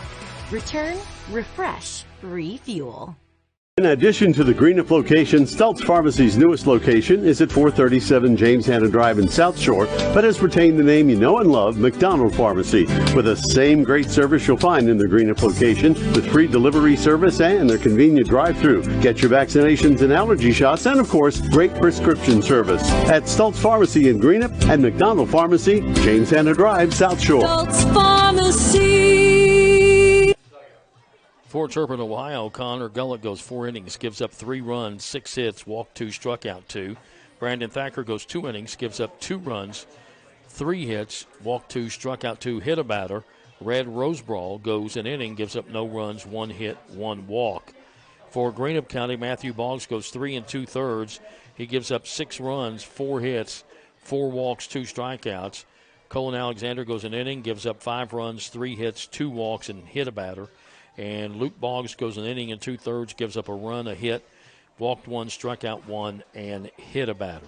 Return, refresh, refuel. In addition to the Greenup location, Stultz Pharmacy's newest location is at 437 James Hanna Drive in South Shore, but has retained the name you know and love, McDonald Pharmacy, with the same great service you'll find in the Greenup location, with free delivery service and their convenient drive-thru. Get your vaccinations and allergy shots, and of course, great prescription service at Stultz Pharmacy in Greenup and McDonald Pharmacy, James Hanna Drive, South Shore. Stultz Pharmacy. For Turpin, Ohio, Connor Gullett goes 4 innings, gives up 3 runs, 6 hits, walked 2, struck out 2. Brandon Thacker goes 2 innings, gives up 2 runs, 3 hits, walked 2, struck out 2, hit a batter. Red Rosebrawl goes an inning, gives up no runs, 1 hit, 1 walk. For Greenup County, Matthew Boggs goes 3 2/3. He gives up 6 runs, 4 hits, 4 walks, 2 strikeouts. Colin Alexander goes an inning, gives up 5 runs, 3 hits, 2 walks, and hit a batter. And Luke Boggs goes an inning 2/3, gives up a run, a hit, walked 1, struck out 1, and hit a batter.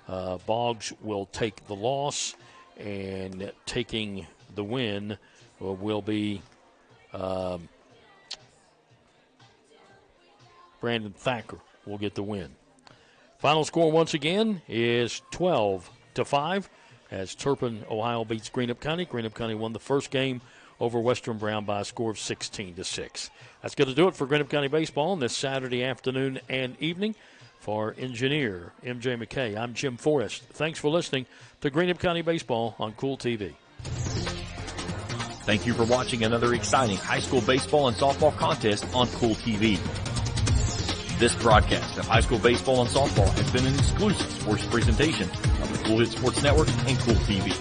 Boggs will take the loss, and taking the win will be Brandon Thacker will get the win. Final score once again is 12-5 as Turpin, Ohio beats Greenup County. Greenup County won the first game over Western Brown by a score of 16-6. That's going to do it for Greenup County Baseball on this Saturday afternoon and evening. For engineer MJ McKay, I'm Jim Forrest. Thanks for listening to Greenup County Baseball on Cool TV. Thank you for watching another exciting high school baseball and softball contest on Cool TV. This broadcast of high school baseball and softball has been an exclusive sports presentation of the Cool Hit Sports Network and Cool TV.